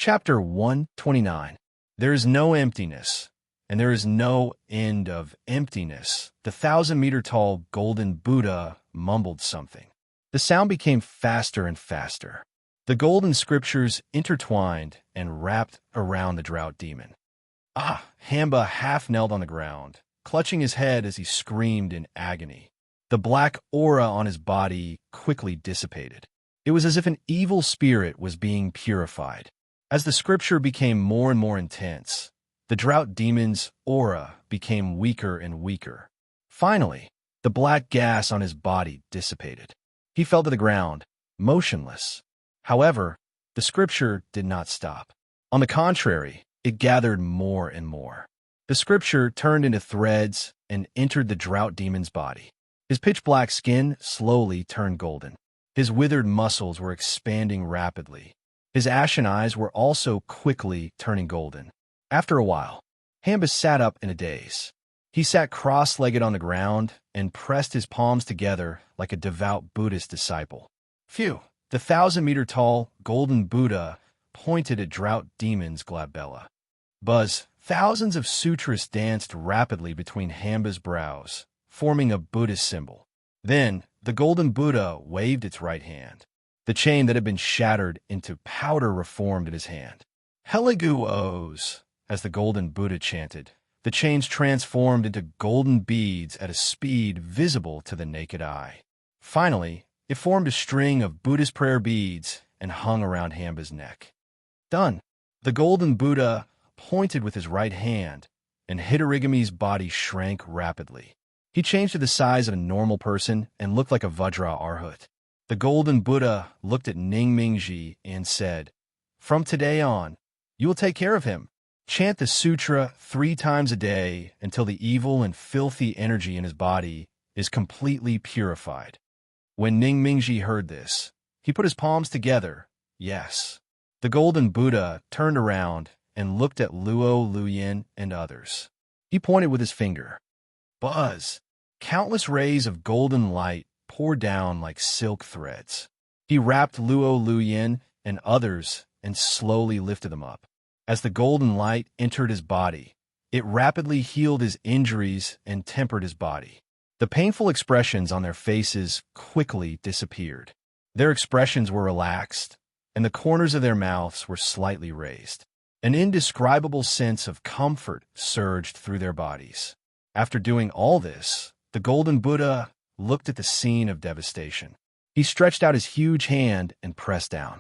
Chapter 129. There is no emptiness, and there is no end of emptiness. The 1,000-meter-tall golden Buddha mumbled something. The sound became faster and faster. The golden scriptures intertwined and wrapped around the drought demon. Hamba half knelt on the ground, clutching his head as he screamed in agony. The black aura on his body quickly dissipated. It was as if an evil spirit was being purified. As the scripture became more and more intense, the drought demon's aura became weaker and weaker. Finally, the black gas on his body dissipated. He fell to the ground, motionless. However, the scripture did not stop. On the contrary, it gathered more and more. The scripture turned into threads and entered the drought demon's body. His pitch-black skin slowly turned golden. His withered muscles were expanding rapidly. His ashen eyes were also quickly turning golden. After a while, Hamba sat up in a daze. He sat cross-legged on the ground and pressed his palms together like a devout Buddhist disciple. Phew! The 1,000-meter-tall golden Buddha pointed at drought demon's glabella. Buzz! Thousands of sutras danced rapidly between Hamba's brows, forming a Buddhist symbol. Then, the golden Buddha waved its right hand. The chain that had been shattered into powder reformed in his hand. Heligu-os, as the golden Buddha chanted. The chains transformed into golden beads at a speed visible to the naked eye. Finally, it formed a string of Buddhist prayer beads and hung around Hamba's neck. Done. The golden Buddha pointed with his right hand, and Hidorigami's body shrank rapidly. He changed to the size of a normal person and looked like a Vajra Arhat. The golden Buddha looked at Ningmingji and said, "From today on, you will take care of him. Chant the sutra 3 times a day until the evil and filthy energy in his body is completely purified." When Ningmingji heard this, he put his palms together. Yes. The golden Buddha turned around and looked at Luo Luyin and others. He pointed with his finger. Buzz! Countless rays of golden light poured down like silk threads. He wrapped Luo Luyin and others and slowly lifted them up. As the golden light entered his body, it rapidly healed his injuries and tempered his body. The painful expressions on their faces quickly disappeared. Their expressions were relaxed, and the corners of their mouths were slightly raised. An indescribable sense of comfort surged through their bodies. After doing all this, the golden Buddha looked at the scene of devastation. He stretched out his huge hand and pressed down.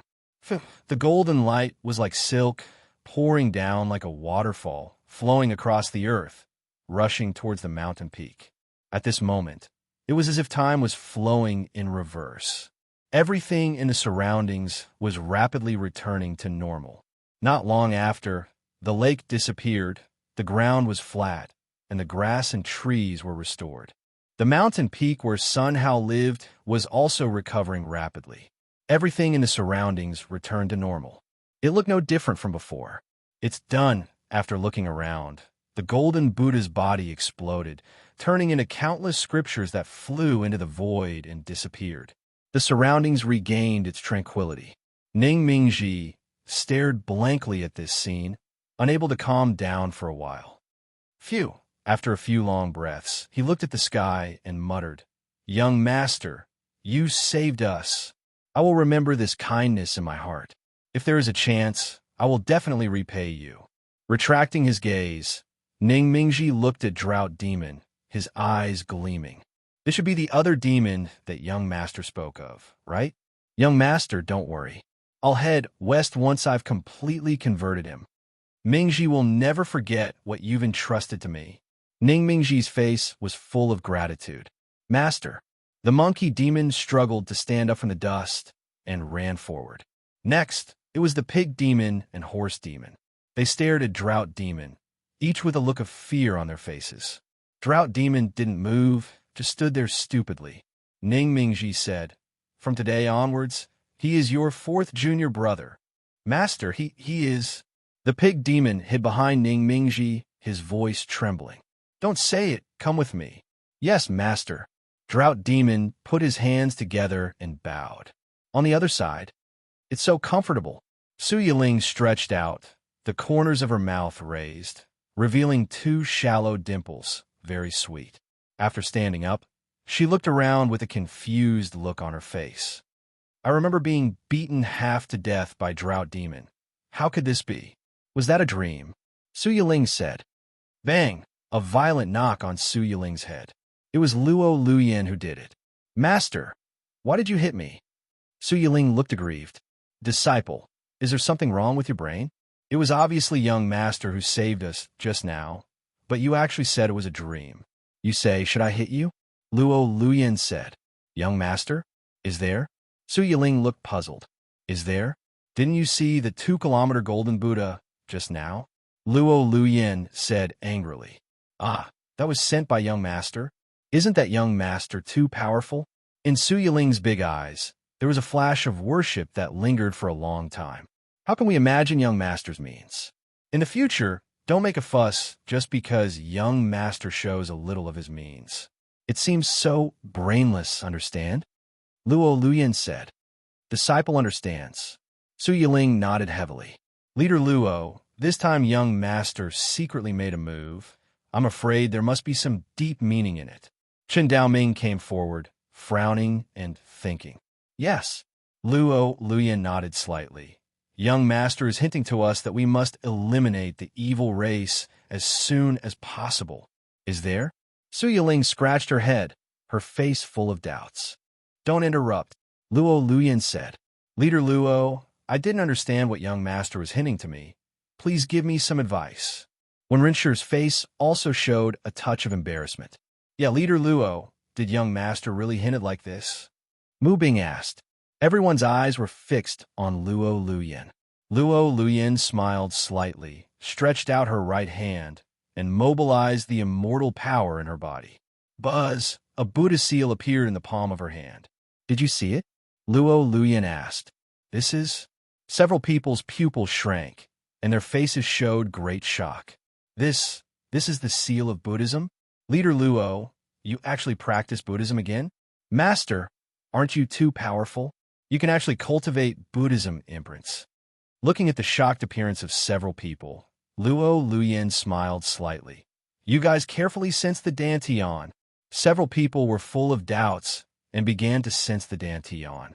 The golden light was like silk, pouring down like a waterfall, flowing across the earth, rushing towards the mountain peak. At this moment, it was as if time was flowing in reverse. Everything in the surroundings was rapidly returning to normal. Not long after, the lake disappeared, the ground was flat, and the grass and trees were restored. The mountain peak where Sun Hao lived was also recovering rapidly. Everything in the surroundings returned to normal. It looked no different from before. It's done. After looking around, the golden Buddha's body exploded, turning into countless scriptures that flew into the void and disappeared. The surroundings regained its tranquility. Ningmingji stared blankly at this scene, unable to calm down for a while. Phew! After a few long breaths, he looked at the sky and muttered, "Young master, you saved us. I will remember this kindness in my heart. If there is a chance, I will definitely repay you." Retracting his gaze, Ningmingji looked at Drought Demon, his eyes gleaming. This should be the other demon that young master spoke of, right? Young master, don't worry. I'll head west once I've completely converted him. Mingji will never forget what you've entrusted to me. Ningmingji's face was full of gratitude. Master. The monkey demon struggled to stand up from the dust and ran forward. Next, it was the pig demon and horse demon. They stared at Drought Demon, each with a look of fear on their faces. Drought Demon didn't move, just stood there stupidly. Ningmingji said, "From today onwards, he is your 4th junior brother." Master, he is... The pig demon hid behind Ningmingji, his voice trembling. "Don't say it, come with me." "Yes, master." Drought Demon put his hands together and bowed. On the other side, "It's so comfortable. Su Yiling stretched out, the corners of her mouth raised, revealing two shallow dimples, very sweet. After standing up, she looked around with a confused look on her face. I remember being beaten half to death by Drought Demon. How could this be? Was that a dream? Su Yiling said. Bang! A violent knock on Su Yiling's head. It was Luo Luyan who did it. Master, why did you hit me? Su Yiling looked aggrieved. Disciple, is there something wrong with your brain? It was obviously young Master who saved us just now, but you actually said it was a dream. You say, should I hit you? Luo Luyan said. Young Master? Is there? Su Yiling looked puzzled. Is there? Didn't you see the 2-kilometer golden Buddha just now? Luo Luyan said angrily. Ah, that was sent by young Master. Isn't that young Master too powerful? In Su Yiling's big eyes, there was a flash of worship that lingered for a long time. How can we imagine young Master's means? In the future, don't make a fuss just because young Master shows a little of his means. It seems so brainless, understand? Luo Luyan said. Disciple understands. Su Yiling nodded heavily. Leader Luo, this time young Master secretly made a move. I'm afraid there must be some deep meaning in it. Chen Daoming came forward, frowning and thinking. Yes. Luo Luyan nodded slightly. Young Master is hinting to us that we must eliminate the evil race as soon as possible. Is there? Su Yiling scratched her head, her face full of doubts. Don't interrupt, Luo Luyan said. Leader Luo, I didn't understand what young Master was hinting to me. Please give me some advice. When Rinshir's face also showed a touch of embarrassment. Yeah, Leader Luo, did young Master really hint it like this? Mu Bing asked. Everyone's eyes were fixed on Luo Luyan. Luo Luyan smiled slightly, stretched out her right hand, and mobilized the immortal power in her body. Buzz! A Buddha seal appeared in the palm of her hand. Did you see it? Luo Luyan asked. This is? Several people's pupils shrank, and their faces showed great shock. This is the seal of Buddhism? Leader Luo, you actually practice Buddhism again? Master, aren't you too powerful? You can actually cultivate Buddhism imprints. Looking at the shocked appearance of several people, Luo Luyan smiled slightly. You guys carefully sensed the Dantian. Several people were full of doubts and began to sense the Dantian.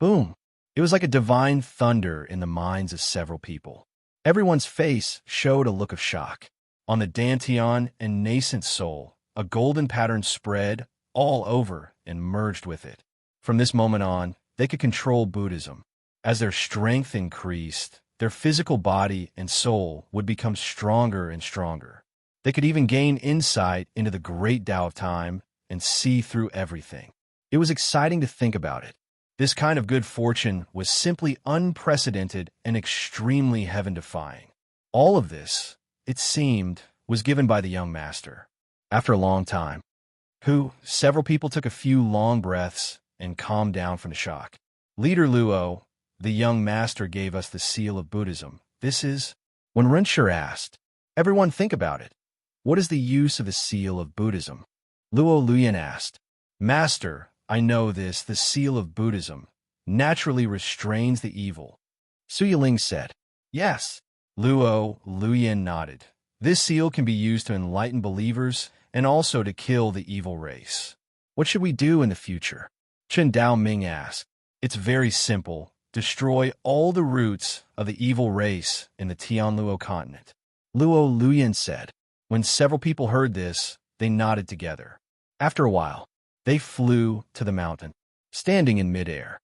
Boom! It was like a divine thunder in the minds of several people. Everyone's face showed a look of shock. On the Dantian and nascent soul, a golden pattern spread all over and merged with it. From this moment on, they could control Buddhism. As their strength increased, their physical body and soul would become stronger and stronger. They could even gain insight into the great Tao of time and see through everything. It was exciting to think about it. This kind of good fortune was simply unprecedented and extremely heaven-defying. All of this, it seemed, was given by the young Master. After a long time, several people took a few long breaths and calmed down from the shock. Leader Luo, the young Master gave us the seal of Buddhism. This is? When Rinshir asked, everyone think about it. What is the use of the seal of Buddhism? Luo Luyan asked. Master, I know this, the seal of Buddhism naturally restrains the evil. Su Yiling said. Yes. Luo Luyan nodded. This seal can be used to enlighten believers and also to kill the evil race. What should we do in the future? Chen Daoming asked. It's very simple. Destroy all the roots of the evil race in the Tianluo continent. Luo Luyan said. When several people heard this, they nodded together. After a while, they flew to the mountain, standing in midair.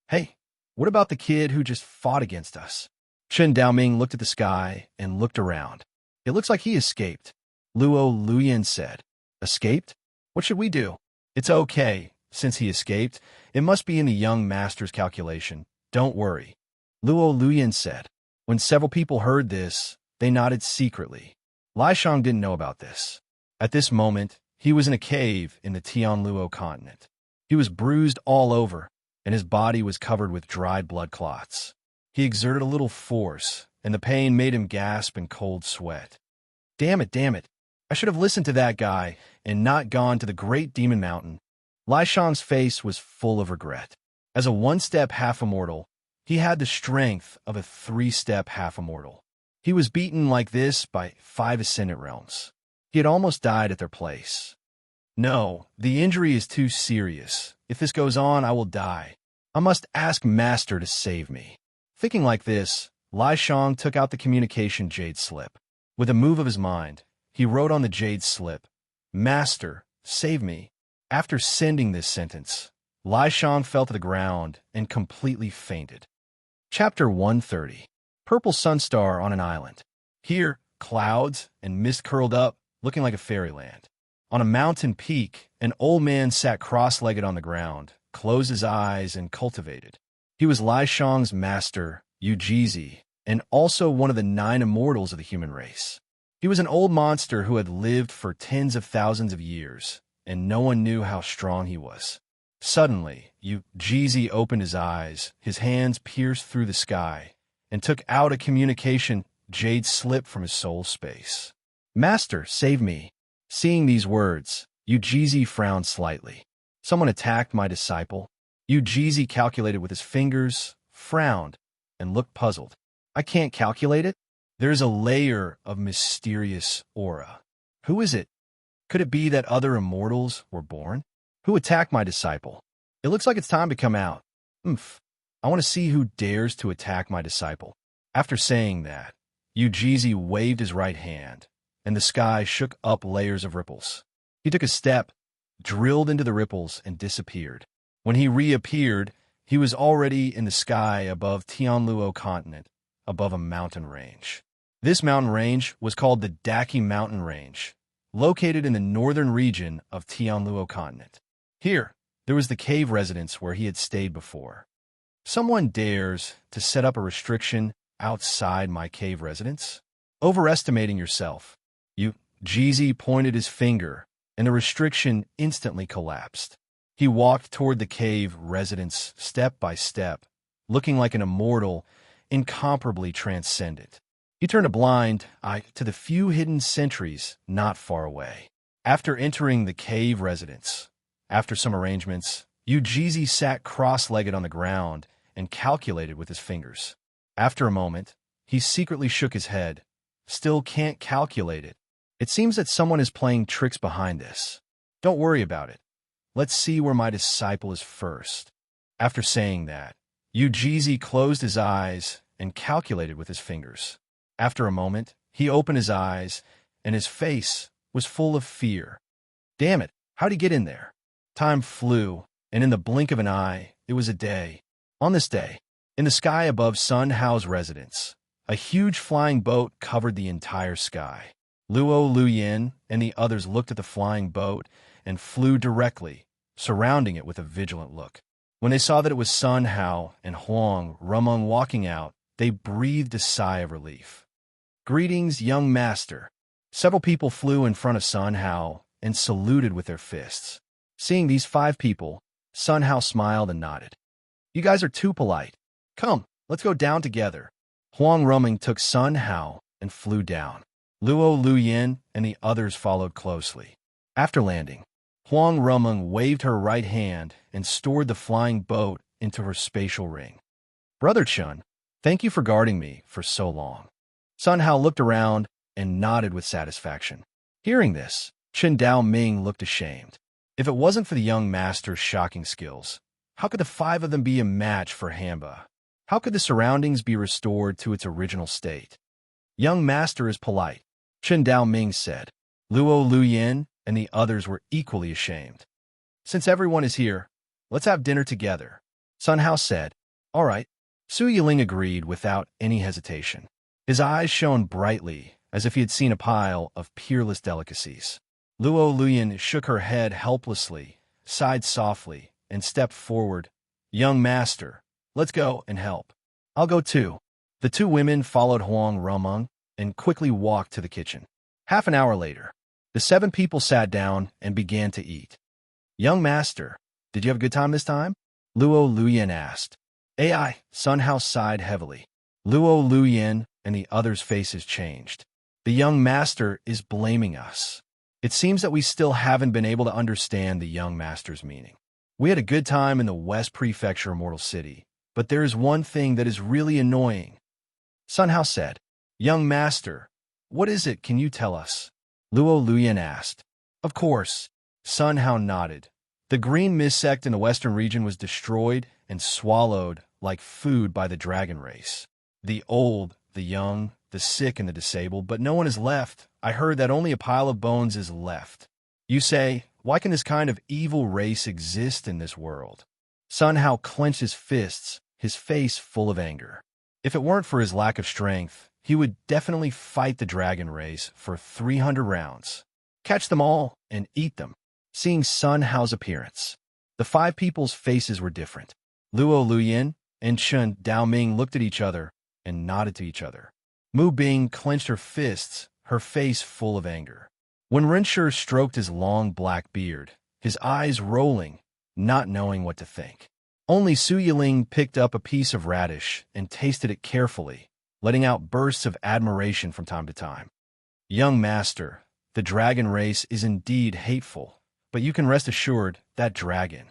Hey, what about the kid who just fought against us? Chen Daoming looked at the sky and looked around. It looks like he escaped. Luo Luyan said. Escaped? What should we do? It's okay. Since he escaped, it must be in the young Master's calculation. Don't worry. Luo Luyan said. When several people heard this, they nodded secretly. Lai Shang didn't know about this. At this moment, he was in a cave in the Tianluo continent. He was bruised all over, and his body was covered with dried blood clots. He exerted a little force, and the pain made him gasp in cold sweat. Damn it. I should have listened to that guy and not gone to the great demon mountain. Lai Shang's face was full of regret. As a one-step half-immortal, He had the strength of a three-step half-immortal. He was beaten like this by 5 ascendant realms. He had almost died at their place. No, the injury is too serious. If this goes on, I will die. I must ask Master to save me. Thinking like this, Lai Shang took out the communication jade slip. With a move of his mind, he wrote on the jade slip, "Master, save me." After sending this sentence, Lai Shang fell to the ground and completely fainted. Chapter 130. Purple Sunstar on an Island. Here, clouds and mist curled up, looking like a fairyland. On a mountain peak, an old man sat cross-legged on the ground, closed his eyes, and cultivated. He was Lai Shang's master, Yujizi, and also one of the 9 immortals of the human race. He was an old monster who had lived for tens of thousands of years, and no one knew how strong he was. Suddenly, Yujizi opened his eyes, his hands pierced through the sky, and took out a communication jade slip from his soul space. "Master, save me." Seeing these words, Yujizi frowned slightly. Someone attacked my disciple. Yujizi calculated with his fingers, frowned, and looked puzzled. I can't calculate it? There's a layer of mysterious aura. Who is it? Could it be that other immortals were born? Who attacked my disciple? It looks like it's time to come out. I want to see who dares to attack my disciple. After saying that, Yujizi waved his right hand, and the sky shook up layers of ripples. He took a step, drilled into the ripples, and disappeared. When he reappeared, he was already in the sky above Tianluo continent, above a mountain range. This mountain range was called the Daki Mountain Range, located in the northern region of Tianluo continent. Here, there was the cave residence where he had stayed before. Someone dares to set up a restriction outside my cave residence? Overestimating yourself. Yujizi pointed his finger, and the restriction instantly collapsed. He walked toward the cave residence step by step, looking like an immortal, incomparably transcendent. He turned a blind eye to the few hidden sentries not far away. After entering the cave residence, after some arrangements, Yujizi sat cross-legged on the ground and calculated with his fingers. After a moment, he secretly shook his head. Still can't calculate it. It seems that someone is playing tricks behind this. Don't worry about it. Let's see where my disciple is first. After saying that, Yujizi closed his eyes and calculated with his fingers. After a moment, he opened his eyes, and his face was full of fear. Damn it, how'd he get in there? Time flew, and in the blink of an eye, it was a day. On this day, in the sky above Sun Hao's residence, a huge flying boat covered the entire sky. Luo Luyin and the others looked at the flying boat and flew directly, surrounding it with a vigilant look. When they saw that it was Sun Hao and Huang Rumeng walking out, they breathed a sigh of relief. Greetings, young master. Several people flew in front of Sun Hao and saluted with their fists. Seeing these 5 people, Sun Hao smiled and nodded. You guys are too polite. Come, let's go down together. Huang Rumeng took Sun Hao and flew down. Luo Luyin and the others followed closely. After landing, Huang Rumeng waved her right hand and stored the flying boat into her spatial ring. Brother Chun, thank you for guarding me for so long. Sun Hao looked around and nodded with satisfaction. Hearing this, Chen Dao Ming looked ashamed. If it wasn't for the young master's shocking skills, how could the 5 of them be a match for Hamba? How could the surroundings be restored to its original state? Young master is polite, Chen Dao Ming said. Luo Luyin and the others were equally ashamed. Since everyone is here, let's have dinner together, Sun Hao said. All right. Su Yiling agreed without any hesitation. His eyes shone brightly, as if he had seen a pile of peerless delicacies. Luo Luyin shook her head helplessly, sighed softly, and stepped forward. Young master, let's go and help. I'll go too. The 2 women followed Huang Rumeng and quickly walked to the kitchen. Half an hour later, the 7 people sat down and began to eat. Young master, did you have a good time this time? Luo Luyin asked. AI, Sun Hao sighed heavily. Luo Luyin and the others' faces changed. The young master is blaming us. It seems that we still haven't been able to understand the young master's meaning. We had a good time in the West Prefecture Immortal City, but there is one thing that is really annoying. Sun Hao said, "Young master, what is it? Can you tell us?" Luo Luyan asked. Of course. Sun Hao nodded. The green mist sect in the western region was destroyed and swallowed like food by the dragon race. The old, the young, the sick, and the disabled, but no one is left. I heard that only a pile of bones is left. You say, why can this kind of evil race exist in this world? Sun Hao clenched his fists, his face full of anger. If it weren't for his lack of strength, he would definitely fight the dragon race for 300 rounds. Catch them all and eat them. Seeing Sun Hao's appearance, the five people's faces were different. Luo Luyan and Chen Daoming looked at each other and nodded to each other. Mu Bing clenched her fists, her face full of anger. When Renshi stroked his long black beard, his eyes rolling, not knowing what to think. Only Su Yiling picked up a piece of radish and tasted it carefully, letting out bursts of admiration from time to time. Young master, the dragon race is indeed hateful, but you can rest assured that dragon.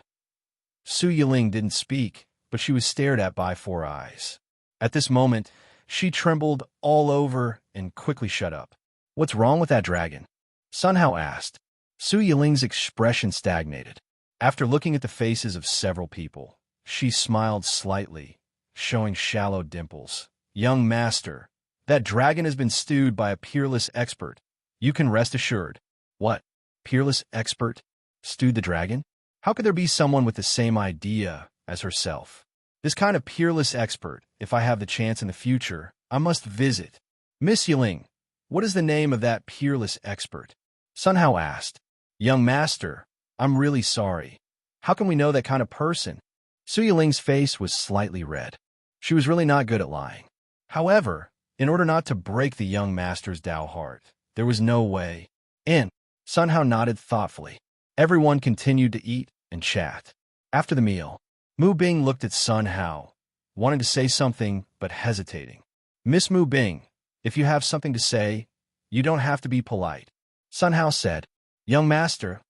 Su Yiling didn't speak, but she was stared at by four eyes. At this moment, she trembled all over and quickly shut up. What's wrong with that dragon? Sun Hao asked. Su Yiling's expression stagnated. After looking at the faces of several people, she smiled slightly, showing shallow dimples. Young master, that dragon has been stewed by a peerless expert. You can rest assured. What? Peerless expert? Stewed the dragon? How could there be someone with the same idea as herself? This kind of peerless expert, if I have the chance in the future, I must visit. Miss Yiling, what is the name of that peerless expert? Sun Hao asked. Young master, I'm really sorry. How can we know that kind of person? Su Yiling's face was slightly red. She was really not good at lying. However, in order not to break the young master's Dao heart, there was no way in. Sun Hao nodded thoughtfully. Everyone continued to eat and chat. After the meal, Mu Bing looked at Sun Hao, wanting to say something but hesitating. Miss Mu Bing, if you have something to say, you don't have to be polite. Sun Hao said, Young master,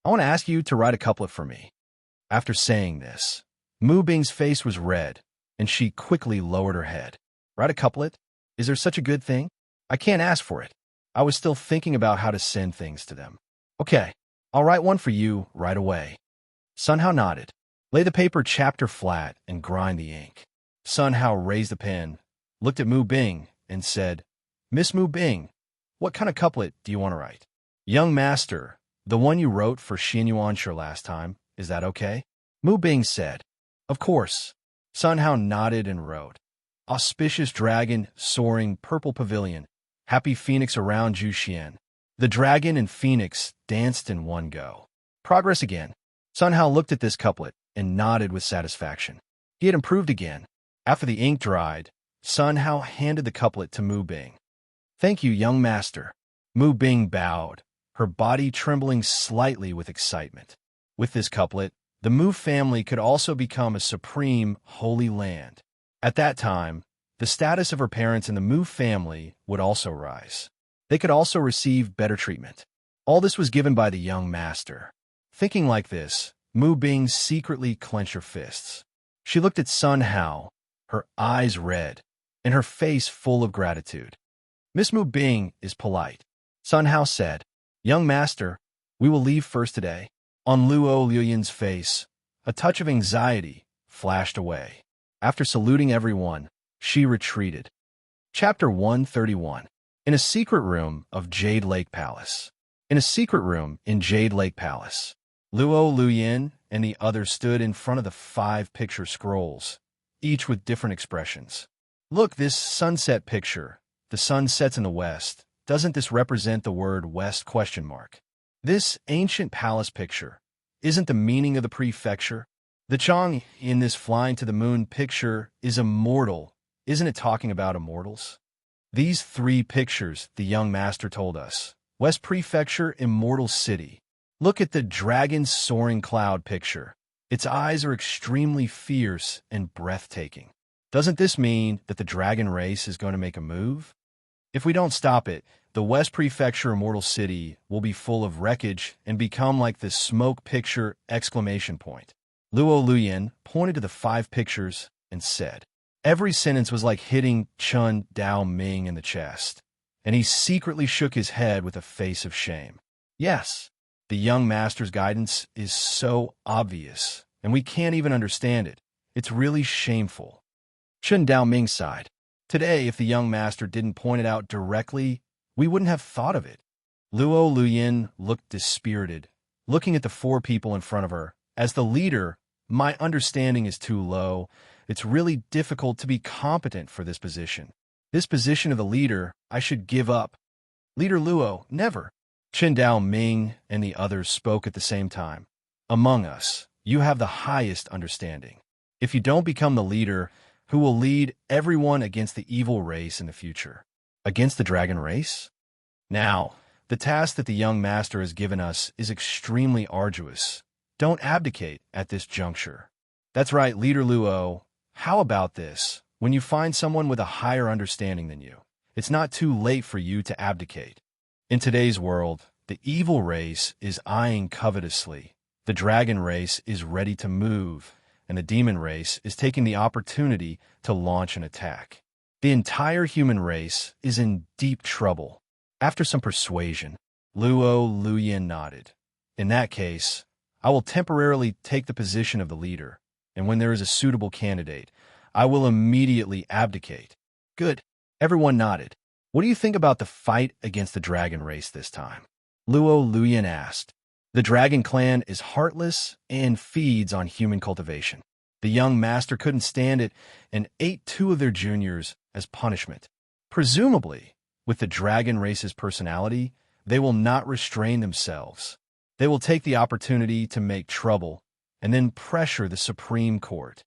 I want to ask you to write a couplet for me. After saying this, Mu Bing's face was red, and she quickly lowered her head. Write a couplet? Is there such a good thing? I can't ask for it. I was still thinking about how to send things to them. Okay, I'll write one for you right away. Sun Hao nodded. Lay the paper chapter flat and grind the ink. Sun Hao raised the pen, looked at Mu Bing, and said, Miss Mu Bing, what kind of couplet do you want to write? Young master, the one you wrote for Xin Yuanshi last time, is that okay? Mu Bing said, Of course. Sun Hao nodded and wrote, Auspicious dragon, soaring purple pavilion, happy phoenix around Zhu Xian. The dragon and phoenix danced in one go. Progress again. Sun Hao looked at this couplet and nodded with satisfaction. He had improved again. After the ink dried, Sun Hao handed the couplet to Mu Bing. Thank you, young master. Mu Bing bowed, her body trembling slightly with excitement. With this couplet, the Mu family could also become a supreme holy land. At that time, the status of her parents in the Mu family would also rise. They could also receive better treatment. All this was given by the young master. Thinking like this, Mu Bing secretly clenched her fists. She looked at Sun Hao, her eyes red, and her face full of gratitude. Miss Mu Bing is polite. Sun Hao said, Young master, we will leave first today. On Luo Luyan's face, a touch of anxiety flashed away. After saluting everyone, she retreated. Chapter 131. In a secret room of Jade Lake Palace. In a secret room in Jade Lake Palace, Luo Luyan and the others stood in front of the 5 picture scrolls, each with different expressions. Look, this sunset picture. The sun sets in the west. Doesn't this represent the word west ? This ancient palace picture. Isn't the meaning of the prefecture? The Chang in this flying to the moon picture is immortal. Isn't it talking about immortals? These 3 pictures, the young master told us. West Prefecture, immortal city. Look at the dragon's soaring cloud picture. Its eyes are extremely fierce and breathtaking. Doesn't this mean that the dragon race is going to make a move? If we don't stop it, the West Prefecture immortal city will be full of wreckage and become like the smoke picture ! Luo Luyan pointed to the 5 pictures and said. Every sentence was like hitting Chun Dao Ming in the chest, and he secretly shook his head with a face of shame. Yes, the young master's guidance is so obvious, and we can't even understand it. It's really shameful. Chun Dao Ming sighed. Today, if the young master didn't point it out directly, we wouldn't have thought of it. Luo Luyin looked dispirited, looking at the four people in front of her. As the leader, my understanding is too low. It's really difficult to be competent for this position. This position of the leader, I should give up. Leader Luo, never. Chen Dao Ming and the others spoke at the same time. Among us, you have the highest understanding. If you don't become the leader, who will lead everyone against the evil race in the future? Against the dragon race? Now, the task that the young master has given us is extremely arduous. Don't abdicate at this juncture. That's right, Leader Luo. How about this? When you find someone with a higher understanding than you, it's not too late for you to abdicate. In today's world, the evil race is eyeing covetously. The dragon race is ready to move, and the demon race is taking the opportunity to launch an attack. The entire human race is in deep trouble. After some persuasion, Luo Luyin nodded. In that case, I will temporarily take the position of the leader, and when there is a suitable candidate, I will immediately abdicate. Good. Everyone nodded. What do you think about the fight against the dragon race this time? Luo Luyin asked. The dragon clan is heartless and feeds on human cultivation. The young master couldn't stand it and ate 2 of their juniors as punishment. Presumably, with the dragon race's personality, they will not restrain themselves. They will take the opportunity to make trouble and then pressure the Supreme Court.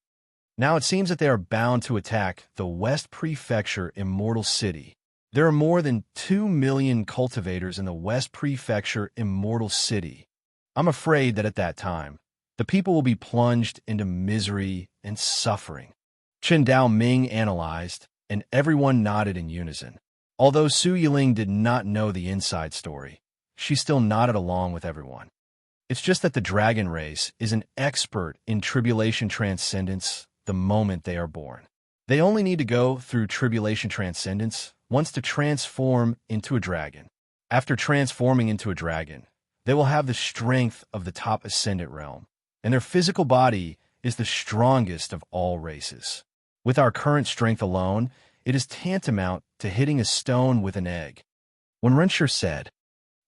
Now it seems that they are bound to attack the West Prefecture Immortal City. There are more than 2 million cultivators in the West Prefecture Immortal City. I'm afraid that at that time, the people will be plunged into misery and suffering. Chen Dao Ming analyzed, and everyone nodded in unison. Although Su Yiling did not know the inside story, she still nodded along with everyone. It's just that the dragon race is an expert in tribulation transcendence the moment they are born. They only need to go through tribulation transcendence once to transform into a dragon. After transforming into a dragon, they will have the strength of the top ascendant realm, and their physical body is the strongest of all races. With our current strength alone, it is tantamount to hitting a stone with an egg. When Renshir said,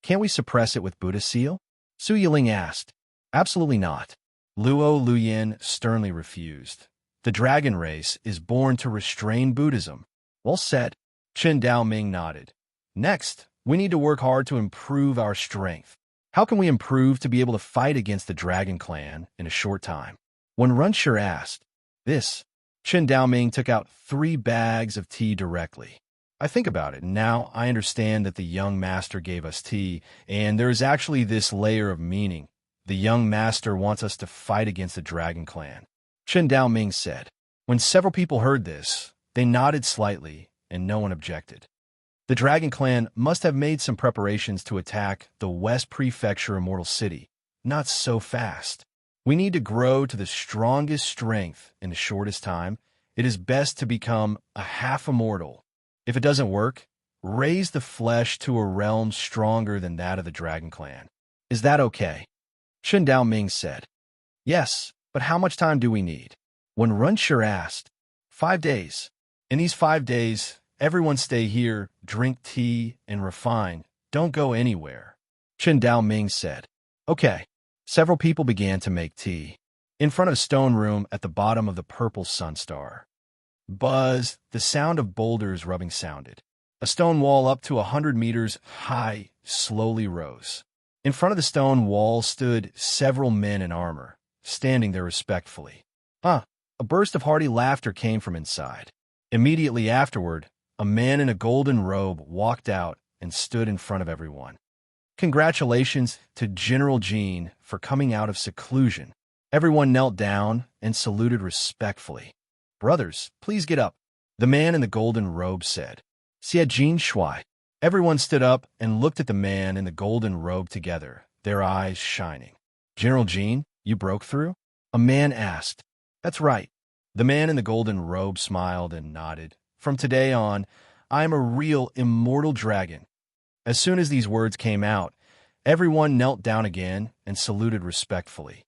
"Can't we suppress it with Buddha seal?" Su Yiling asked, "Absolutely not." Luo Luyin sternly refused. The dragon race is born to restrain Buddhism. Well said. Chen Dao Ming nodded. Next, we need to work hard to improve our strength. How can we improve to be able to fight against the dragon clan in a short time? When Renshir asked this, Chen Dao Ming took out 3 bags of tea directly. I think about it, and now I understand that the young master gave us tea, and there is actually this layer of meaning. The young master wants us to fight against the dragon clan. Chen Dao Ming said. When several people heard this, they nodded slightly, and no one objected. The dragon clan must have made some preparations to attack the West Prefecture Immortal City. Not so fast. We need to grow to the strongest strength in the shortest time. It is best to become a half-immortal. If it doesn't work, raise the flesh to a realm stronger than that of the dragon clan. Is that okay? Chen Dao Ming said. Yes, but how much time do we need? When Renshir asked, 5 days. In these 5 days, everyone stay here, drink tea, and refine. Don't go anywhere. Chen Dao Ming said. Okay. Several people began to make tea. In front of a stone room at the bottom of the purple sunstar. Buzz, the sound of boulders rubbing sounded. A stone wall up to 100 meters high slowly rose. In front of the stone wall stood several men in armor, standing there respectfully. A burst of hearty laughter came from inside. Immediately afterward, a man in a golden robe walked out and stood in front of everyone. Congratulations to General Jean for coming out of seclusion. Everyone knelt down and saluted respectfully. Brothers, please get up, the man in the golden robe said. Xie Jin Shui. Everyone stood up and looked at the man in the golden robe together, their eyes shining. General Jean, you broke through? A man asked. That's right. The man in the golden robe smiled and nodded. From today on, I am a real immortal dragon. As soon as these words came out, everyone knelt down again and saluted respectfully.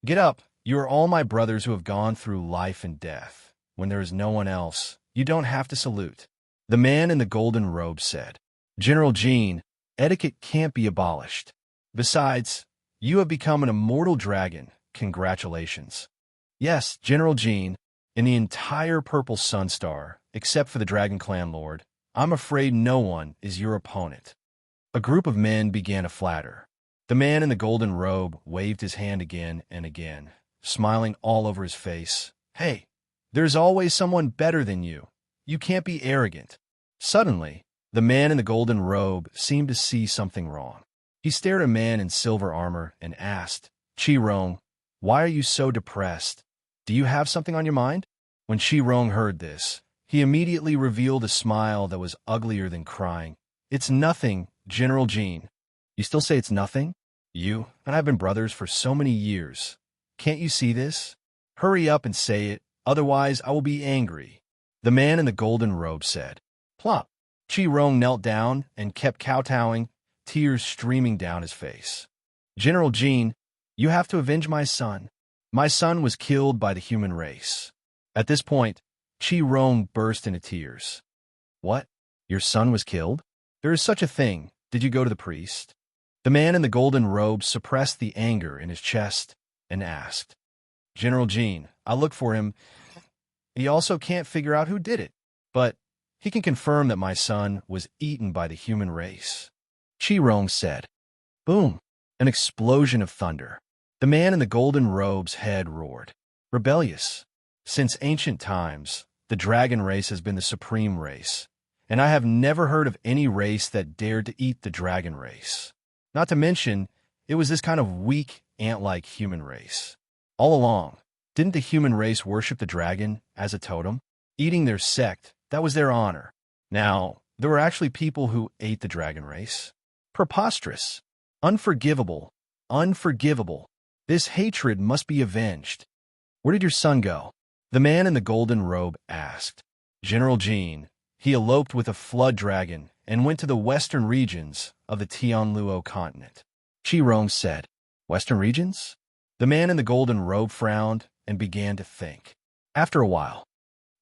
Get up, you are all my brothers who have gone through life and death. When there is no one else, you don't have to salute. The man in the golden robe said, General Jean, etiquette can't be abolished. Besides, you have become an immortal dragon. Congratulations. Yes, General Jean, in the entire Purple Sunstar, except for the Dragon Clan Lord, I'm afraid no one is your opponent. A group of men began to flatter. The man in the golden robe waved his hand again and again, smiling all over his face. Hey, there's always someone better than you. You can't be arrogant. Suddenly, the man in the golden robe seemed to see something wrong. He stared at a man in silver armor and asked, Chi-Rong, why are you so depressed? Do you have something on your mind? When Chi-Rong heard this, he immediately revealed a smile that was uglier than crying. It's nothing, General Jean. You still say it's nothing? You and I have been brothers for so many years. Can't you see this? Hurry up and say it, otherwise I will be angry. The man in the golden robe said. Plop. Chi-Rong knelt down and kept kowtowing, tears streaming down his face. General Jean, you have to avenge my son. My son was killed by the human race. At this point, Chi-Rong burst into tears. What? Your son was killed? There is such a thing. Did you go to the priest? The man in the golden robe suppressed the anger in his chest and asked, General Jean, I looked for him. He also can't figure out who did it, but he can confirm that my son was eaten by the human race. Chi-Rong said. Boom! An explosion of thunder. The man in the golden robe's head roared. Rebellious. Since ancient times, the dragon race has been the supreme race, and I have never heard of any race that dared to eat the dragon race. Not to mention, it was this kind of weak, ant-like human race. All along, didn't the human race worship the dragon as a totem? Eating their sect, that was their honor. Now, there were actually people who ate the dragon race. Preposterous. Unforgivable. Unforgivable. This hatred must be avenged. Where did your son go? The man in the golden robe asked. General Jean, he eloped with a flood dragon and went to the western regions of the Tianluo continent. Chi-Rong said, Western regions? The man in the golden robe frowned and began to think. After a while,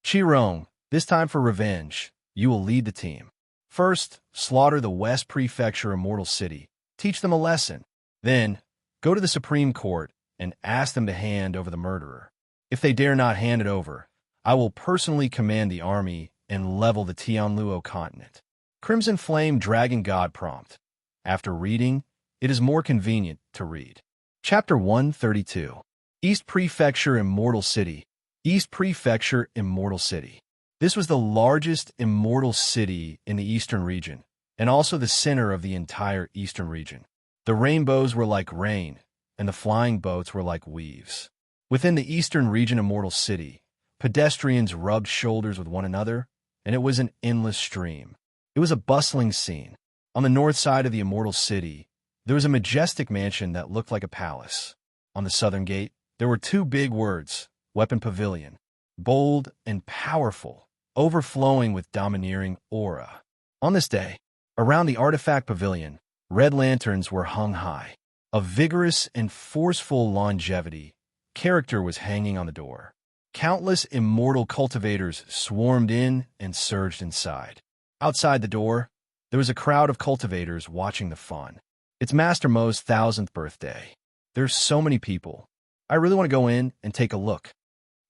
Chi-Rong, this time for revenge, you will lead the team. First, slaughter the West Prefecture Immortal City. Teach them a lesson. Then, go to the Supreme Court and ask them to hand over the murderer. If they dare not hand it over, I will personally command the army and level the Tianluo continent. Crimson Flame Dragon God Prompt. After reading, it is more convenient to read. Chapter 132. East Prefecture Immortal City. East Prefecture Immortal City. This was the largest immortal city in the eastern region, and also the center of the entire eastern region. The rainbows were like rain, and the flying boats were like weaves. Within the eastern region immortal city, pedestrians rubbed shoulders with one another, and it was an endless stream. It was a bustling scene. On the north side of the immortal city, there was a majestic mansion that looked like a palace. On the southern gate, there were two big words, Weapon Pavilion, bold and powerful, overflowing with domineering aura. On this day, around the artifact pavilion, red lanterns were hung high. A vigorous and forceful longevity character was hanging on the door. Countless immortal cultivators swarmed in and surged inside. Outside the door, there was a crowd of cultivators watching the fun. It's Master Mo's 1000th birthday. There's so many people. I really want to go in and take a look.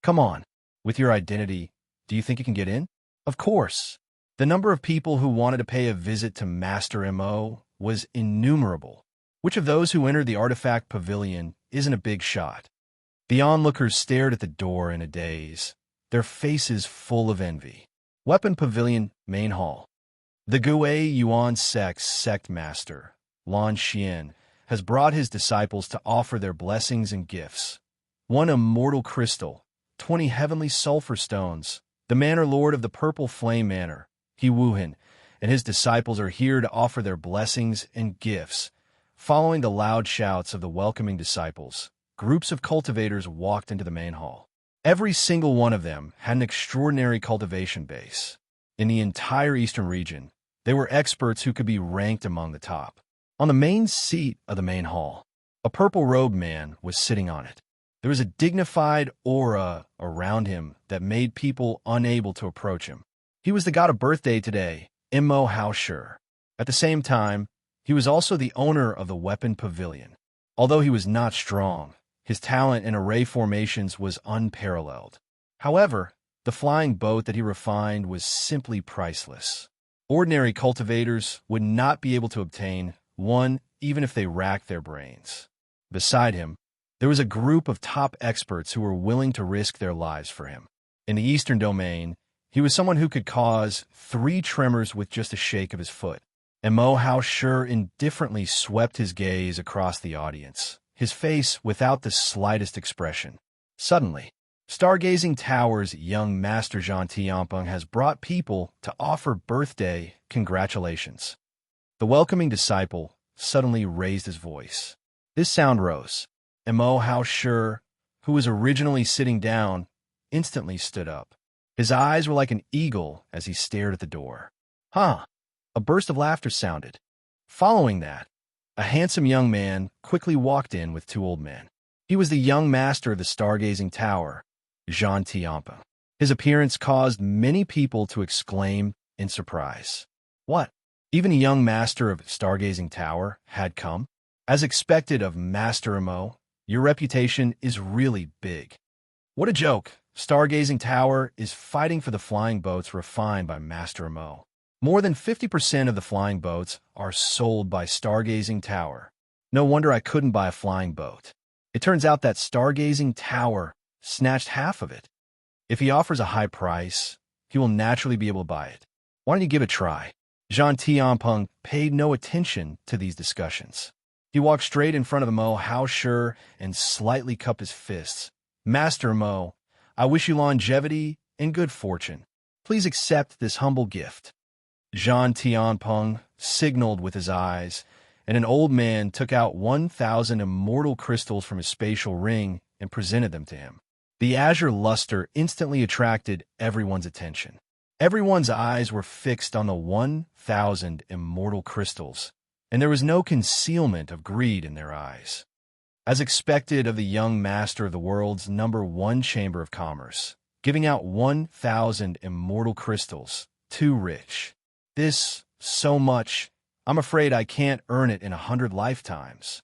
Come on. With your identity, do you think you can get in? Of course. The number of people who wanted to pay a visit to Master Mo was innumerable. Which of those who entered the artifact pavilion isn't a big shot? The onlookers stared at the door in a daze, their faces full of envy. Weapon Pavilion Main Hall. The Gui Yuan sect master, Lan Xian, has brought his disciples to offer their blessings and gifts. 1 immortal crystal, 20 heavenly sulfur stones. The Manor Lord of the Purple Flame Manor, He Wuhan, and his disciples are here to offer their blessings and gifts. Following the loud shouts of the welcoming disciples, groups of cultivators walked into the main hall. Every single one of them had an extraordinary cultivation base. In the entire eastern region, they were experts who could be ranked among the top. On the main seat of the main hall, a purple-robed man was sitting on it. There was a dignified aura around him that made people unable to approach him. He was the god of birthday today, Immo. At the same time, he was also the owner of the weapon pavilion. Although he was not strong, his talent in array formations was unparalleled. However, the flying boat that he refined was simply priceless. Ordinary cultivators would not be able to obtain one even if they racked their brains. Beside him, there was a group of top experts who were willing to risk their lives for him. In the eastern domain, he was someone who could cause 3 tremors with just a shake of his foot. Immo indifferently swept his gaze across the audience, his face without the slightest expression. Suddenly, Stargazing Tower's young master Jean Tiampeng has brought people to offer birthday congratulations. The welcoming disciple suddenly raised his voice. This sound rose. Immo, who was originally sitting down, instantly stood up. His eyes were like an eagle as he stared at the door. Huh! A burst of laughter sounded. Following that, a handsome young man quickly walked in with 2 old men. He was the young master of the Stargazing Tower, Jean Tiampeng. His appearance caused many people to exclaim in surprise. What? Even a young master of Stargazing Tower had come? As expected of Master Immo, your reputation is really big. What a joke! Stargazing Tower is fighting for the flying boats refined by Master Immo. More than 50% of the flying boats are sold by Stargazing Tower. No wonder I couldn't buy a flying boat. It turns out that Stargazing Tower snatched half of it. If he offers a high price, he will naturally be able to buy it. Why don't you give it a try? Jean Tiampeng paid no attention to these discussions. He walked straight in front of Immo and slightly cupped his fists. Master Immo, I wish you longevity and good fortune. Please accept this humble gift. Jean Tiampeng signaled with his eyes, and an old man took out 1,000 immortal crystals from his spatial ring and presented them to him. The azure luster instantly attracted everyone's attention. Everyone's eyes were fixed on the 1,000 immortal crystals, and there was no concealment of greed in their eyes. As expected of the young master of the world's #1 chamber of commerce, giving out 1,000 immortal crystals, too rich. This, so much, I'm afraid I can't earn it in 100 lifetimes.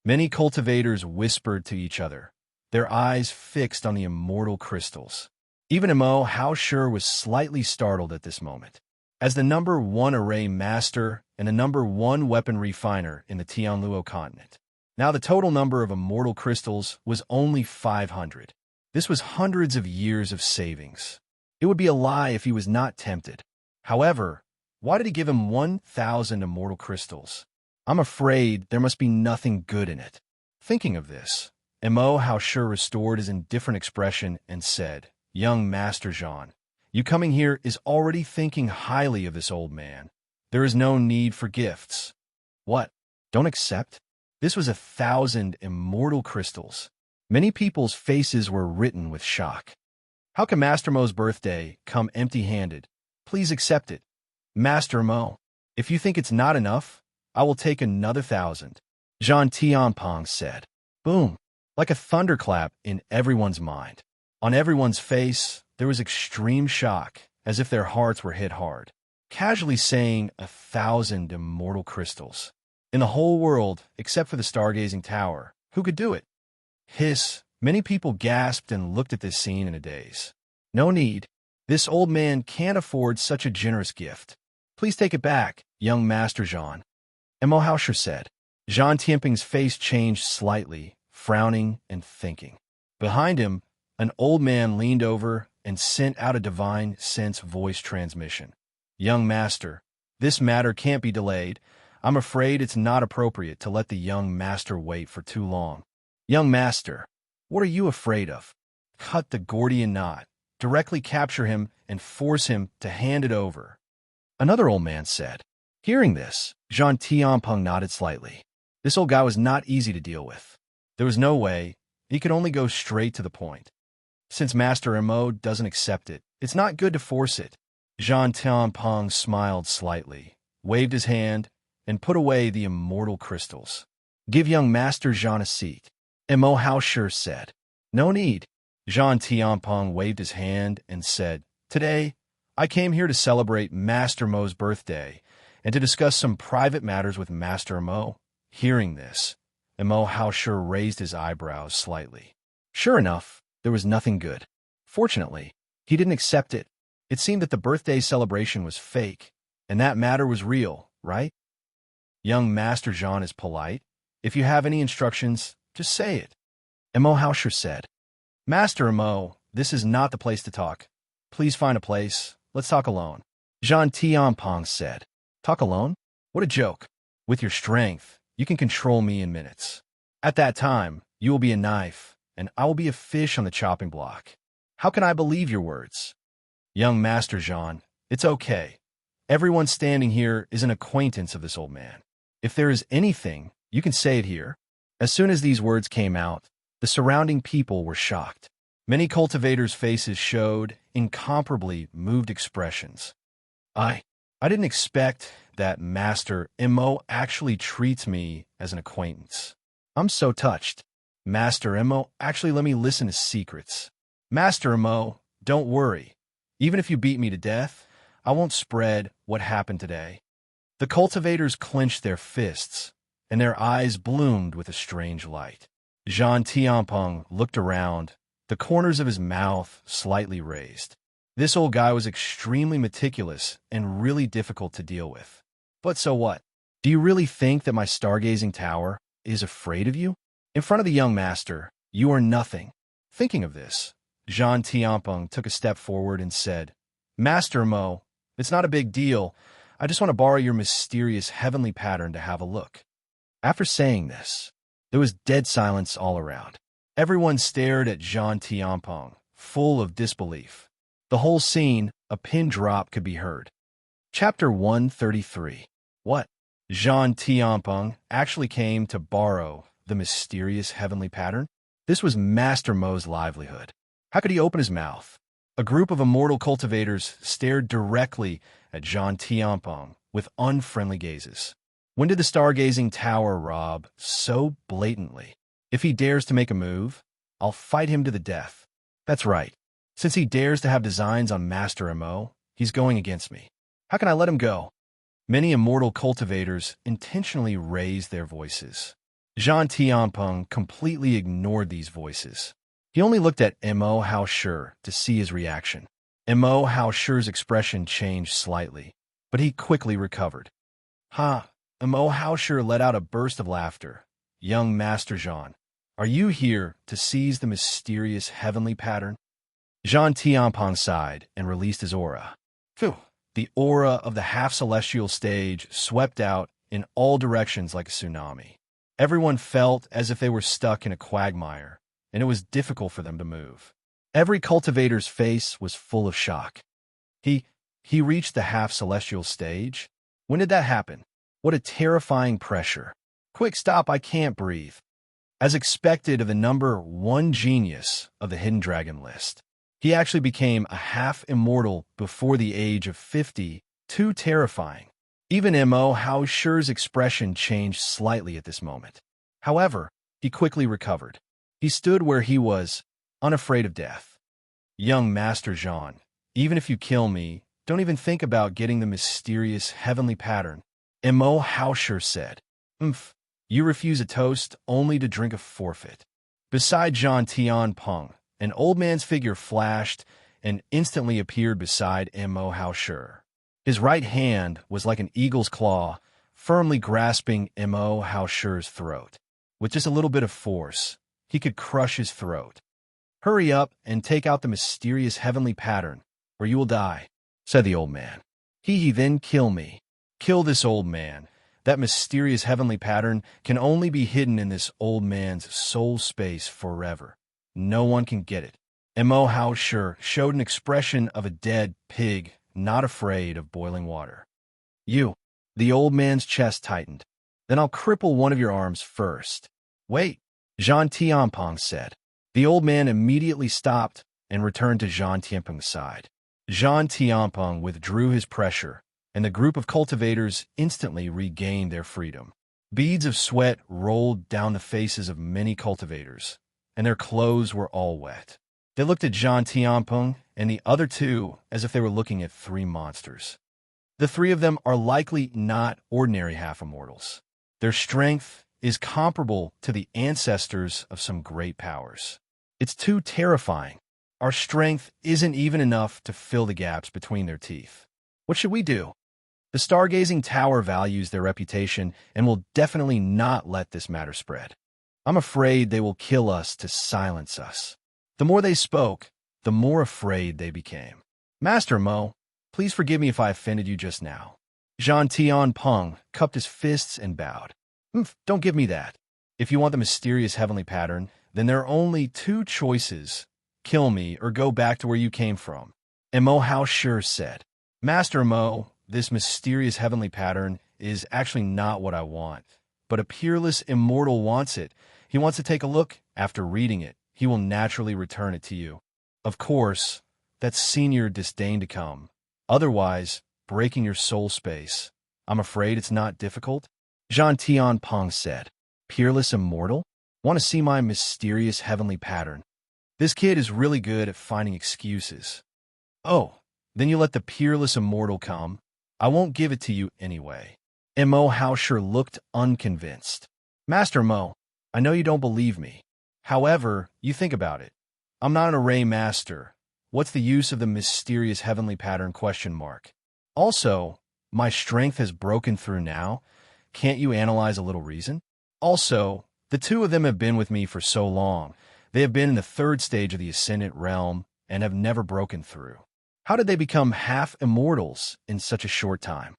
Many cultivators whispered to each other, their eyes fixed on the immortal crystals. Even Immo was slightly startled at this moment. As the #1 array master and the #1 weapon refiner in the Tianluo continent, now the total number of immortal crystals was only 500. This was hundreds of years of savings. It would be a lie if he was not tempted. However, why did he give him 1,000 immortal crystals? I'm afraid there must be nothing good in it. Thinking of this, Immo restored his indifferent expression and said, Young Master Jean, you coming here is already thinking highly of this old man. There is no need for gifts. What? Don't accept? This was 1,000 immortal crystals. Many people's faces were written with shock. How can Master Mo's birthday come empty-handed? Please accept it. Master Mo, if you think it's not enough, I will take another 1,000. Jean Tiampeng said. Boom! Like a thunderclap in everyone's mind. On everyone's face, there was extreme shock, as if their hearts were hit hard. Casually saying 1,000 immortal crystals. In the whole world, except for the Stargazing Tower, who could do it? Hiss! Many people gasped and looked at this scene in a daze. No need. This old man can't afford such a generous gift. Please take it back, young Master Jean. Immo said. Jean Tiampeng's face changed slightly, frowning and thinking. Behind him, an old man leaned over and sent out a divine sense voice transmission. Young Master, this matter can't be delayed. I'm afraid it's not appropriate to let the young master wait for too long. Young Master, what are you afraid of? Cut the Gordian knot, directly capture him, and force him to hand it over. Another old man said. Hearing this, Jean Tiampeng nodded slightly. This old guy was not easy to deal with. There was no way, he could only go straight to the point. Since Master Mo doesn't accept it, it's not good to force it. Jean Tianpeng smiled slightly, waved his hand, and put away the immortal crystals. Give young Master Jean a seat, Mo Haosher said. No need. Jean Tianpeng waved his hand and said, Today, I came here to celebrate Master Mo's birthday and to discuss some private matters with Master Mo. Hearing this, Mo Haosher raised his eyebrows slightly. Sure enough, there was nothing good. Fortunately, he didn't accept it. It seemed that the birthday celebration was fake, and that matter was real, right? Young Master Jean is polite. If you have any instructions, just say it. Mo Haosher said. Master Mo, this is not the place to talk. Please find a place. Let's talk alone. Jean Tianpeng said. Talk alone? What a joke. With your strength, you can control me in minutes. At that time, you will be a knife, and I will be a fish on the chopping block. How can I believe your words? Young Master Jean, it's okay. Everyone standing here is an acquaintance of this old man. If there is anything, you can say it here. As soon as these words came out, the surrounding people were shocked. Many cultivators' faces showed incomparably moved expressions. I didn't expect that Master Mo actually treats me as an acquaintance. I'm so touched. Master Mo actually let me listen to secrets. Master Mo, don't worry. Even if you beat me to death, I won't spread what happened today. The cultivators clenched their fists, and their eyes bloomed with a strange light. Jean Tianpeng looked around, the corners of his mouth slightly raised. This old guy was extremely meticulous and really difficult to deal with. But so what? Do you really think that my stargazing tower is afraid of you? In front of the young master, you are nothing. Thinking of this, Jean Tianpeng took a step forward and said, Master Mo, it's not a big deal. I just want to borrow your mysterious heavenly pattern to have a look. After saying this, there was dead silence all around. Everyone stared at Jean Tianpeng, full of disbelief. The whole scene, a pin drop could be heard. Chapter 133. What? Jean Tianpeng actually came to borrow the mysterious heavenly pattern? This was Master Mo's livelihood. How could he open his mouth? A group of immortal cultivators stared directly at Jean Tianpeng with unfriendly gazes. When did the stargazing tower rob so blatantly? If he dares to make a move, I'll fight him to the death. That's right. Since he dares to have designs on Master Mo, he's going against me. How can I let him go? Many immortal cultivators intentionally raised their voices. Jean Tianpeng completely ignored these voices. He only looked at Mo Haosher to see his reaction. Mo Haosher's expression changed slightly, but he quickly recovered. Ha! Mo Haosher let out a burst of laughter. Young Master Jean, are you here to seize the mysterious heavenly pattern? Jean Tianpeng sighed and released his aura. Phew! The aura of the half-celestial stage swept out in all directions like a tsunami. Everyone felt as if they were stuck in a quagmire, and it was difficult for them to move. Every cultivator's face was full of shock. He reached the half-celestial stage? When did that happen? What a terrifying pressure. Quick, stop, I can't breathe. As expected of the number 1 genius of the Hidden Dragon list, he actually became a half-immortal before the age of 50, too terrifying. Even Mo Haosher's expression changed slightly at this moment. However, he quickly recovered. He stood where he was, unafraid of death. Young Master Jean, even if you kill me, don't even think about getting the mysterious heavenly pattern. Mo Haosher said. You refuse a toast only to drink a forfeit. Beside Jean Tianpeng, an old man's figure flashed and instantly appeared beside Mo Haosher. His right hand was like an eagle's claw, firmly grasping Mo Haosher's throat. With just a little bit of force, he could crush his throat. Hurry up and take out the mysterious heavenly pattern, or you will die, said the old man. He then kill me. Kill this old man. That mysterious heavenly pattern can only be hidden in this old man's soul space forever. No one can get it. Mo Haosher showed an expression of a dead pig, not afraid of boiling water. You. The old man's chest tightened. Then I'll cripple one of your arms first. Wait, Jean Tianpeng said. The old man immediately stopped, and returned to Zhang Tianpeng's side. Zhang Tianpeng withdrew his pressure, and the group of cultivators instantly regained their freedom. Beads of sweat rolled down the faces of many cultivators, and their clothes were all wet. They looked at Zhang Tianpeng and the other two as if they were looking at three monsters. The three of them are likely not ordinary half-immortals. Their strength is comparable to the ancestors of some great powers. It's too terrifying. Our strength isn't even enough to fill the gaps between their teeth. What should we do? The stargazing tower values their reputation and will definitely not let this matter spread. I'm afraid they will kill us to silence us. The more they spoke, the more afraid they became. Master Mo, please forgive me if I offended you just now. Zhang Tianpeng cupped his fists and bowed. Don't give me that. If you want the mysterious heavenly pattern, then there are only two choices. Kill me or go back to where you came from. And Mo Hao sure said, Master Mo, this mysterious heavenly pattern is actually not what I want, but a peerless immortal wants it. He wants to take a look. After reading it, he will naturally return it to you. Of course, that's senior disdain to come. Otherwise, breaking your soul space. I'm afraid it's not difficult. Zhang Tianpeng said, Peerless immortal? Want to see my mysterious heavenly pattern? This kid is really good at finding excuses. Oh, then you let the peerless immortal come. I won't give it to you anyway. And Mo Hao sure looked unconvinced. Master Mo, I know you don't believe me. However, you think about it. I'm not an array master. What's the use of the mysterious heavenly pattern ? Also, my strength has broken through now. Can't you analyze a little reason? Also, the two of them have been with me for so long. They have been in the third stage of the ascendant realm and have never broken through. How did they become half-immortals in such a short time?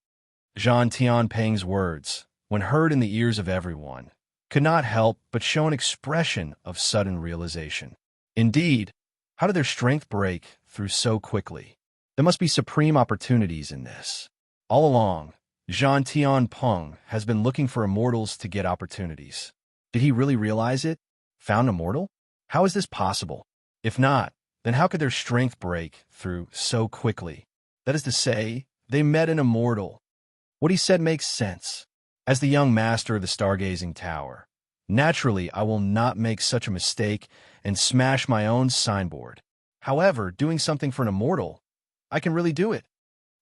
Zhang Tianpeng's words, when heard in the ears of everyone, could not help but show an expression of sudden realization. Indeed, how did their strength break through so quickly? There must be supreme opportunities in this. All along, Zhang Tianpeng has been looking for immortals to get opportunities. Did he really realize it? Found an immortal? How is this possible? If not, then how could their strength break through so quickly? That is to say, they met an immortal. What he said makes sense. As the young master of the stargazing tower, naturally I will not make such a mistake and smash my own signboard. However, doing something for an immortal, I can really do it.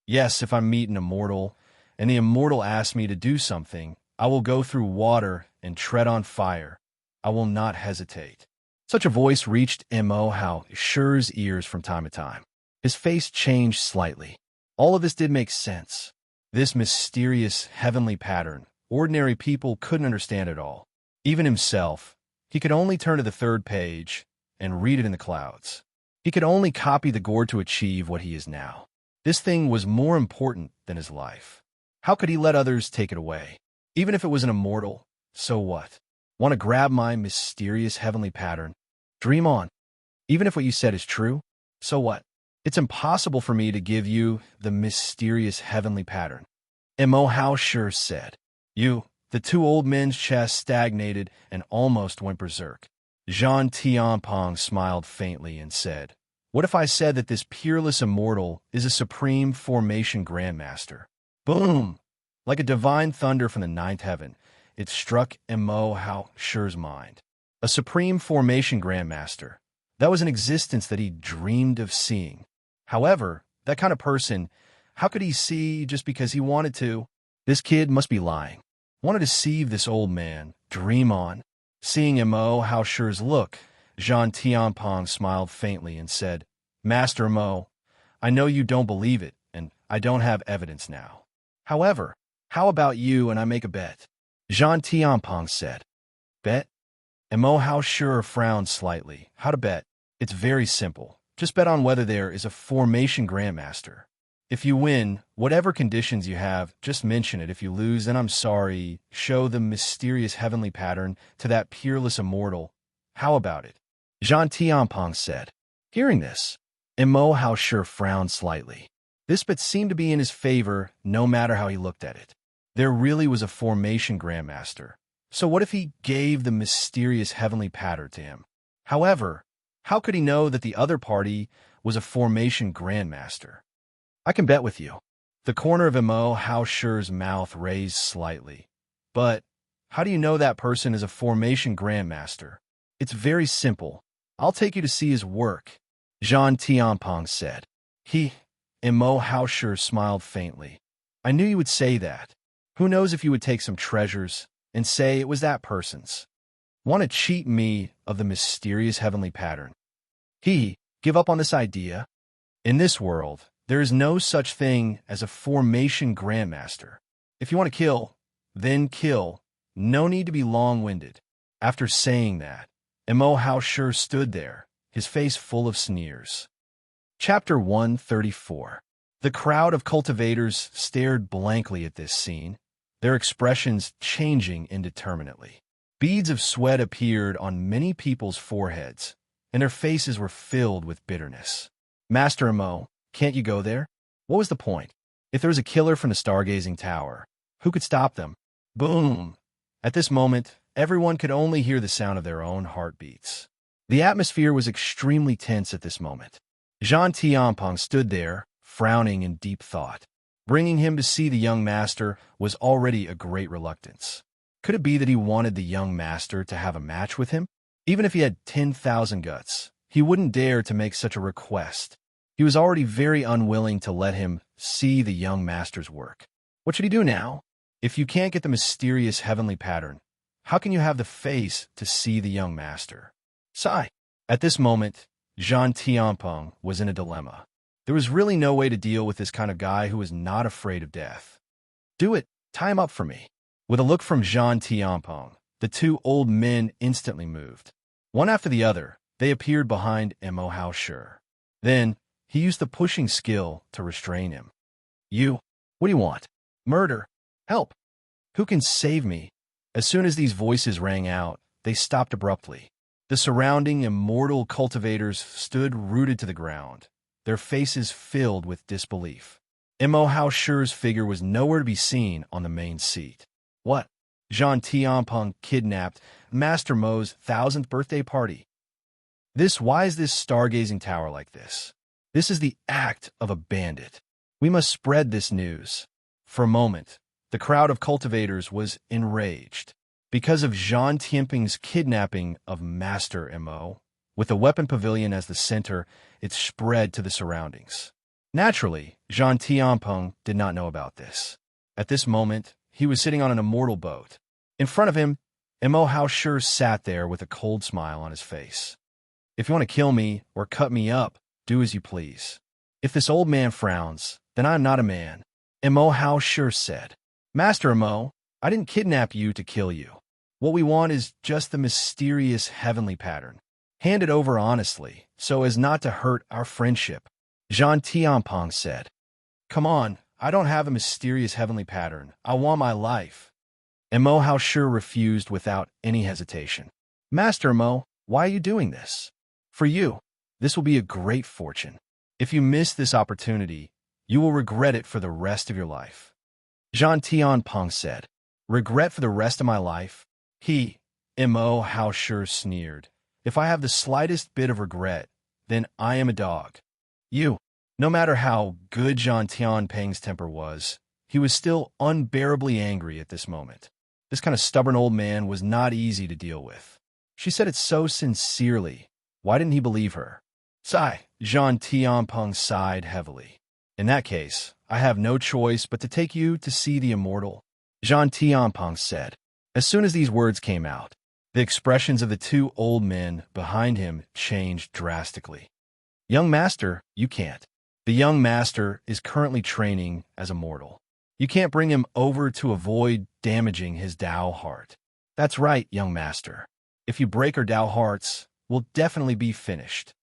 Yes, if I meet an immortal, and the immortal asks me to do something, I will go through water and tread on fire. I will not hesitate. Such a voice reached Mo Hao Shi's ears from time to time. His face changed slightly. All of this did make sense. This mysterious heavenly pattern, ordinary people couldn't understand at all. Even himself, he could only turn to the third page and read it in the clouds. He could only copy the gourd to achieve what he is now. This thing was more important than his life. How could he let others take it away? Even if it was an immortal, so what? Want to grab my mysterious heavenly pattern? Dream on. Even if what you said is true, so what? It's impossible for me to give you the mysterious heavenly pattern. Mo Hao sure said. The two old men's chests stagnated and almost went berserk. Zhang Tianpeng smiled faintly and said, What if I said that this peerless immortal is a supreme formation grandmaster? Boom! Like a divine thunder from the ninth heaven, it struck Mo Hao Shi's mind. A supreme formation grandmaster. That was an existence that he dreamed of seeing. However, that kind of person, how could he see just because he wanted to? This kid must be lying. Want to deceive this old man. Dream on. Seeing Mo Hao Shi's look, Zhang Tianpeng smiled faintly and said, Master Mo, I know you don't believe it, and I don't have evidence now. However, how about you and I make a bet? Zhang Tianpeng said. Bet? And Mo Hao Shi frowned slightly. How to bet? It's very simple. Just bet on whether there is a formation grandmaster. If you win, whatever conditions you have, just mention it. If you lose, then I'm sorry. Show the mysterious heavenly pattern to that peerless immortal. How about it? Zhang Tianpeng said. Hearing this, Mo Hao Shi frowned slightly. This bet seemed to be in his favor, no matter how he looked at it. There really was a formation grandmaster. So what if he gave the mysterious heavenly pattern to him? However, How could he know that the other party was a formation grandmaster? I can bet with you. The corner of Mo Hauscher's mouth raised slightly. But how do you know that person is a formation grandmaster? It's very simple. I'll take you to see his work, Jean Tianpeng said. Mo Hauscher smiled faintly. I knew you would say that. Who knows if you would take some treasures and say it was that person's. Want to cheat me of the mysterious heavenly pattern? Give up on this idea. In this world, there is no such thing as a formation grandmaster. If you want to kill, then kill. No need to be long-winded. After saying that, Mo Hauscher stood there, his face full of sneers. Chapter 134. The crowd of cultivators stared blankly at this scene, their expressions changing indeterminately. Beads of sweat appeared on many people's foreheads, and their faces were filled with bitterness. Master Mo, can't you go there? What was the point? If there was a killer from the stargazing tower, who could stop them? Boom! At this moment, everyone could only hear the sound of their own heartbeats. The atmosphere was extremely tense at this moment. Jean Tianpeng stood there, frowning in deep thought. Bringing him to see the young master was already a great reluctance. Could it be that he wanted the young master to have a match with him? Even if he had 10,000 guts, he wouldn't dare to make such a request. He was already very unwilling to let him see the young master's work. What should he do now? If you can't get the mysterious heavenly pattern, how can you have the face to see the young master? Sigh. At this moment, Jean Tianpeng was in a dilemma. There was really no way to deal with this kind of guy who was not afraid of death. Do it. Tie him up for me. With a look from Jean Tianpeng, the two old men instantly moved. One after the other, they appeared behind Mo Hauscher. Then, he used the pushing skill to restrain him. You, what do you want? Murder. Help. Who can save me? As soon as these voices rang out, they stopped abruptly. The surrounding immortal cultivators stood rooted to the ground, their faces filled with disbelief. Mo Hauscher's figure was nowhere to be seen on the main seat. What? Jean Tianpeng kidnapped Master Mo's 1000th birthday party. Why is this stargazing tower like this? This is the act of a bandit. We must spread this news. For a moment, the crowd of cultivators was enraged. Because of Jean Tianpeng's kidnapping of Master Mo, with the weapon pavilion as the center, it spread to the surroundings. Naturally, Jean Tianpeng did not know about this. At this moment, he was sitting on an immortal boat. In front of him, Mo Hauscher sat there with a cold smile on his face. If you want to kill me or cut me up, do as you please. If this old man frowns, then I am not a man. Mo Hauscher said. Master Mo, I didn't kidnap you to kill you. What we want is just the mysterious heavenly pattern. Hand it over honestly, so as not to hurt our friendship. Jean Tianpeng said. Come on, I don't have a mysterious heavenly pattern. I want my life. Mo Hauscher refused without any hesitation. Master Mo, why are you doing this? For you, this will be a great fortune. If you miss this opportunity, you will regret it for the rest of your life. Jean Tianpeng said. Regret for the rest of my life? Mo Hauscher sneered. If I have the slightest bit of regret, then I am a dog. No matter how good Jean Tianpeng's temper was, he was still unbearably angry at this moment. This kind of stubborn old man was not easy to deal with. She said it so sincerely. Why didn't he believe her? Sigh. Jean Tianpeng sighed heavily. In that case, I have no choice but to take you to see the immortal. Jean Tianpeng said. As soon as these words came out, the expressions of the two old men behind him changed drastically. Young master, you can't. The young master is currently training as a mortal. You can't bring him over to avoid damaging his Tao heart. That's right, young master. If you break our Tao hearts, we'll definitely be finished.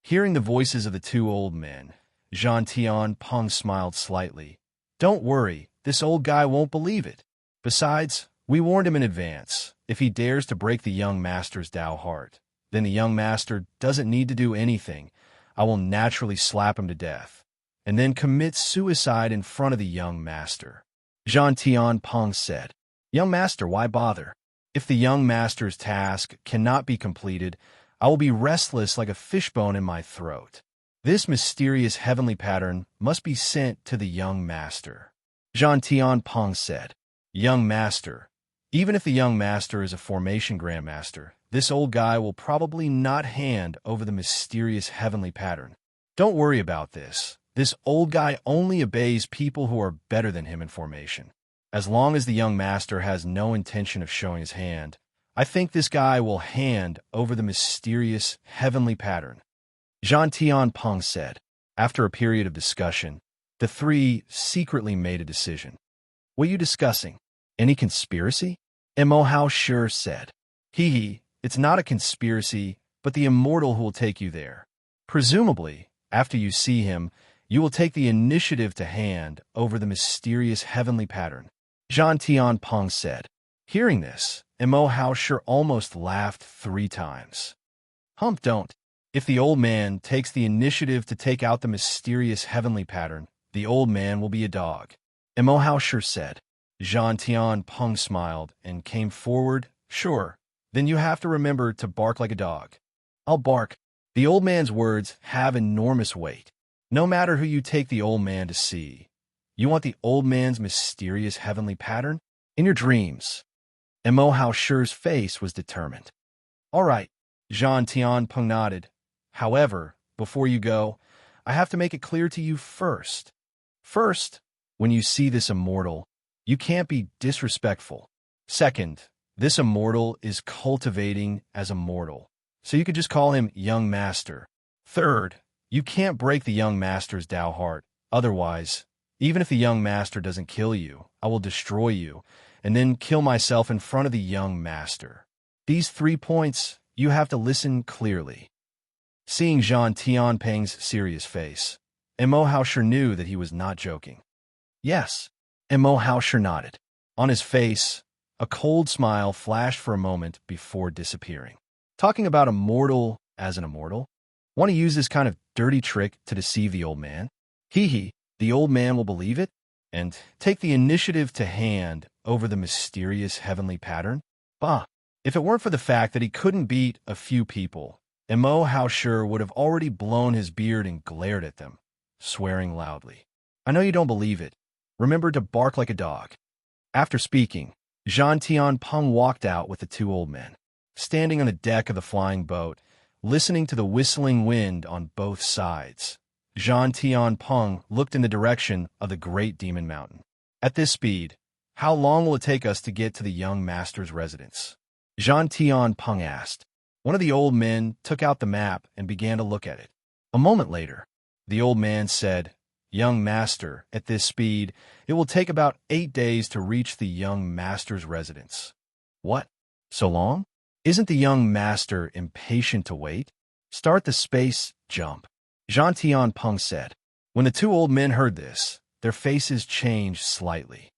Hearing the voices of the two old men, Jean Tianpeng smiled slightly. Don't worry, this old guy won't believe it. Besides, we warned him in advance. If he dares to break the young master's Tao heart, then the young master doesn't need to do anything. I will naturally slap him to death, and then commit suicide in front of the young master. Jean Tianpeng said. Young master, why bother? If the young master's task cannot be completed, I will be restless like a fishbone in my throat. This mysterious heavenly pattern must be sent to the young master. Zhan Tianpeng said. Young master. Even if the young master is a formation grandmaster, this old guy will probably not hand over the mysterious heavenly pattern. Don't worry about this. This old guy only obeys people who are better than him in formation. As long as the young master has no intention of showing his hand, I think this guy will hand over the mysterious heavenly pattern. Zhan Tianpeng said. After a period of discussion, the three secretly made a decision. What are you discussing? Any conspiracy? Mo Hao sure said. Hee, it's not a conspiracy, but the immortal who will take you there. Presumably, after you see him, you will take the initiative to hand over the mysterious heavenly pattern. Zhan Tianpeng said. Hearing this, Mo Hao sure almost laughed 3 times. Don't. If the old man takes the initiative to take out the mysterious heavenly pattern, the old man will be a dog. Mo Hao sure said. Zhan Tianpeng smiled and came forward. Sure, then you have to remember to bark like a dog. I'll bark. The old man's words have enormous weight. No matter who you take the old man to see, you want the old man's mysterious heavenly pattern? In your dreams. Mo Hao Shi's face was determined. All right, Zhan Tianpeng nodded. However, before you go, I have to make it clear to you first. First, when you see this immortal, you can't be disrespectful. Second, this immortal is cultivating as a mortal, so you could just call him Young Master. Third, you can't break the Young Master's Tao heart. Otherwise, even if the Young Master doesn't kill you, I will destroy you, and then kill myself in front of the Young Master. These 3 points, you have to listen clearly. Seeing Zhan Tianpeng's serious face, Mo Hao sure knew that he was not joking. Yes, Mo Hao sure nodded. On his face, a cold smile flashed for a moment before disappearing. Talking about immortal as an immortal? Want to use this kind of dirty trick to deceive the old man? Hee, the old man will believe it and take the initiative to hand over the mysterious heavenly pattern? Bah! If it weren't for the fact that he couldn't beat a few people, Mo Hao sure would have already blown his beard and glared at them, swearing loudly. I know you don't believe it. Remember to bark like a dog. After speaking, Zhan Tianpeng walked out with the 2 old men, standing on the deck of the flying boat, listening to the whistling wind on both sides. Zhan Tianpeng looked in the direction of the great demon mountain. At this speed, how long will it take us to get to the young master's residence? Zhan Tianpeng asked. One of the old men took out the map and began to look at it. A moment later, the old man said, Young master, at this speed, it will take about 8 days to reach the young master's residence. What? So long? Isn't the young master impatient to wait? Start the space jump. Zhan Tianpeng said. When the 2 old men heard this, their faces changed slightly.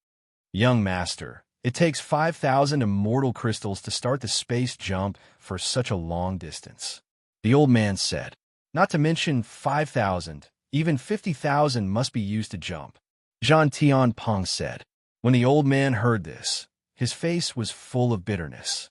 Young master, it takes 5,000 immortal crystals to start the space jump for such a long distance. The old man said. Not to mention 5,000, even 50,000 must be used to jump. Zhan Tianpeng said. When the old man heard this, his face was full of bitterness.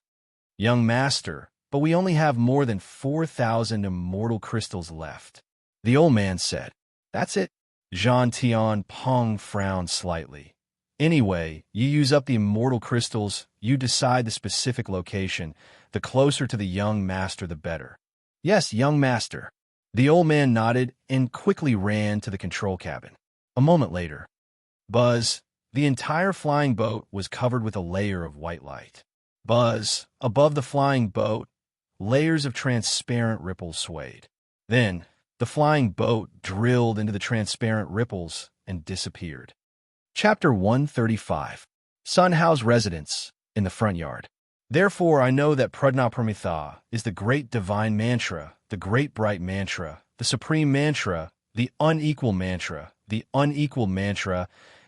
Young master, but we only have more than 4,000 immortal crystals left. The old man said. That's it. Zhan Tianpeng frowned slightly. Anyway, you use up the immortal crystals, you decide the specific location. The closer to the young master, the better. Yes, young master. The old man nodded and quickly ran to the control cabin. A moment later, buzz, the entire flying boat was covered with a layer of white light. Buzz, above the flying boat, layers of transparent ripples swayed. Then, the flying boat drilled into the transparent ripples and disappeared. Chapter 135. Sun Hao's residence in the front yard. Therefore, I know that Prajnapramitha is the great divine mantra, the great bright mantra, the supreme mantra, the unequal mantra,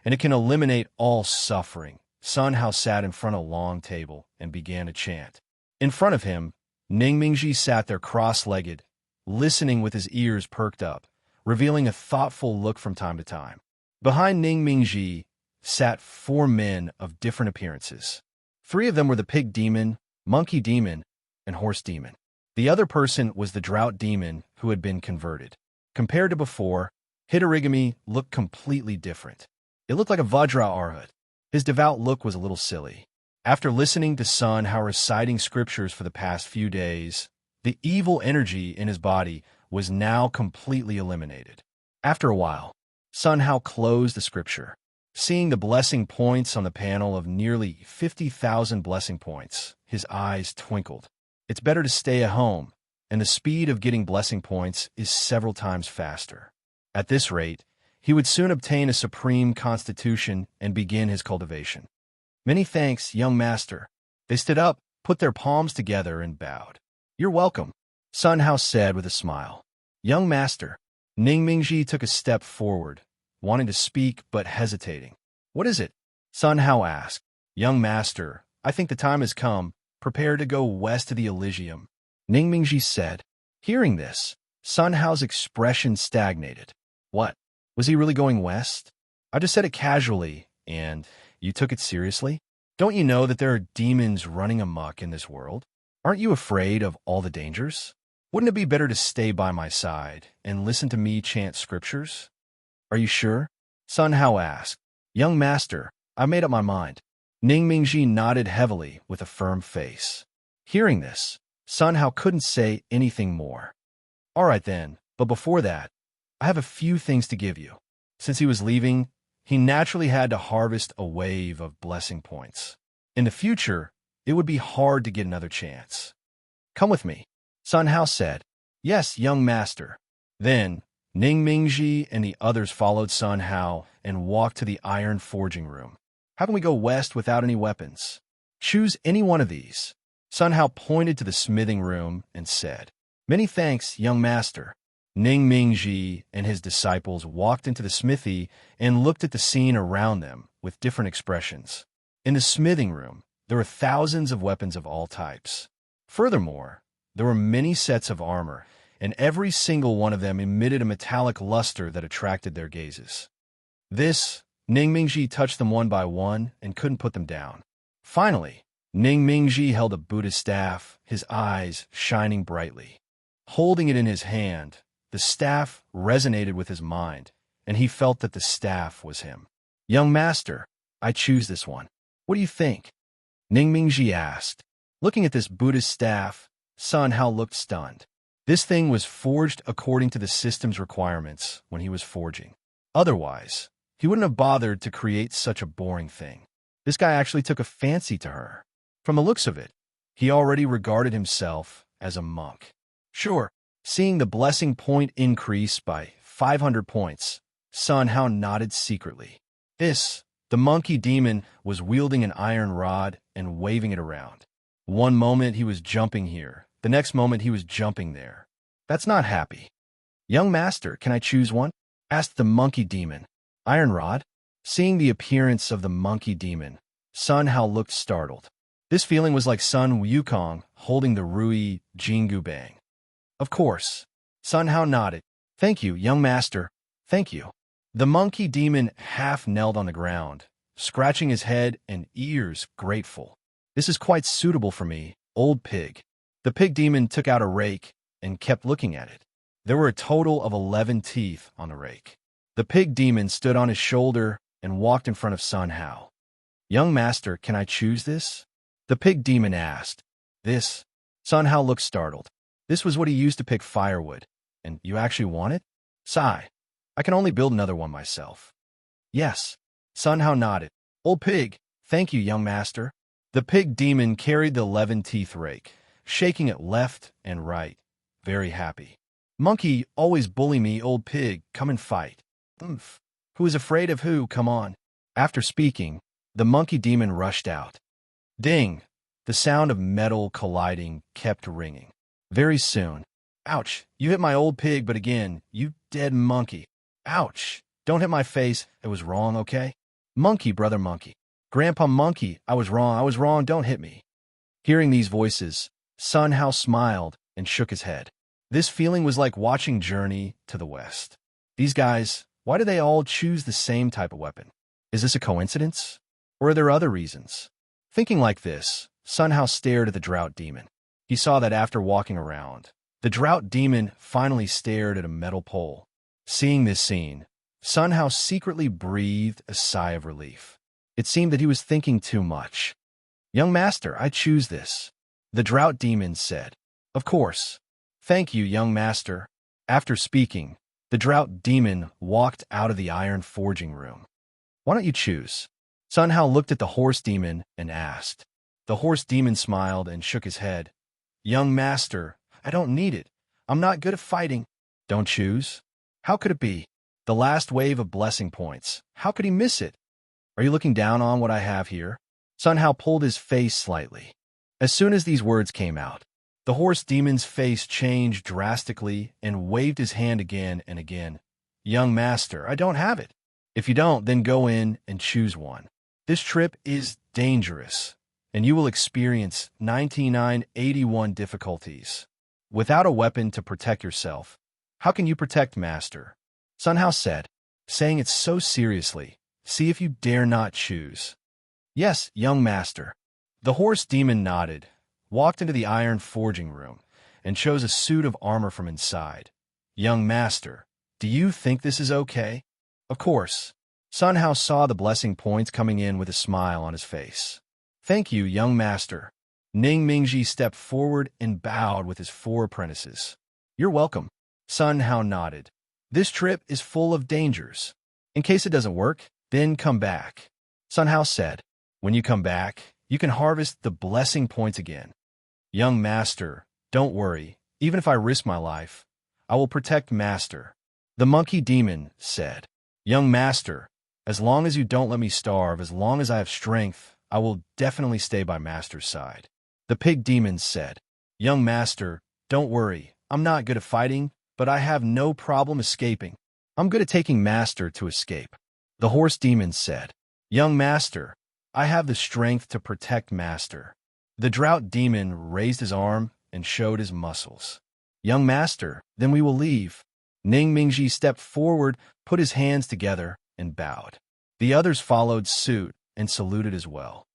and it can eliminate all suffering. Sun Hao sat in front of a long table and began to chant. In front of him, Ning Mingji sat there cross-legged, listening with his ears perked up, revealing a thoughtful look from time to time. Behind Ning Mingji sat 4 men of different appearances. 3 of them were the pig demon, monkey demon, and horse demon. The other person was the drought demon who had been converted. Compared to before, Hitorigami looked completely different. It looked like a Vajra Arhat. His devout look was a little silly. After listening to Sun Hao reciting scriptures for the past few days, the evil energy in his body was now completely eliminated. After a while, Sun Hao closed the scripture. Seeing the blessing points on the panel of nearly 50,000 blessing points, his eyes twinkled. It's better to stay at home, and the speed of getting blessing points is several times faster. At this rate, he would soon obtain a supreme constitution and begin his cultivation. Many thanks, young master. They stood up, put their palms together, and bowed. You're welcome, Sun Hao said with a smile. Young master. Ning Mingji took a step forward, wanting to speak but hesitating. What is it? Sun Hao asked. Young master, I think the time has come. Prepare to go west to the Elysium, Ning Mingji said. Hearing this, Sun Hao's expression stagnated. What? Was he really going west? I just said it casually, and you took it seriously? Don't you know that there are demons running amok in this world? Aren't you afraid of all the dangers? Wouldn't it be better to stay by my side and listen to me chant scriptures? Are you sure? Sun Hao asked. Young master, I made up my mind. Ning Mingji nodded heavily with a firm face. Hearing this, Sun Hao couldn't say anything more. All right then, but before that, I have a few things to give you. Since he was leaving, he naturally had to harvest a wave of blessing points. In the future, it would be hard to get another chance. Come with me, Sun Hao said. Yes, young master. Then, Ning Mingji and the others followed Sun Hao and walked to the iron forging room. How can we go west without any weapons? Choose any one of these. Sun Hao pointed to the smithing room and said, Many thanks, young master. Ning Mingji and his disciples walked into the smithy and looked at the scene around them with different expressions. In the smithing room, there were thousands of weapons of all types. Furthermore, there were many sets of armor, and every single one of them emitted a metallic luster that attracted their gazes. Ning Mingji touched them one by one and couldn't put them down. Finally, Ning Mingji held a Buddha staff, his eyes shining brightly. Holding it in his hand, the staff resonated with his mind, and he felt that the staff was him. Young master, I choose this one. What do you think? Ning Mingji asked. Looking at this Buddhist staff, Sun Hao looked stunned. This thing was forged according to the system's requirements when he was forging. Otherwise, he wouldn't have bothered to create such a boring thing. This guy actually took a fancy to her. From the looks of it, he already regarded himself as a monk. Sure, seeing the blessing point increase by 500 points, Sun Hao nodded secretly. The monkey demon was wielding an iron rod and waving it around. One moment he was jumping here, the next moment he was jumping there. That's not happy. Young master, can I choose one? Asked the monkey demon. Iron rod? Seeing the appearance of the monkey demon, Sun Hao looked startled. This feeling was like Sun Wukong holding the Rui Jingu Bang. Of course. Sun Hao nodded. Thank you, young master. Thank you. The monkey demon half knelt on the ground, scratching his head and ears grateful. This is quite suitable for me, old pig. The pig demon took out a rake and kept looking at it. There were a total of 11 teeth on the rake. The pig demon stood on his shoulder and walked in front of Sun Hao. Young master, can I choose this? The pig demon asked. This? Sun Hao looked startled. This was what he used to pick firewood. And you actually want it? Sigh. I can only build another one myself. Yes. Sun Hao nodded. Old pig, thank you, young master. The pig demon carried the 11-teeth rake, shaking it left and right, very happy. Monkey, always bully me, old pig, come and fight. Oomph. Who is afraid of who, come on. After speaking, the monkey demon rushed out. Ding! The sound of metal colliding kept ringing. Very soon. Ouch, you hit my old pig, but again, you dead monkey. Ouch, don't hit my face, it was wrong, okay? Monkey, brother monkey. Grandpa monkey, I was wrong, don't hit me. Hearing these voices, Sun Hao smiled and shook his head. This feeling was like watching Journey to the West. These guys, why do they all choose the same type of weapon? Is this a coincidence? Or are there other reasons? Thinking like this, Sun Hao stared at the drought demon. He saw that after walking around, the drought demon finally stared at a metal pole. Seeing this scene, Sun Hao secretly breathed a sigh of relief. It seemed that he was thinking too much. "Young master, I choose this," the drought demon said. "Of course. Thank you, young master." After speaking, the drought demon walked out of the iron forging room. "Why don't you choose?" Sun Hao looked at the horse demon and asked. The horse demon smiled and shook his head. "Young master, I don't need it. I'm not good at fighting." "Don't choose? How could it be? The last wave of blessing points. How could he miss it? Are you looking down on what I have here?" Sun Hao pulled his face slightly. As soon as these words came out, the horse demon's face changed drastically and waved his hand again and again. "Young master, I don't have it. If you don't, then go in and choose one. This trip is dangerous, and you will experience 9981 difficulties. Without a weapon to protect yourself, how can you protect master?" Sun Hao said, saying it so seriously. "See if you dare not choose." "Yes, young master." The horse demon nodded, walked into the iron forging room, and chose a suit of armor from inside. "Young master, do you think this is okay?" "Of course." Sun Hao saw the blessing points coming in with a smile on his face. "Thank you, young master." Ning Mingji stepped forward and bowed with his 4 apprentices. "You're welcome." Sun Hao nodded. "This trip is full of dangers. In case it doesn't work, then come back." Sun Hao said, "When you come back, you can harvest the blessing points again." "Young master, don't worry. Even if I risk my life, I will protect master." The monkey demon said, "Young master, as long as you don't let me starve, as long as I have strength, I will definitely stay by master's side." The pig demon said, "Young master, don't worry. I'm not good at fighting, but I have no problem escaping. I'm good at taking master to escape." The horse demon said, "Young master, I have the strength to protect master." The drought demon raised his arm and showed his muscles. "Young master, then we will leave." Ning Mingji stepped forward, put his hands together, and bowed. The others followed suit and saluted as well.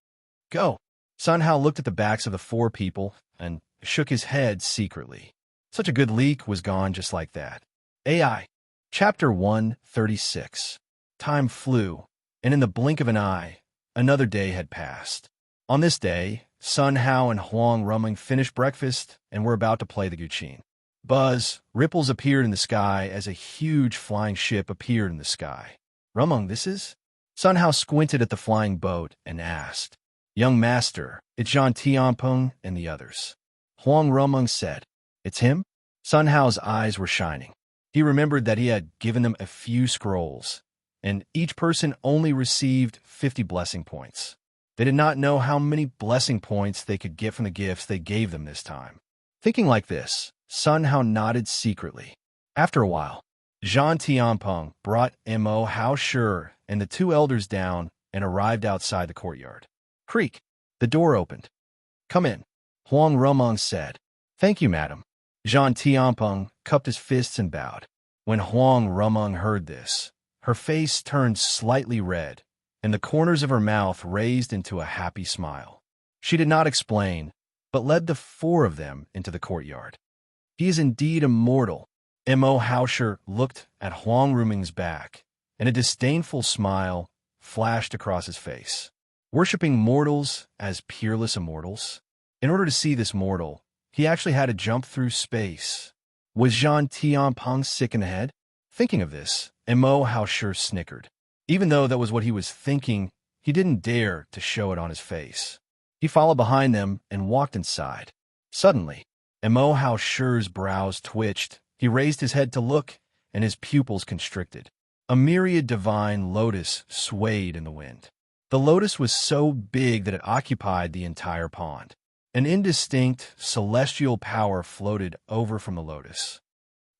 "Go." Sun Hao looked at the backs of the 4 people and shook his head secretly. Such a good leak was gone just like that. AI. Chapter 136. Time flew, and in the blink of an eye, another day had passed. On this day, Sun Hao and Huang Rumeng finished breakfast and were about to play the guqin. Buzz, ripples appeared in the sky as a huge flying ship appeared in the sky. "Rumeng, this is?" Sun Hao squinted at the flying boat and asked. "Young master, it's Zhan Tianpeng and the others." Huang Rumeng said, "It's him?" Sun Hao's eyes were shining. He remembered that he had given them a few scrolls, and each person only received 50 blessing points. They did not know how many blessing points they could get from the gifts they gave them this time. Thinking like this, Sun Hao nodded secretly. After a while, Zhan Tianpeng brought Mo Hao Shi and the 2 elders down and arrived outside the courtyard. Creak. The door opened. "Come in," Huang Rumeng said. "Thank you, madam." Zhan Tianpeng cupped his fists and bowed. When Huang Rumeng heard this, her face turned slightly red, and the corners of her mouth raised into a happy smile. She did not explain, but led the 4 of them into the courtyard. "He is indeed immortal." Mo Hao Shi looked at Huang Rumeng's back, and a disdainful smile flashed across his face. Worshipping mortals as peerless immortals? In order to see this mortal, he actually had to jump through space. Was Zhan Tianpeng sick in the head? Thinking of this, Mo Hao Shi snickered. Even though that was what he was thinking, he didn't dare to show it on his face. He followed behind them and walked inside. Suddenly, Mo Hao Shi's brows twitched. He raised his head to look, and his pupils constricted. A myriad divine lotus swayed in the wind. The lotus was so big that it occupied the entire pond. An indistinct, celestial power floated over from the lotus.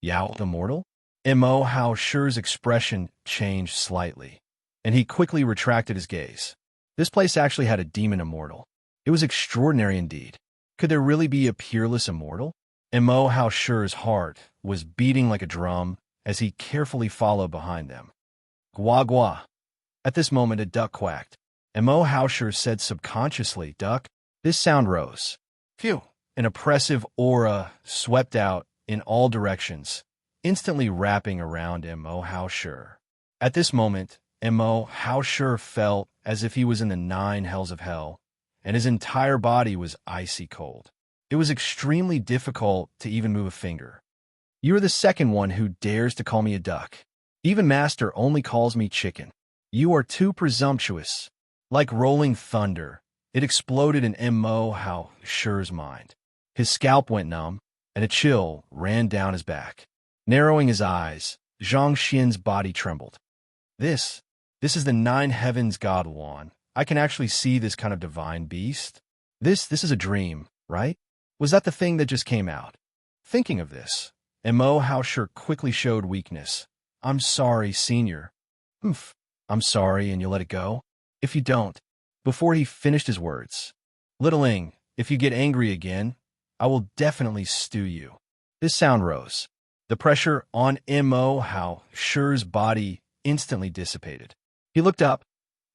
Yao the mortal? Mo Hao Shi's expression changed slightly, and he quickly retracted his gaze. This place actually had a demon immortal. It was extraordinary indeed. Could there really be a peerless immortal? Mo Hao Shi's heart was beating like a drum as he carefully followed behind them. Gua gua. At this moment, a duck quacked. Mo Hao Shi said subconsciously, "Duck." This sound rose. Phew. An oppressive aura swept out in all directions, instantly wrapping around M.O. Hausher. At this moment, M.O. Hausher felt as if he was in the 9 hells of hell, and his entire body was icy cold. It was extremely difficult to even move a finger. You are the second one who dares to call me a duck. Even Master only calls me chicken. You are too presumptuous. Like rolling thunder, it exploded in M.O. Hausher's mind. His scalp went numb, and a chill ran down his back. Narrowing his eyes, Zhang Xian's body trembled. This is the 9 heavens God Wan. I can actually see this kind of divine beast. This is a dream, right? Was that the thing that just came out? Thinking of this, M.O. Hausher quickly showed weakness. I'm sorry, Senior. Humph. I'm sorry, and you'll let it go? If you don't. Before he finished his words. Littling, if you get angry again, I will definitely stew you. This sound rose. The pressure on M.O. Hausher's body instantly dissipated. He looked up,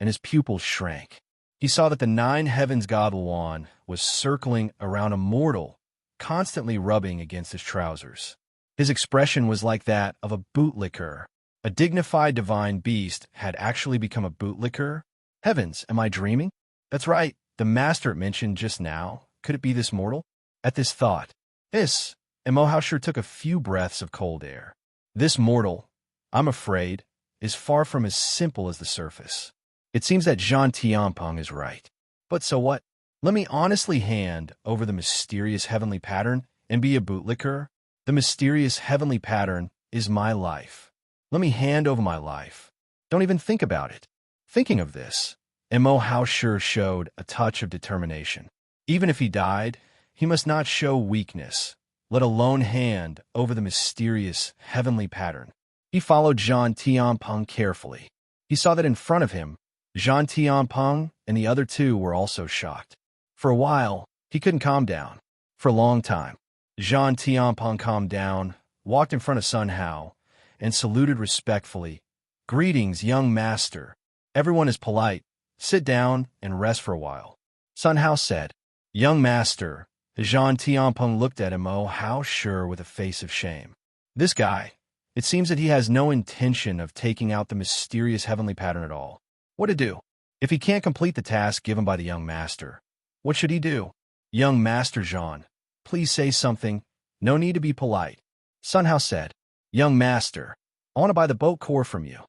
and his pupils shrank. He saw that the 9 heavens God Wan was circling around a mortal, constantly rubbing against his trousers. His expression was like that of a bootlicker. A dignified divine beast had actually become a bootlicker? Heavens, am I dreaming? That's right, the master it mentioned just now. Could it be this mortal? At this thought, M.O. Hausher took a few breaths of cold air. This mortal, I'm afraid, is far from as simple as the surface. It seems that Zhang Tianpeng is right. But so what? Let me honestly hand over the mysterious heavenly pattern and be a bootlicker. The mysterious heavenly pattern is my life. Let me hand over my life. Don't even think about it. Thinking of this, M.O. Hausher showed a touch of determination. Even if he died, he must not show weakness, let alone hand over the mysterious heavenly pattern. He followed Zhang Tianpeng carefully. He saw that in front of him, Zhang Tianpeng and the other 2 were also shocked. For a while, he couldn't calm down. For a long time, Zhang Tianpeng calmed down, walked in front of Sun Hao, and saluted respectfully. Greetings, young master. Everyone is polite. Sit down and rest for a while. Sun Hao said. Young master. Zhang Tianpeng looked at M.O. Hausher with a face of shame. This guy, it seems that he has no intention of taking out the mysterious heavenly pattern at all. What to do? If he can't complete the task given by the young master, what should he do? Young Master Zhang, please say something. No need to be polite. Sun Hao said. Young master, I want to buy the boat core from you.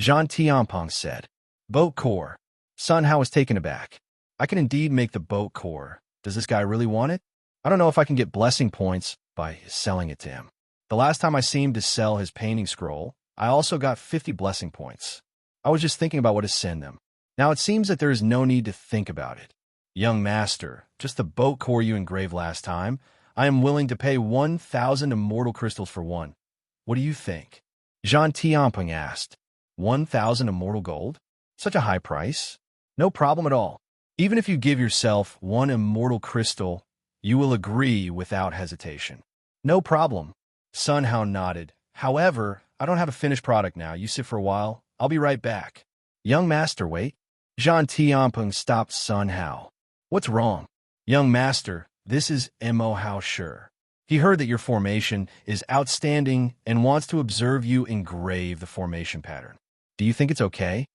Zhang Tianpeng said. Boat core. Sun Hao was taken aback. I can indeed make the boat core. Does this guy really want it? I don't know if I can get blessing points by selling it to him. The last time I seemed to sell his painting scroll, I also got 50 blessing points. I was just thinking about what to send them. Now it seems that there is no need to think about it. Young master, just the boat core you engraved last time, I am willing to pay 1,000 immortal crystals for one. What do you think? Zhang Tianpeng asked. 1,000 immortal gold? Such a high price? No problem at all. Even if you give yourself 1 immortal crystal, you will agree without hesitation. No problem. Sun Hao nodded. However, I don't have a finished product now. You sit for a while. I'll be right back. Young master, wait. Zhang Tianpeng stopped Sun Hao. What's wrong? Young master, this is M.O. Hausher. He heard that your formation is outstanding and wants to observe you engrave the formation pattern. Do you think it's okay?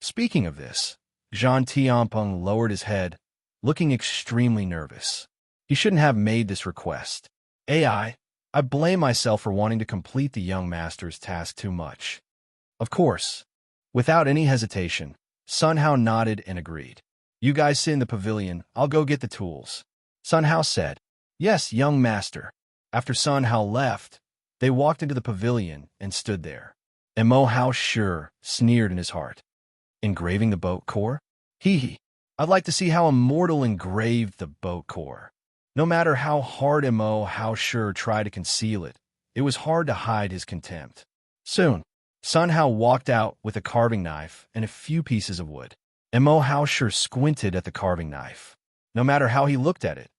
Speaking of this, Zhang Tianpeng lowered his head, looking extremely nervous. He shouldn't have made this request. I blame myself for wanting to complete the young master's task too much. Of course. Without any hesitation, Sun Hao nodded and agreed. You guys sit in the pavilion. I'll go get the tools. Sun Hao said. Yes, young master. After Sun Hao left, they walked into the pavilion and stood there. M.O. Hausher sneered in his heart. Engraving the boat core? Hee. I'd like to see how a mortal engraved the boat core. No matter how hard M.O. Hausher tried to conceal it, it was hard to hide his contempt. Soon, Sun Hao walked out with a carving knife and a few pieces of wood. M.O. Hausher squinted at the carving knife. No matter how he looked at it,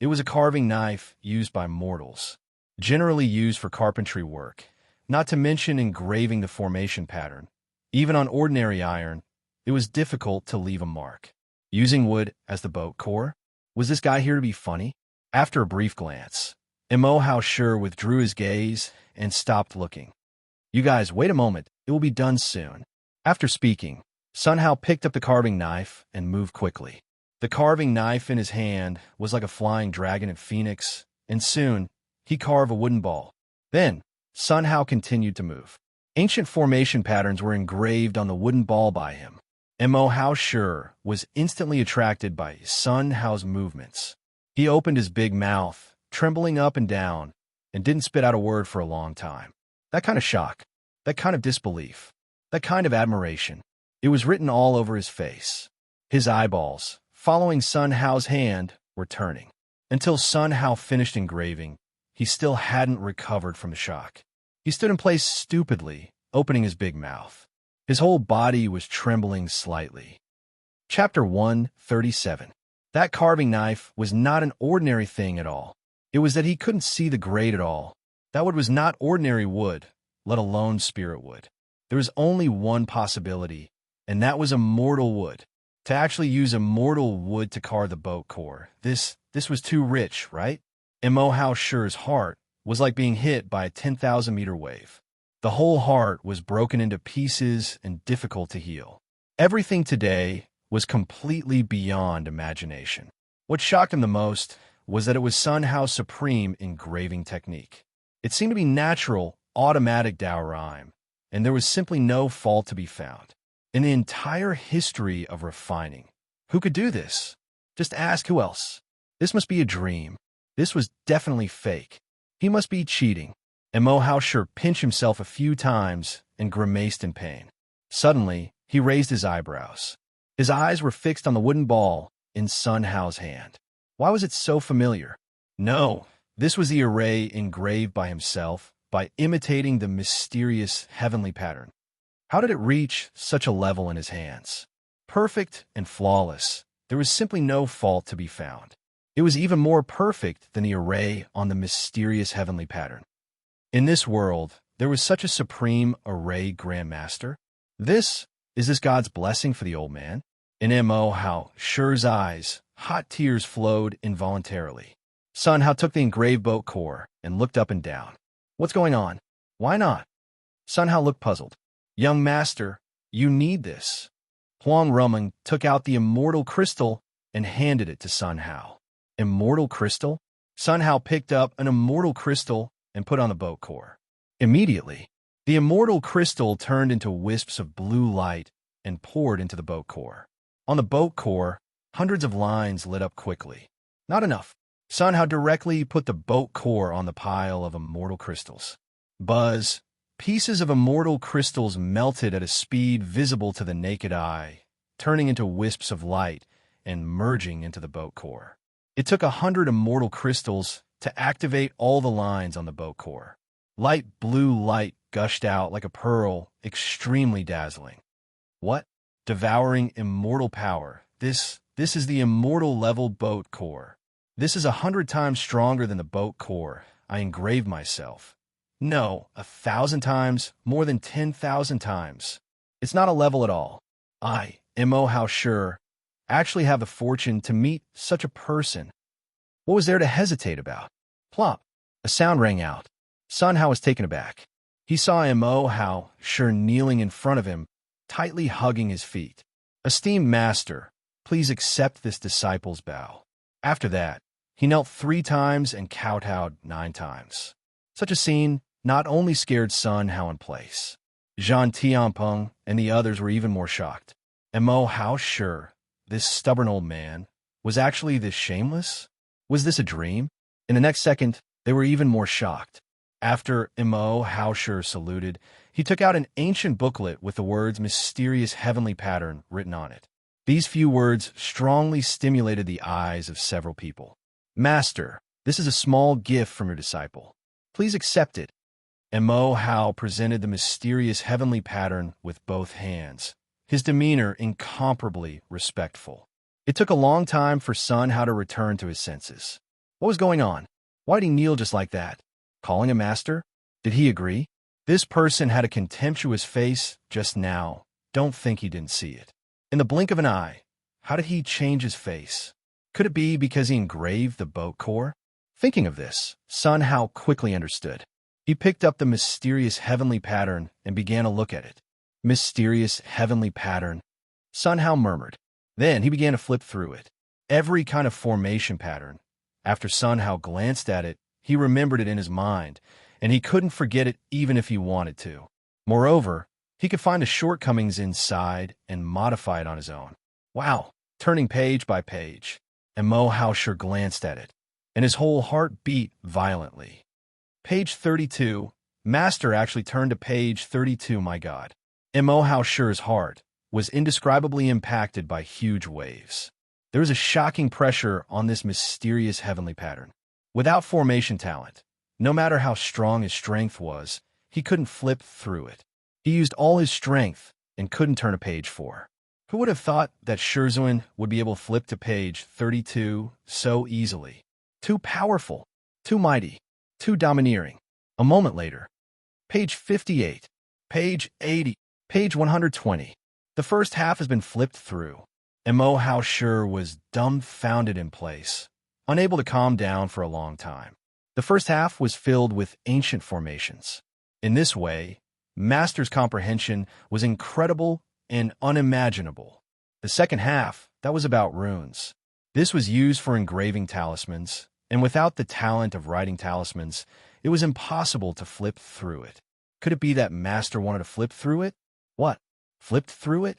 it was a carving knife used by mortals, generally used for carpentry work, not to mention engraving the formation pattern. Even on ordinary iron, it was difficult to leave a mark. Using wood as the boat core? Was this guy here to be funny? After a brief glance, Mo How Sure withdrew his gaze and stopped looking. You guys, wait a moment. It will be done soon. After speaking, Sun Hao picked up the carving knife and moved quickly. The carving knife in his hand was like a flying dragon and phoenix, and soon he carved a wooden ball. Then, Sun Hao continued to move. Ancient formation patterns were engraved on the wooden ball by him. Mo How Sure was instantly attracted by Sun Hao's movements. He opened his big mouth, trembling up and down, and didn't spit out a word for a long time. That kind of shock, that kind of disbelief, that kind of admiration, it was written all over his face. His eyeballs, following Sun Hao's hand, were turning. Until Sun Hao finished engraving, he still hadn't recovered from the shock. He stood in place stupidly, opening his big mouth. His whole body was trembling slightly. Chapter 137. That carving knife was not an ordinary thing at all. It was that he couldn't see the grade at all. That wood was not ordinary wood, let alone spirit wood. There was only one possibility, and that was immortal wood. To actually use immortal wood to carve the boat core, this was too rich, right? Mo How Sure's heart was like being hit by a 10,000-meter wave. The whole heart was broken into pieces and difficult to heal. Everything today was completely beyond imagination. What shocked him the most was that it was Sun Hao's supreme engraving technique. It seemed to be natural, automatic Dao rhyme, and there was simply no fault to be found. In the entire history of refining, who could do this? Just ask who else. This must be a dream. This was definitely fake. He must be cheating. And Mo How Sure pinched himself a few times and grimaced in pain. Suddenly, he raised his eyebrows. His eyes were fixed on the wooden ball in Sun Hao's hand. Why was it so familiar? No, this was the array engraved by himself by imitating the mysterious heavenly pattern. How did it reach such a level in his hands? Perfect and flawless, there was simply no fault to be found. It was even more perfect than the array on the mysterious heavenly pattern. In this world, there was such a supreme array grandmaster. Is this God's blessing for the old man? In Mo How Sure's eyes, hot tears flowed involuntarily. Sun Hao took the engraved boat core and looked up and down. What's going on? Why not? Sun Hao looked puzzled. Young master, you need this. Huang Rumeng took out the immortal crystal and handed it to Sun Hao. Immortal crystal? Sun Hao picked up an immortal crystal and put on the boat core. Immediately, the immortal crystal turned into wisps of blue light and poured into the boat core. On the boat core, hundreds of lines lit up quickly. Not enough. Sun Hao directly put the boat core on the pile of immortal crystals. Buzz. Pieces of immortal crystals melted at a speed visible to the naked eye, turning into wisps of light and merging into the boat core. It took 100 immortal crystals to activate all the lines on the boat core. Light blue light gushed out like a pearl, extremely dazzling. What? Devouring immortal power. This is the immortal level boat core. This is 100 times stronger than the boat core I engraved myself. No, 1,000 times, more than 10,000 times. It's not a level at all. I, Mo How Sure, actually have the fortune to meet such a person. What was there to hesitate about? Plop. A sound rang out. Sun Hao was taken aback. He saw Mo How Sure kneeling in front of him, tightly hugging his feet. Esteemed master, please accept this disciple's bow. After that, he knelt 3 times and kowtowed 9 times. Such a scene not only scared Sun Hao in place. Zhang Tianpeng and the others were even more shocked. Mo How Sure, this stubborn old man, was actually this shameless? Was this a dream? In the next second, they were even more shocked. After Mo How Sure saluted, he took out an ancient booklet with the words mysterious heavenly pattern written on it. These few words strongly stimulated the eyes of several people. Master, this is a small gift from your disciple. Please accept it. Mo How presented the mysterious heavenly pattern with both hands, his demeanor incomparably respectful. It took a long time for Sun Hao to return to his senses. What was going on? Why did he kneel just like that? Calling him master? Did he agree? This person had a contemptuous face just now. Don't think he didn't see it. In the blink of an eye, how did he change his face? Could it be because he engraved the boat core? Thinking of this, Sun Hao quickly understood. He picked up the mysterious heavenly pattern and began to look at it. Mysterious heavenly pattern, Sun Hao murmured. Then he began to flip through it. Every kind of formation pattern. After Sun Hao glanced at it, he remembered it in his mind, and he couldn't forget it even if he wanted to. Moreover, he could find the shortcomings inside and modify it on his own. Wow! Turning page by page, and Mo Hao sure glanced at it, and his whole heart beat violently. Page 32. Master actually turned to page 32, my God. And Mo Hao sure's heart was indescribably impacted by huge waves. There was a shocking pressure on this mysterious heavenly pattern. Without formation talent, no matter how strong his strength was, he couldn't flip through it. He used all his strength and couldn't turn a page 4. Who would have thought that Shizuan would be able to flip to page 32 so easily? Too powerful, too mighty, too domineering. A moment later, page 58, page 80, page 120. The first half has been flipped through, and Mo Hao sure was dumbfounded in place, unable to calm down for a long time. The first half was filled with ancient formations. In this way, Master's comprehension was incredible and unimaginable. The second half, that was about runes. This was used for engraving talismans, and without the talent of writing talismans, it was impossible to flip through it. Could it be that Master wanted to flip through it? What? Flipped through it?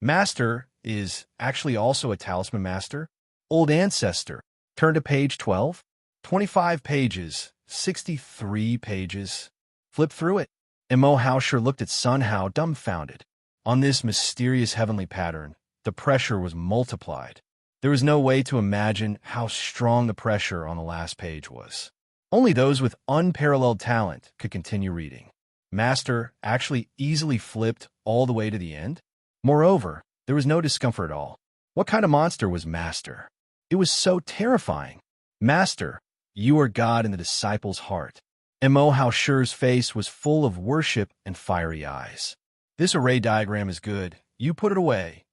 Master is actually also a talisman master. Old Ancestor. Turn to page 12. 25 pages. 63 pages. Flip through it. And Mo Hao sure looked at Sun Hao dumbfounded. On this mysterious heavenly pattern, the pressure was multiplied. There was no way to imagine how strong the pressure on the last page was. Only those with unparalleled talent could continue reading. Master actually easily flipped all the way to the end. Moreover, there was no discomfort at all. What kind of monster was Master? It was so terrifying. Master, you are God in the disciple's heart. And Mo Hao sure's face was full of worship and fiery eyes. This array diagram is good. You put it away.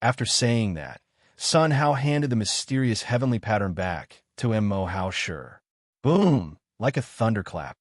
After saying that, Sun Hao handed the mysterious heavenly pattern back to Mo Hao sure. Boom! Like a thunderclap.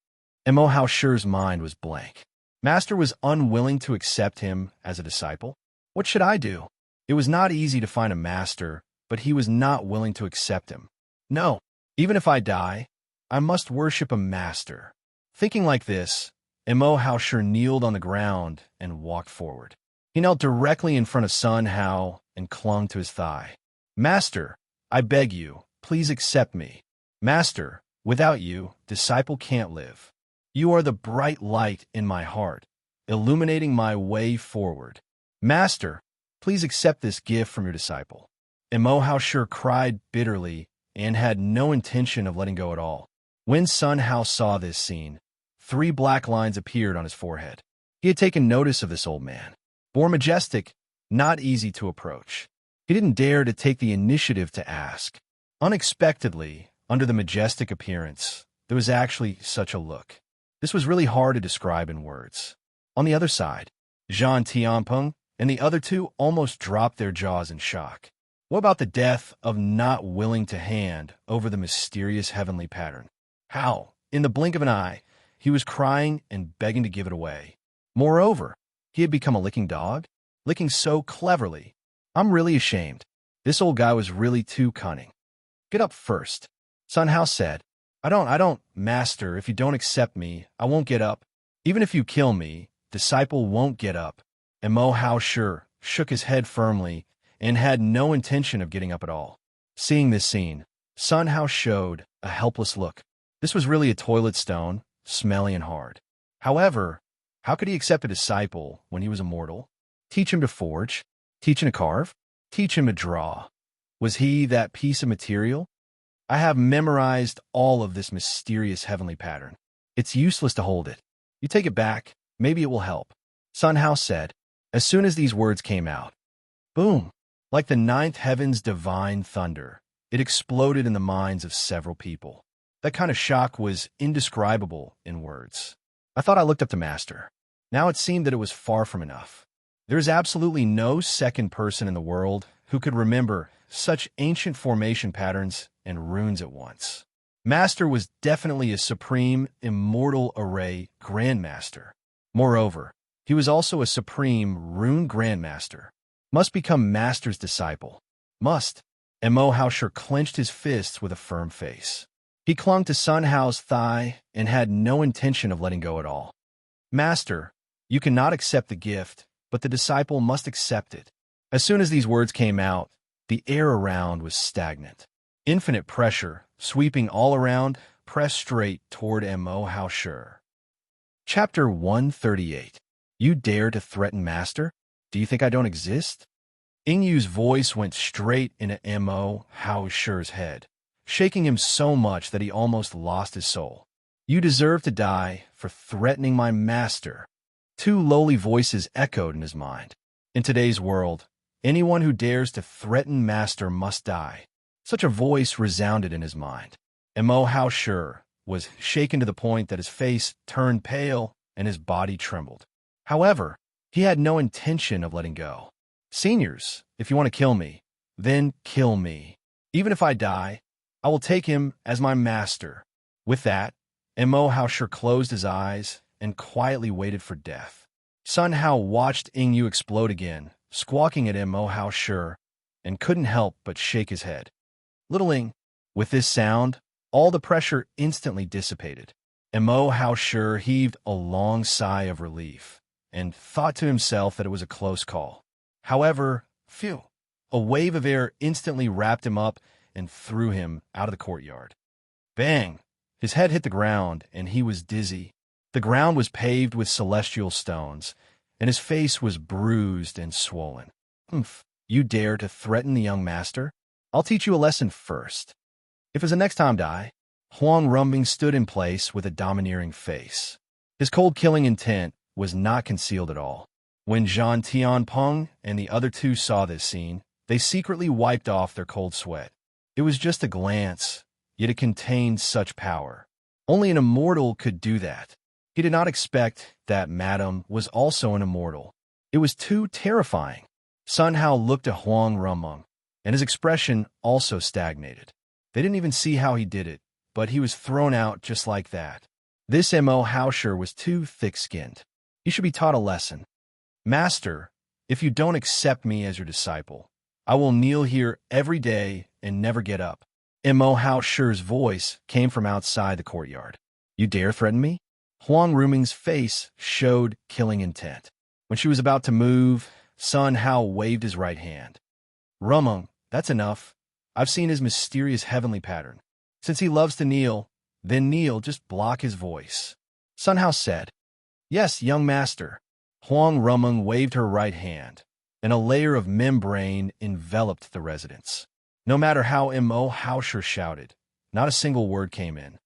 Mo Hao sure's mind was blank. Master was unwilling to accept him as a disciple. What should I do? It was not easy to find a master, but he was not willing to accept him. No, even if I die, I must worship a master. Thinking like this, Mo Hao sure kneeled on the ground and walked forward. He knelt directly in front of Sun Hao and clung to his thigh. Master, I beg you, please accept me. Master, without you, disciple can't live. You are the bright light in my heart, illuminating my way forward. Master, please accept this gift from your disciple. And Mo Hao sure cried bitterly and had no intention of letting go at all. When Sun Hao saw this scene, 3 black lines appeared on his forehead. He had taken notice of this old man. Born majestic, not easy to approach. He didn't dare to take the initiative to ask. Unexpectedly, under the majestic appearance, there was actually such a look. This was really hard to describe in words. On the other side, Zhang Tianpeng and the other 2 almost dropped their jaws in shock. What about the death of not willing to hand over the mysterious heavenly pattern? How, in the blink of an eye, he was crying and begging to give it away. Moreover, he had become a licking dog, licking so cleverly. I'm really ashamed. This old guy was really too cunning. Get up first, Sun Hao said. I don't, Master, if you don't accept me, I won't get up. Even if you kill me, disciple won't get up. And Mo Hao sure shook his head firmly and had no intention of getting up at all. Seeing this scene, Sun Hao showed a helpless look. This was really a toilet stone, smelly and hard. However, how could he accept a disciple when he was immortal? Teach him to forge? Teach him to carve? Teach him to draw? Was he that piece of material? I have memorized all of this mysterious heavenly pattern. It's useless to hold it. You take it back, maybe it will help. Sun Hao said, as soon as these words came out. Boom! Like the 9th heaven's divine thunder, it exploded in the minds of several people. That kind of shock was indescribable in words. I thought I looked up to Master. Now it seemed that it was far from enough. There is absolutely no second person in the world who could remember such ancient formation patterns and runes at once. Master was definitely a supreme, immortal array grandmaster. Moreover, he was also a supreme rune grandmaster. Must become master's disciple. Must. Mo Haosher clenched his fists with a firm face. He clung to Sun Hao's thigh and had no intention of letting go at all. Master, you cannot accept the gift, but the disciple must accept it. As soon as these words came out, the air around was stagnant. Infinite pressure, sweeping all around, pressed straight toward Mo Haosher. Chapter 138. You dare to threaten Master? Do you think I don't exist? Ingyu's voice went straight into Mo Haosher's head, shaking him so much that he almost lost his soul. You deserve to die for threatening my master. Two lowly voices echoed in his mind. In today's world, anyone who dares to threaten master must die. Such a voice resounded in his mind. Mo Haosher was shaken to the point that his face turned pale and his body trembled. However, he had no intention of letting go. Seniors, if you want to kill me, then kill me. Even if I die, I will take him as my master. With that, Mo Haosher closed his eyes and quietly waited for death. Sun Hao watched Ingyu explode again, squawking at Mo Haosher, and couldn't help but shake his head. Little Ing, with this sound, all the pressure instantly dissipated. Mo Haosher heaved a long sigh of relief and thought to himself that it was a close call. However, phew, a wave of air instantly wrapped him up and threw him out of the courtyard. Bang! His head hit the ground, and he was dizzy. The ground was paved with celestial stones, and his face was bruised and swollen. Humph! You dare to threaten the young master? I'll teach you a lesson first. If as the next time die, Huang Rumbing stood in place with a domineering face. His cold killing intent was not concealed at all. When Zhan Tianpeng and the other two saw this scene, they secretly wiped off their cold sweat. It was just a glance, yet it contained such power. Only an immortal could do that. He did not expect that Madame was also an immortal. It was too terrifying. Sun Hao looked at Huang Rumbing, and his expression also stagnated. They didn't even see how he did it, but he was thrown out just like that. This Mo Haosher was too thick-skinned. He should be taught a lesson. Master, if you don't accept me as your disciple, I will kneel here every day and never get up. Mo Haosher's voice came from outside the courtyard. You dare threaten me? Huang Ruming's face showed killing intent. When she was about to move, Sun Hao waved his right hand. Rumung, that's enough. I've seen his mysterious heavenly pattern. Since he loves to kneel, then kneel, just block his voice. Sun Hao said, Yes, young master. Huang Rumung waved her right hand, and a layer of membrane enveloped the residence. No matter how Mo Haosher shouted, not a single word came in.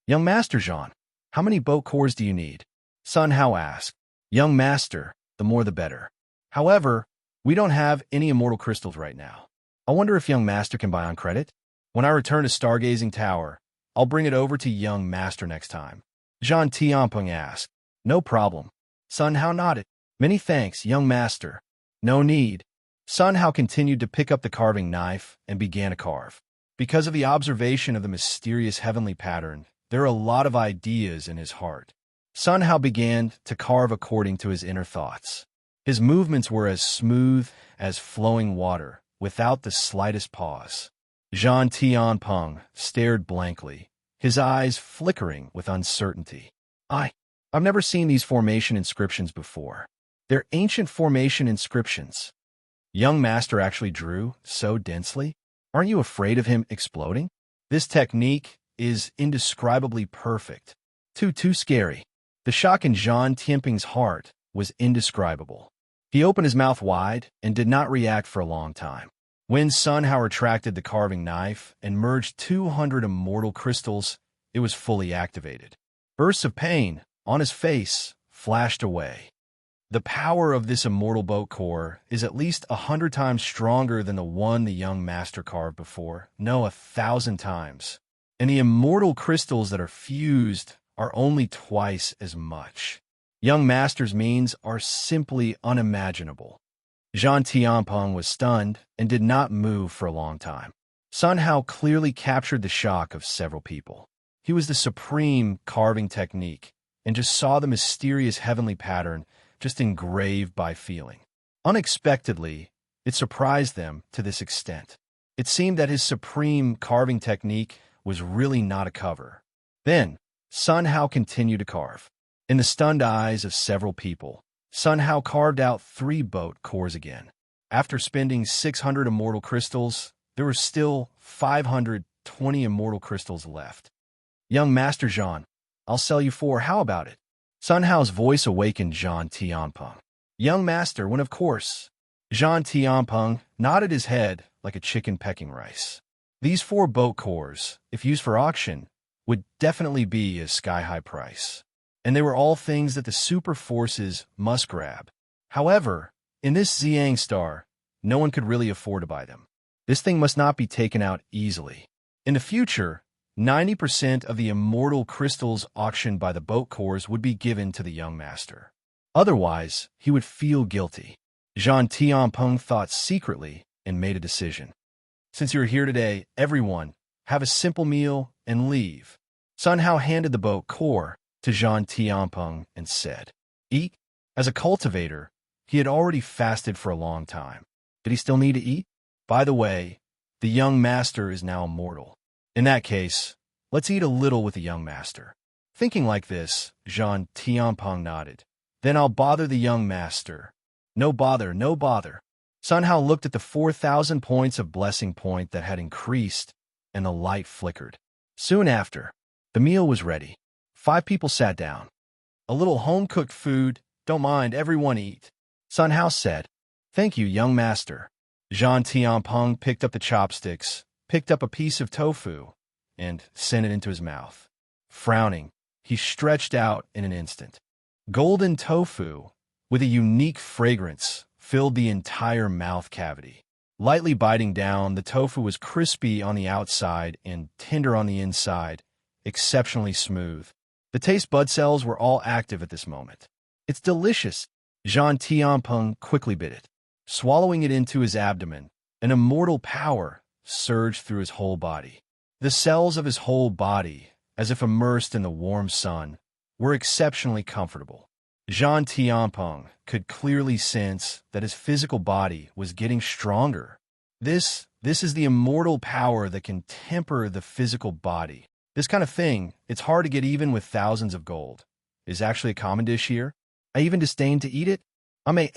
Young Master Zhan, how many boat cores do you need? Sun Hao asked. Young Master, the more the better. However, we don't have any immortal crystals right now. I wonder if Young Master can buy on credit? When I return to Stargazing Tower, I'll bring it over to Young Master next time. Zhan Tianpeng asked. No problem. Sun Hao nodded. Many thanks, Young Master. No need. Sun Hao continued to pick up the carving knife and began to carve. Because of the observation of the mysterious heavenly pattern, there are a lot of ideas in his heart. Sun Hao began to carve according to his inner thoughts. His movements were as smooth as flowing water, without the slightest pause. Zhan Tianpeng stared blankly, his eyes flickering with uncertainty. I've never seen these formation inscriptions before. They're ancient formation inscriptions. Young Master actually drew so densely? Aren't you afraid of him exploding? This technique is indescribably perfect. Too scary. The shock in Zhan Tianpeng's heart was indescribable. He opened his mouth wide and did not react for a long time. When Sun Hao retracted the carving knife and merged 200 immortal crystals, it was fully activated. Bursts of pain on his face flashed away. The power of this immortal boat core is at least 100 times stronger than the one the young master carved before. No, 1,000 times. And the immortal crystals that are fused are only twice as much. Young master's means are simply unimaginable. Zhan Tianpeng was stunned and did not move for a long time. Sun Hao clearly captured the shock of several people. He was the supreme carving technique, and just saw the mysterious heavenly pattern just engraved by feeling. Unexpectedly, it surprised them to this extent. It seemed that his supreme carving technique was really not a cover. Then, Sun Hao continued to carve. In the stunned eyes of several people, Sun Hao carved out 3 boat cores again. After spending 600 immortal crystals, there were still 520 immortal crystals left. Young Master Zhan, I'll sell you 4, how about it? Sun Hao's voice awakened Zhan Tianpeng. Young Master, when of course. Zhan Tianpeng nodded his head like a chicken pecking rice. These 4 boat cores, if used for auction, would definitely be a sky-high price. And they were all things that the super forces must grab. However, in this Xiang star, no one could really afford to buy them. This thing must not be taken out easily. In the future, 90% of the immortal crystals auctioned by the boat cores would be given to the young master. Otherwise, he would feel guilty. Zhan Tianpeng thought secretly and made a decision. Since you're here today, everyone, have a simple meal and leave. Sun Hao handed the boat core to Zhan Tianpeng and said, Eat? As a cultivator, he had already fasted for a long time. Did he still need to eat? By the way, the young master is now immortal. In that case, let's eat a little with the young master. Thinking like this, Zhan Tianpeng nodded. Then I'll bother the young master. No bother, no bother. Sun Hao looked at the 4,000 points of blessing point that had increased, and the light flickered. Soon after, the meal was ready. 5 people sat down. A little home-cooked food, don't mind, everyone eat. Sun Hao said, Thank you, young master. Zhan Tianpeng picked up the chopsticks, picked up a piece of tofu, and sent it into his mouth. Frowning, he stretched out in an instant. Golden tofu, with a unique fragrance, filled the entire mouth cavity. Lightly biting down, the tofu was crispy on the outside and tender on the inside, exceptionally smooth. The taste bud cells were all active at this moment. It's delicious. Zhan Tianpeng quickly bit it. Swallowing it into his abdomen, an immortal power surged through his whole body. The cells of his whole body, as if immersed in the warm sun, were exceptionally comfortable. Zhan Tianpeng could clearly sense that his physical body was getting stronger. This is the immortal power that can temper the physical body. This kind of thing, it's hard to get even with thousands of gold. Is actually a common dish here. I even disdain to eat it. I'm a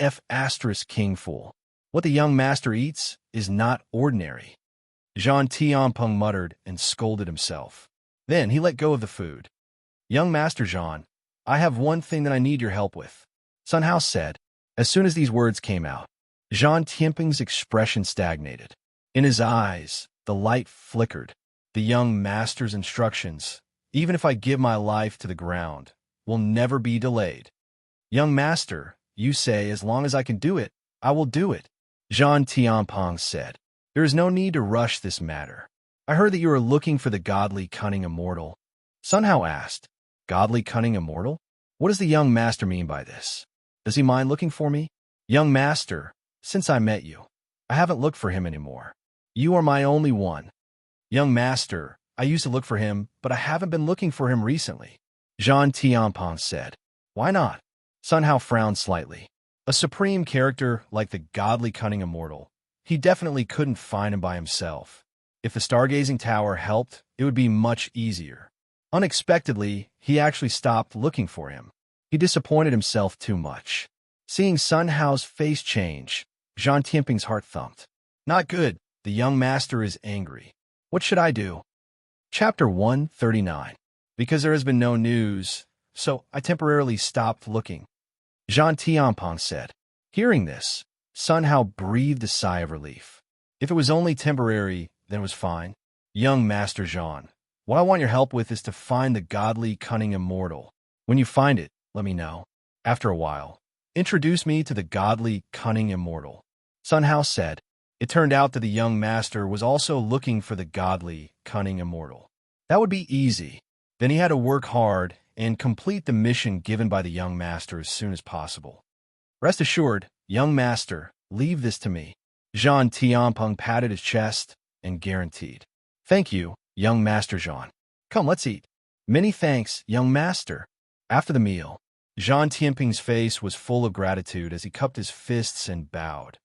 king fool. What the young master eats is not ordinary. Zhan Tianpeng muttered and scolded himself. Then he let go of the food. Young Master Zhan, I have one thing that I need your help with, Sun Hao said. As soon as these words came out, Zhan Tianpeng's expression stagnated. In his eyes, the light flickered. The young master's instructions, even if I give my life to the ground, will never be delayed. Young master, you say as long as I can do it, I will do it. Zhan Tianpeng said. There is no need to rush this matter. I heard that you are looking for the godly cunning immortal. Sun Hao asked, Godly cunning immortal? What does the young master mean by this? Does he mind looking for me? Young master, since I met you, I haven't looked for him anymore. You are my only one. Young master, I used to look for him, but I haven't been looking for him recently. Zhan Tianpeng said. Why not? Sun Hao frowned slightly. A supreme character like the godly cunning immortal, he definitely couldn't find him by himself. If the stargazing tower helped, it would be much easier. Unexpectedly, he actually stopped looking for him. He disappointed himself too much. Seeing Sun Hao's face change, Zhan Tianpeng's heart thumped. Not good. The young master is angry. What should I do? Chapter 139. Because there has been no news, so I temporarily stopped looking. Zhan Tianpeng said. Hearing this, Sun Hao breathed a sigh of relief. If it was only temporary, then it was fine. Young Master Zhan, what I want your help with is to find the godly cunning immortal. When you find it, let me know. After a while, introduce me to the godly cunning immortal. Sun Hao said. It turned out that the young master was also looking for the godly cunning immortal. That would be easy. Then he had to work hard and complete the mission given by the young master as soon as possible. Rest assured, young master, leave this to me. Zhan Tianpeng patted his chest, and guaranteed. Thank you, young Master Jean. Come, let's eat. Many thanks, young master. After the meal, Jean Tianping's face was full of gratitude as he cupped his fists and bowed.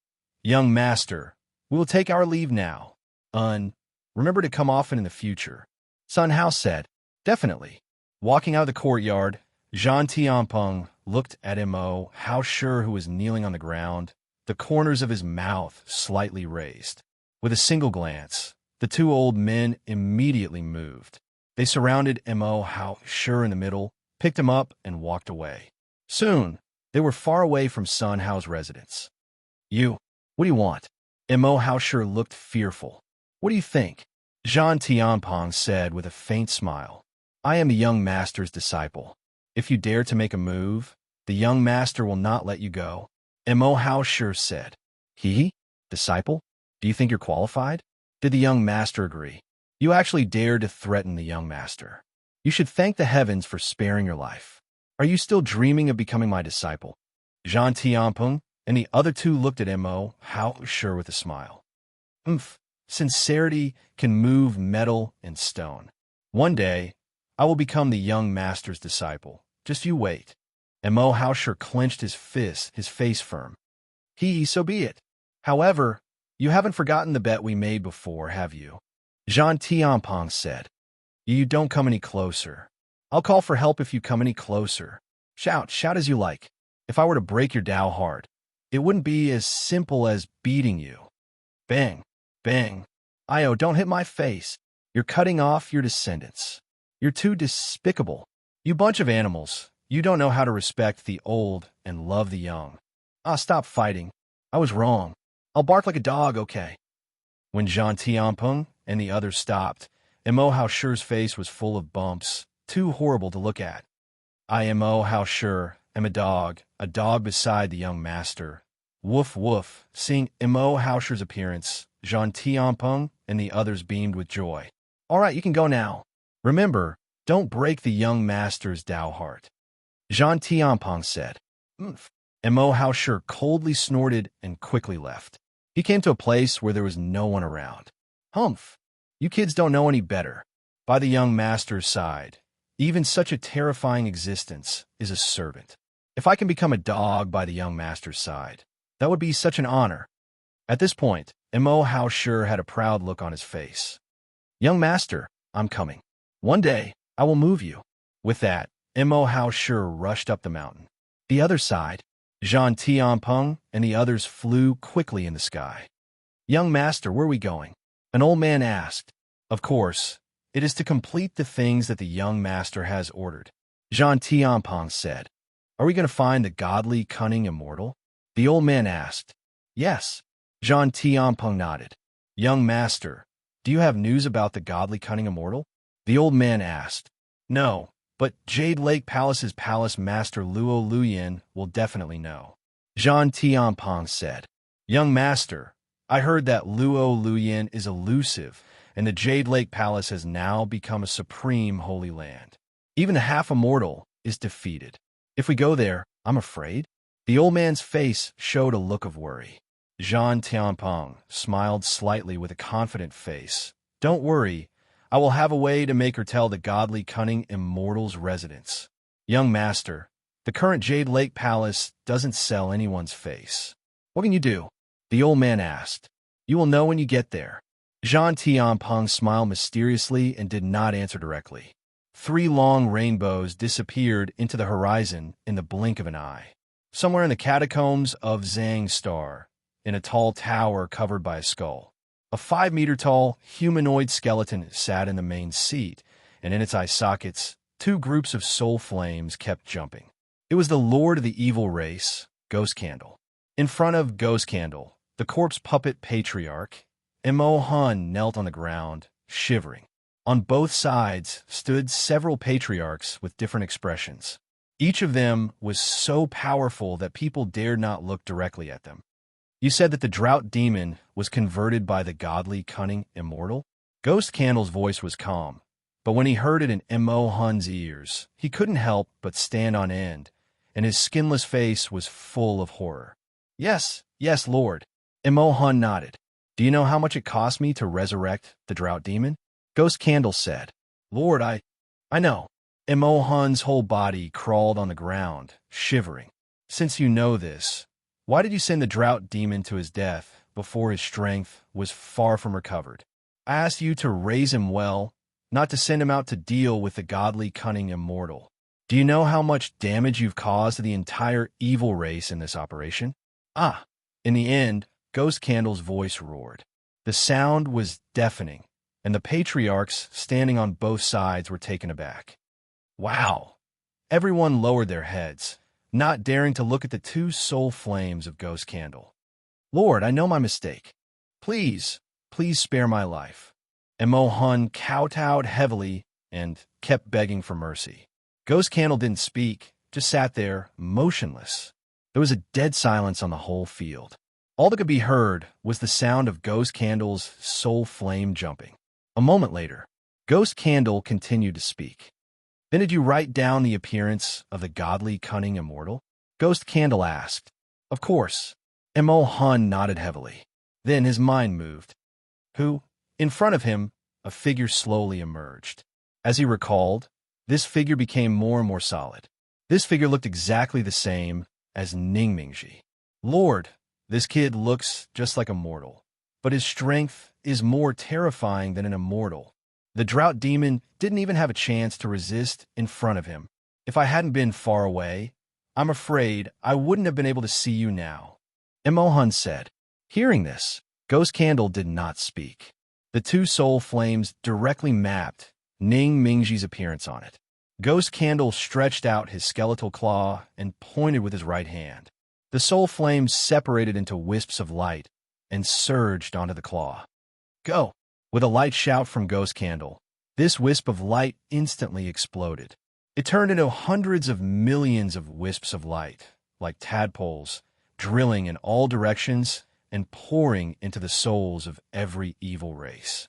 Young master, we will take our leave now. Remember to come often in the future. Sun Hao said, definitely. Walking out of the courtyard, Jean Tianping looked at Mo Hao Shi, who was kneeling on the ground, the corners of his mouth slightly raised. With a single glance, the two old men immediately moved. They surrounded Mo Hao Shi in the middle, picked him up, and walked away. Soon, they were far away from Sun Hao's residence. What do you want? Mo Hao Shi looked fearful. What do you think? Jean Tianping said with a faint smile. I am the young master's disciple. If you dare to make a move, the young master will not let you go. Mo Hao Shi said. Disciple? Do you think you're qualified? Did the young master agree? You actually dared to threaten the young master. You should thank the heavens for sparing your life. Are you still dreaming of becoming my disciple? Jean Tianping and the other two looked at Mo Hao Shi with a smile. Sincerity can move metal and stone. One day, I will become the young master's disciple. Just you wait. Mo Hao Shi clenched his fist, his face firm. So be it. However, you haven't forgotten the bet we made before, have you? Jean Tianping said. You don't come any closer. I'll call for help if you come any closer. Shout as you like. If I were to break your Dao heart, it wouldn't be as simple as beating you. Bang, bang. Don't hit my face. You're cutting off your descendants. You're too despicable. You bunch of animals. You don't know how to respect the old and love the young. Stop fighting. I was wrong. I'll bark like a dog, okay? When Jean Tianping and the others stopped, Mo Hao Shi's face was full of bumps, too horrible to look at. I am Mo Hao Shi, am a dog beside the young master. Woof woof. Seeing Mo Hao Shi's appearance, Jean Tianping and the others beamed with joy. All right, you can go now. Remember, don't break the young master's Dao heart. Jean Tianping said. Mo Hao Shi coldly snorted and quickly left. He came to a place where there was no one around. You kids don't know any better. By the young master's side, even such a terrifying existence is a servant. If I can become a dog by the young master's side, that would be such an honor. At this point, Mo Hao Shi had a proud look on his face. Young master, I'm coming. One day, I will move you. With that, Mo Hao Shi rushed up the mountain. The other side, Jean Tianping and the others flew quickly in the sky. Young master, where are we going? An old man asked. Of course, it is to complete the things that the young master has ordered. Jean Tianping said. Are we going to find the godly, cunning immortal? The old man asked. Yes. Jean Tianping nodded. Young master, do you have news about the godly, cunning immortal? The old man asked. No, but Jade Lake Palace's palace master Luo Luyan will definitely know. Jean Tianping said. Young master, I heard that Luo Luyan is elusive, and the Jade Lake Palace has now become a supreme holy land. Even the half-immortal is defeated. If we go there, I'm afraid. The old man's face showed a look of worry. Jean Tianping smiled slightly with a confident face. Don't worry, I will have a way to make her tell the godly, cunning immortal's residence. Young master, the current Jade Lake Palace doesn't sell anyone's face. What can you do? The old man asked. You will know when you get there. Jean Tianping smiled mysteriously and did not answer directly. 3 long rainbows disappeared into the horizon in the blink of an eye. Somewhere in the catacombs of Zhang Star, in a tall tower covered by a skull, a 5-meter-tall humanoid skeleton sat in the main seat, and in its eye sockets, 2 groups of soul flames kept jumping. It was the lord of the evil race, Ghost Candle. In front of Ghost Candle, the corpse puppet patriarch, Mo Hun, knelt on the ground, shivering. On both sides stood several patriarchs with different expressions. Each of them was so powerful that people dared not look directly at them. You said that the drought demon was converted by the godly, cunning immortal? Ghost Candle's voice was calm, but when he heard it in Mo Hun's ears, he couldn't help but stand on end, and his skinless face was full of horror. Yes, Lord. Mo Hun nodded. Do you know how much it cost me to resurrect the drought demon? Ghost Candle said. Lord, I know. Emohan's whole body crawled on the ground, shivering. Since you know this, why did you send the drought demon to his death before his strength was far from recovered? I asked you to raise him well, not to send him out to deal with the godly cunning immortal. Do you know how much damage you've caused to the entire evil race in this operation? Ah! In the end, Ghost Candle's voice roared. The sound was deafening, and the patriarchs standing on both sides were taken aback. Wow! Everyone lowered their heads, not daring to look at the two soul flames of Ghost Candle. Lord, I know my mistake. Please spare my life. Emohan kowtowed heavily and kept begging for mercy. Ghost Candle didn't speak, just sat there, motionless. There was a dead silence on the whole field. All that could be heard was the sound of Ghost Candle's soul flame jumping. A moment later, Ghost Candle continued to speak. Then did you write down the appearance of the godly cunning immortal? Ghost Candle asked. Of course. Emohan nodded heavily. Then his mind moved. In front of him, a figure slowly emerged. As he recalled, this figure became more and more solid. This figure looked exactly the same as Ningmingji. Lord, this kid looks just like a mortal, but his strength is more terrifying than an immortal. The drought demon didn't even have a chance to resist in front of him. If I hadn't been far away, I'm afraid I wouldn't have been able to see you now. Emohan said. Hearing this, Ghost Candle did not speak. The two soul flames directly mapped Ning Mingji's appearance on it. Ghost Candle stretched out his skeletal claw and pointed with his right hand. The soul flames separated into wisps of light and surged onto the claw. Go! With a light shout from Ghost Candle, this wisp of light instantly exploded. It turned into hundreds of millions of wisps of light, like tadpoles, drilling in all directions and pouring into the souls of every evil race.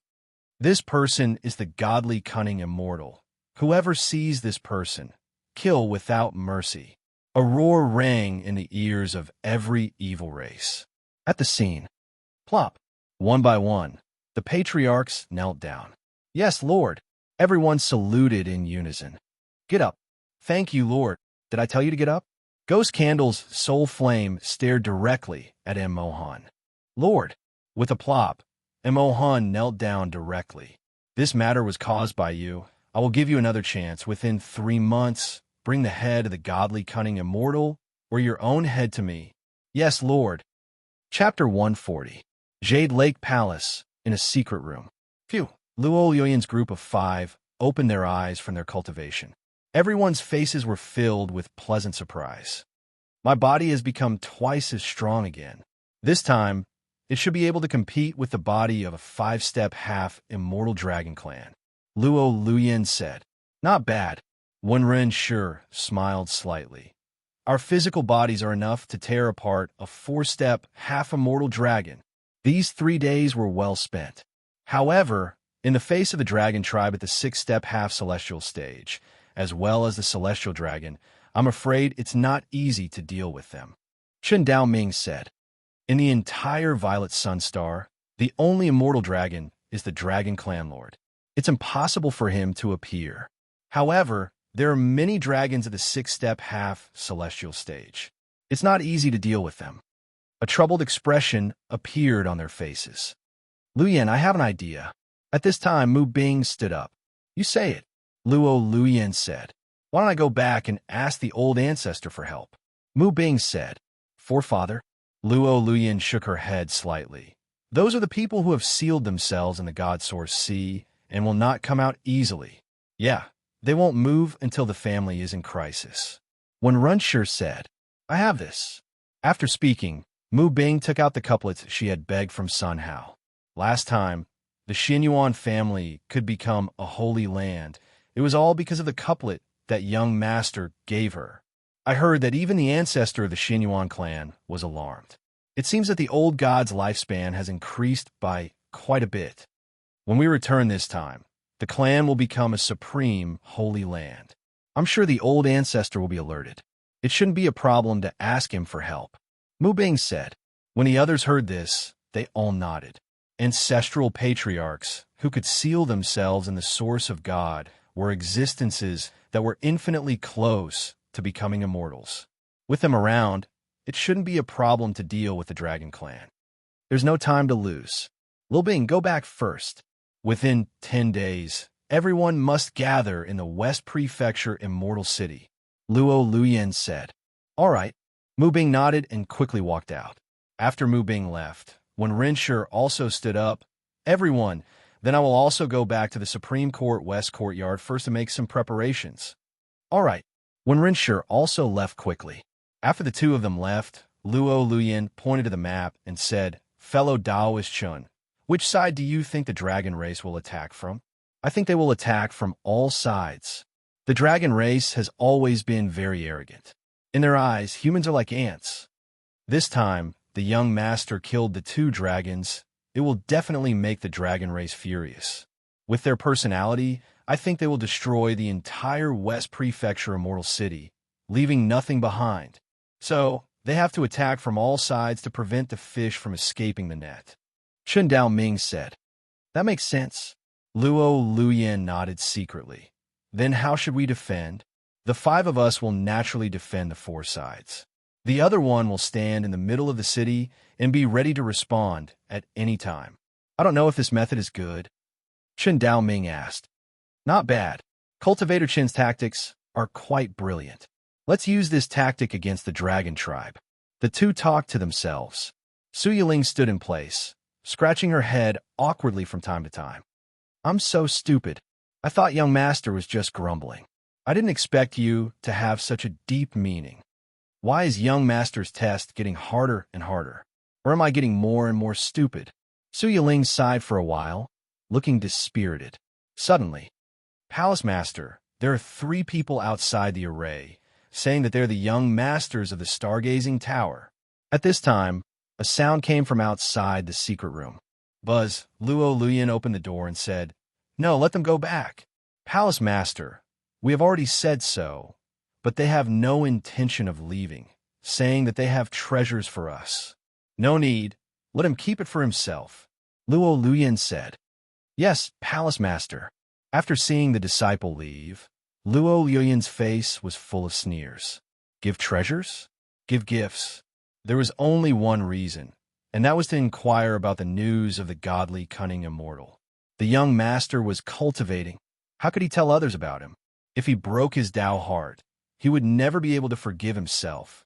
This person is the godly cunning immortal. Whoever sees this person, kill without mercy. A roar rang in the ears of every evil race. At the scene, plop, one by one, the patriarchs knelt down. Yes, Lord. Everyone saluted in unison. Get up. Thank you, Lord. Did I tell you to get up? Ghost Candle's soul flame stared directly at Emohan. Lord. With a plop, Emohan knelt down directly. This matter was caused by you. I will give you another chance. Within 3 months, bring the head of the godly cunning immortal or your own head to me. Yes, Lord. Chapter 140. Jade Lake Palace in a secret room. Phew. Luo Yuyan's group of 5 opened their eyes from their cultivation. Everyone's faces were filled with pleasant surprise. My body has become twice as strong again. This time, it should be able to compete with the body of a 5-step half immortal dragon clan. Luo Luyan said. Not bad. Wenren Shi smiled slightly. Our physical bodies are enough to tear apart a 4-step half immortal dragon. These 3 days were well spent. However, in the face of the dragon tribe at the 6-step half celestial stage, as well as the celestial dragon, I'm afraid it's not easy to deal with them. Chen Daoming said. In the entire Violet Sun Star, the only immortal dragon is the Dragon Clan Lord. It's impossible for him to appear. However, there are many dragons at the 6-step half celestial stage. It's not easy to deal with them. A troubled expression appeared on their faces. Luyan, I have an idea. At this time, Mu Bing stood up. You say it, Luo Luyan said. Why don't I go back and ask the old ancestor for help? Mu Bing said. Forefather? Luo Luyan shook her head slightly. Those are the people who have sealed themselves in the God Source Sea and will not come out easily. Yeah, they won't move until the family is in crisis. When Runshir said, I have this. After speaking, Mu Bing took out the couplets she had begged from Sun Hao. Last time, the Xinyuan family could become a holy land. It was all because of the couplet that young master gave her. I heard that even the ancestor of the Xinyuan clan was alarmed. It seems that the old god's lifespan has increased by quite a bit. When we return this time, the clan will become a supreme holy land. I'm sure the old ancestor will be alerted. It shouldn't be a problem to ask him for help. Mu Bing said. When the others heard this, they all nodded. Ancestral patriarchs who could seal themselves in the source of God were existences that were infinitely close to becoming immortals. With them around, it shouldn't be a problem to deal with the Dragon Clan. There's no time to lose. Lil Bing, go back first. Within 10 days, everyone must gather in the West Prefecture Immortal City, Luo Luyan said. All right. Mu Bing nodded and quickly walked out. After Mu Bing left, when Rinshi also stood up, everyone, then I will also go back to the Supreme Court West Courtyard first to make some preparations. All right. When Rinshi also left quickly. After the two of them left, Luo Luyan pointed to the map and said, Fellow Daoist Chun, which side do you think the dragon race will attack from? I think they will attack from all sides. The dragon race has always been very arrogant. In their eyes, humans are like ants. This time, the young master killed the two dragons. It will definitely make the dragon race furious. With their personality, I think they will destroy the entire West Prefecture Immortal City, leaving nothing behind. So, they have to attack from all sides to prevent the fish from escaping the net. Chen Dao Ming said. That makes sense. Luo Luyan nodded secretly. Then how should we defend? The 5 of us will naturally defend the 4 sides. The other one will stand in the middle of the city and be ready to respond at any time. I don't know if this method is good. Chen Dao Ming asked. Not bad. Cultivator Chen's tactics are quite brilliant. Let's use this tactic against the dragon tribe. The two talked to themselves. Su Yiling stood in place, scratching her head awkwardly from time to time. I'm so stupid. I thought young master was just grumbling. I didn't expect you to have such a deep meaning. Why is young master's test getting harder and harder? Or am I getting more and more stupid? Su Yiling sighed for a while, looking dispirited. Suddenly, Palace Master, there are 3 people outside the array, saying that they're the young masters of the stargazing tower. At this time, a sound came from outside the secret room. Buzz, Luo Luyan opened the door and said, No, let them go back. Palace Master, we have already said so, but they have no intention of leaving, saying that they have treasures for us. No need. Let him keep it for himself. Luo Luyan said. Yes, Palace Master. After seeing the disciple leave, Luo Luyan's face was full of sneers. Give treasures? Give gifts. There was only one reason, and that was to inquire about the news of the godly cunning immortal. The young master was cultivating. How could he tell others about him? If he broke his Tao heart, he would never be able to forgive himself.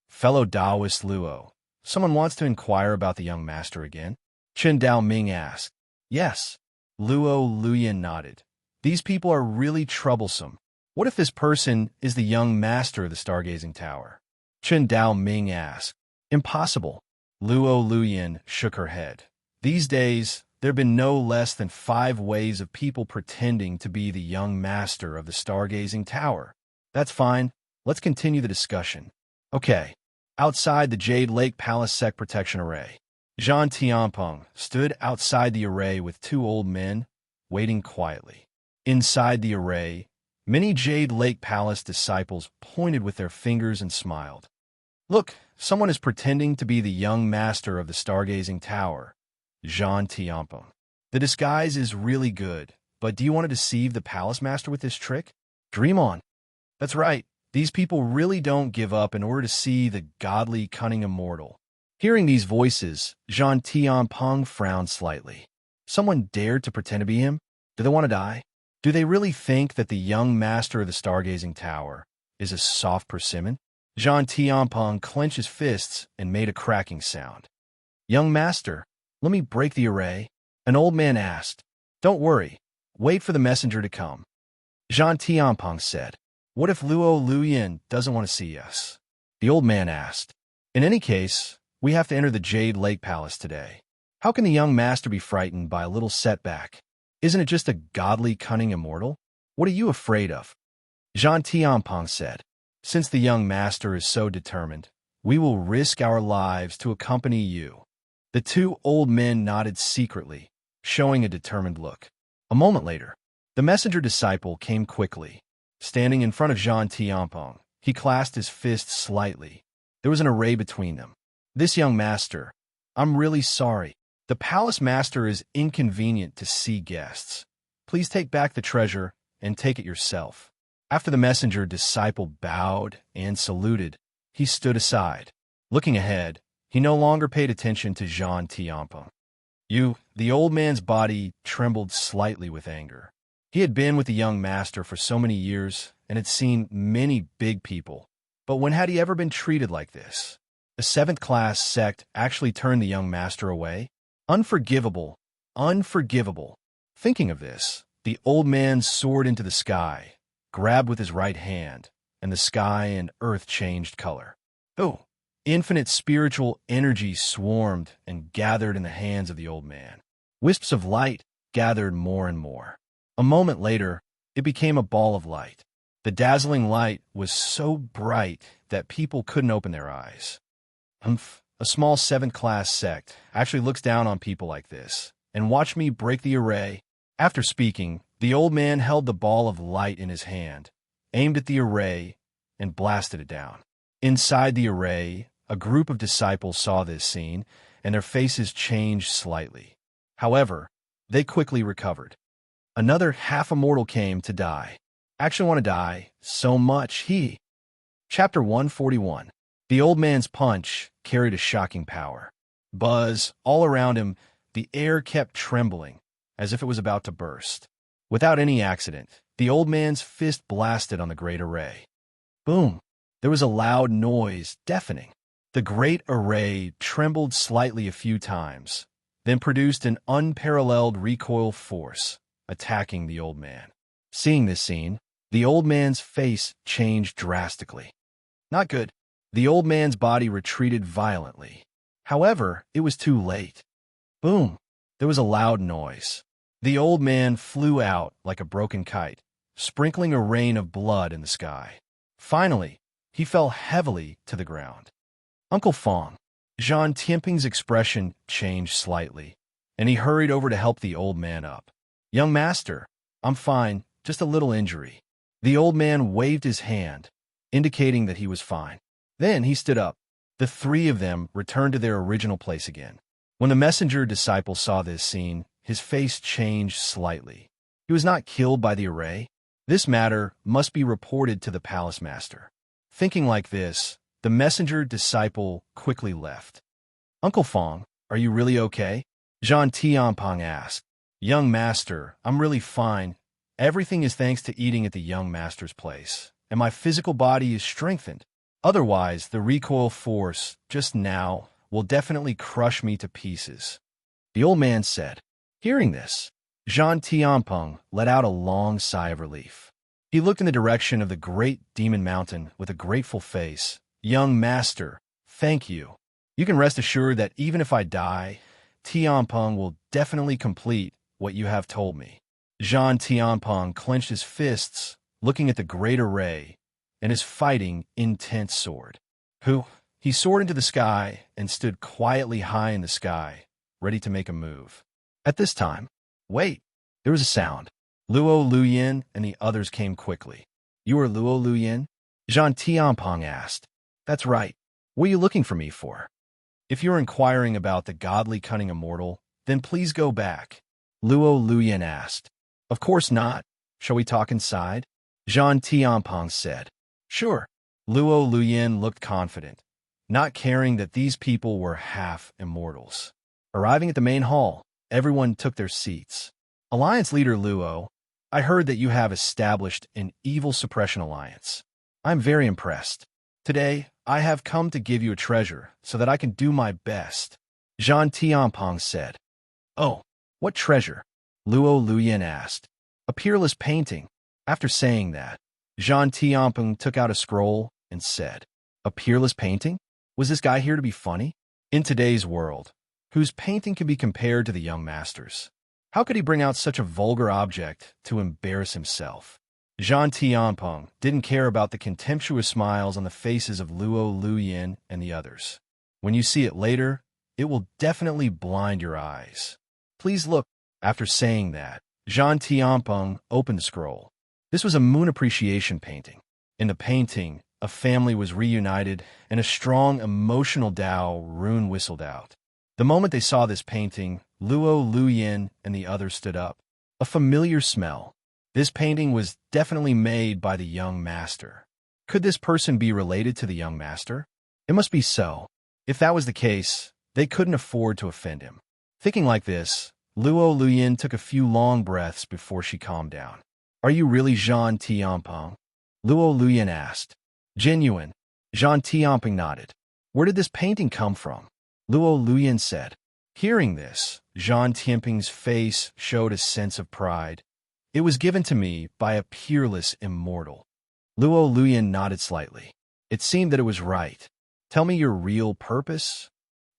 Fellow Taoist Luo, someone wants to inquire about the young master again? Chen Dao Ming asked. Yes. Luo Luyan nodded. These people are really troublesome. What if this person is the young master of the stargazing tower? Chen Dao Ming asked. Impossible. Luo Luyan shook her head. These days, there have been no less than 5 ways of people pretending to be the young master of the stargazing tower. That's fine. Let's continue the discussion. Okay. Outside the Jade Lake Palace Sect Protection Array, Zhan Tianpeng stood outside the array with 2 old men, waiting quietly. Inside the array, many Jade Lake Palace disciples pointed with their fingers and smiled. Look, someone is pretending to be the young master of the stargazing tower, Zhan Tianpeng. The disguise is really good, but do you want to deceive the palace master with this trick? Dream on. That's right. These people really don't give up in order to see the godly cunning immortal. Hearing these voices, Zhan Tianpeng frowned slightly. Someone dared to pretend to be him? Do they want to die? Do they really think that the young master of the stargazing tower is a soft persimmon? Zhan Tianpeng clenched his fists and made a cracking sound. Young master, let me break the array. An old man asked. Don't worry. Wait for the messenger to come. Zhan Tianpeng said. What if Luo Luyan doesn't want to see us? The old man asked. In any case, we have to enter the Jade Lake Palace today. How can the young master be frightened by a little setback? Isn't it just a godly cunning immortal? What are you afraid of? Zhan Tianpeng said. Since the young master is so determined, we will risk our lives to accompany you. The 2 old men nodded secretly, showing a determined look. A moment later, the messenger disciple came quickly. Standing in front of Zhan Tianpeng, he clasped his fists slightly. There was an array between them. This young master, I'm really sorry. The palace master is inconvenient to see guests. Please take back the treasure and take it yourself. After the messenger disciple bowed and saluted, he stood aside. Looking ahead, he no longer paid attention to Jean Tiampong. The old man's body trembled slightly with anger. He had been with the young master for so many years and had seen many big people. But when had he ever been treated like this? The seventh-class sect actually turned the young master away? Unforgivable. Unforgivable. Thinking of this, the old man soared into the sky, grabbed with his right hand, and the sky and earth changed color. Oh! Infinite spiritual energy swarmed and gathered in the hands of the old man. Wisps of light gathered more and more. A moment later, it became a ball of light. The dazzling light was so bright that people couldn't open their eyes. A small seventh-class sect actually looks down on people like this, and watch me break the array. After speaking, the old man held the ball of light in his hand, aimed at the array, and blasted it down. Inside the array, a group of disciples saw this scene, and their faces changed slightly. However, they quickly recovered. Another half-immortal came to die. Actually want to die so much Chapter 141. The old man's punch carried a shocking power. Buzz all around him, the air kept trembling, as if it was about to burst. Without any accident, the old man's fist blasted on the great array. Boom! There was a loud noise, deafening. The great array trembled slightly a few times, then produced an unparalleled recoil force, attacking the old man. Seeing this scene, the old man's face changed drastically. Not good. The old man's body retreated violently. However, it was too late. Boom! There was a loud noise. The old man flew out like a broken kite, sprinkling a rain of blood in the sky. Finally, he fell heavily to the ground. Uncle Fong. Jean Tiamping's expression changed slightly, and he hurried over to help the old man up. Young master, I'm fine, just a little injury. The old man waved his hand, indicating that he was fine. Then he stood up. The three of them returned to their original place again. When the messenger disciple saw this scene, his face changed slightly. He was not killed by the array. This matter must be reported to the palace master. Thinking like this, the messenger disciple quickly left. Uncle Fong, are you really okay? Jean Tiampong asked. Young master, I'm really fine. Everything is thanks to eating at the young master's place, and my physical body is strengthened. Otherwise, the recoil force, just now, will definitely crush me to pieces. The old man said. Hearing this, Jean Tiampong let out a long sigh of relief. He looked in the direction of the great demon mountain with a grateful face. Young master, thank you. You can rest assured that even if I die, Tiampong will definitely complete what you have told me. Jean Tiampong clenched his fists, looking at the great array, and his fighting, intense sword. He soared into the sky and stood quietly high in the sky, ready to make a move. At this time, wait, there was a sound. Luo Luyin and the others came quickly. You are Luo Luyin? Jean Tiampong asked. That's right. What are you looking for me for? If you're inquiring about the godly cunning immortal, then please go back. Luo Luyin asked. Of course not. Shall we talk inside? Jean Tiampong said. Sure. Luo Luyin looked confident, not caring that these people were half immortals. Arriving at the main hall, everyone took their seats. Alliance leader Luo, I heard that you have established an evil suppression alliance. I'm very impressed. Today, I have come to give you a treasure so that I can do my best. Jean Tiampong said. Oh, what treasure? Luo Luyin asked. A peerless painting. After saying that, Jean Tiampong took out a scroll and said, A peerless painting? Was this guy here to be funny? In today's world, whose painting can be compared to the young master's? How could he bring out such a vulgar object to embarrass himself? Jean Tiampong didn't care about the contemptuous smiles on the faces of Luo Luyin and the others. When you see it later, it will definitely blind your eyes. Please look. After saying that, Jean Tiampong opened the scroll. This was a moon appreciation painting. In the painting, a family was reunited, and a strong emotional Tao rune whistled out. The moment they saw this painting, Luo, Luyin, and the others stood up. A familiar smell. This painting was definitely made by the young master. Could this person be related to the young master? It must be so. If that was the case, they couldn't afford to offend him. Thinking like this, Luo Luyin took a few long breaths before she calmed down. Are you really Zhang Tianpeng? Luo Luyin asked. Genuine. Zhang Tianpeng nodded. Where did this painting come from? Luo Luyin said. Hearing this, Zhang Tianpeng's face showed a sense of pride. It was given to me by a peerless immortal. Luo Luyin nodded slightly. It seemed that it was right. Tell me your real purpose?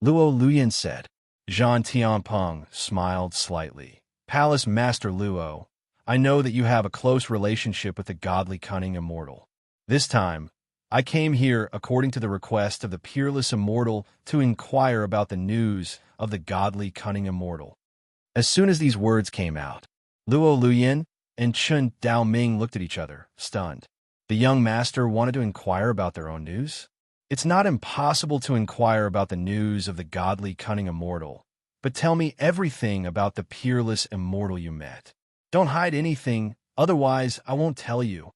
Luo Luyin said. Zhang Tianpeng smiled slightly. Palace Master Luo, I know that you have a close relationship with the godly cunning immortal. This time, I came here according to the request of the peerless immortal to inquire about the news of the godly cunning immortal. As soon as these words came out, Luo Luyin and Chun Daoming looked at each other, stunned. The young master wanted to inquire about their own news? It's not impossible to inquire about the news of the godly cunning immortal, but tell me everything about the peerless immortal you met. Don't hide anything, otherwise I won't tell you.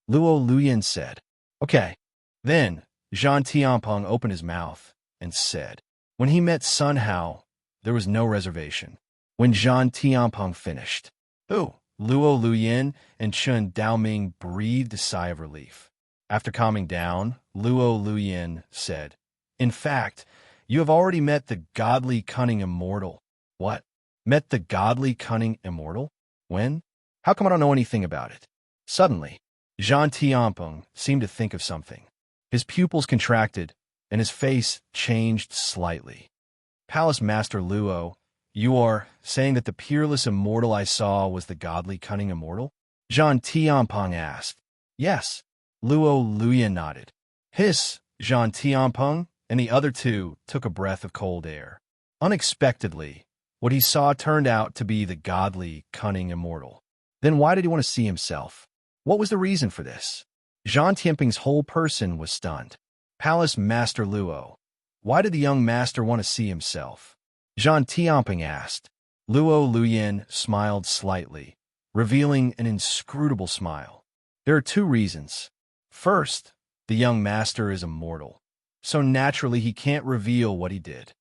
Luo Luyin said. Okay. Then, Zhang Tianpeng opened his mouth and said, when he met Sun Hao, there was no reservation. When Zhang Tianpeng finished, Luo Luyin and Chun Daoming breathed a sigh of relief. After calming down, Luo Luyin said, in fact, you have already met the godly cunning immortal. What? Met the godly cunning immortal? When? How come I don't know anything about it? Suddenly, Zhang Tianpeng seemed to think of something. His pupils contracted, and his face changed slightly. Palace Master Luo, you are saying that the peerless immortal I saw was the godly cunning immortal? Zhang Tianpeng asked. Yes. Luo Luyin nodded. Hiss, Zhang Tianpeng, and the other two took a breath of cold air. Unexpectedly, what he saw turned out to be the godly, cunning immortal. Then why did he want to see himself? What was the reason for this? Zhang Tianpeng's whole person was stunned. Palace Master Luo, why did the young master want to see himself? Zhang Tianpeng asked. Luo Luyin smiled slightly, revealing an inscrutable smile. There are two reasons. First, the young master is immortal, so naturally he can't reveal what he did.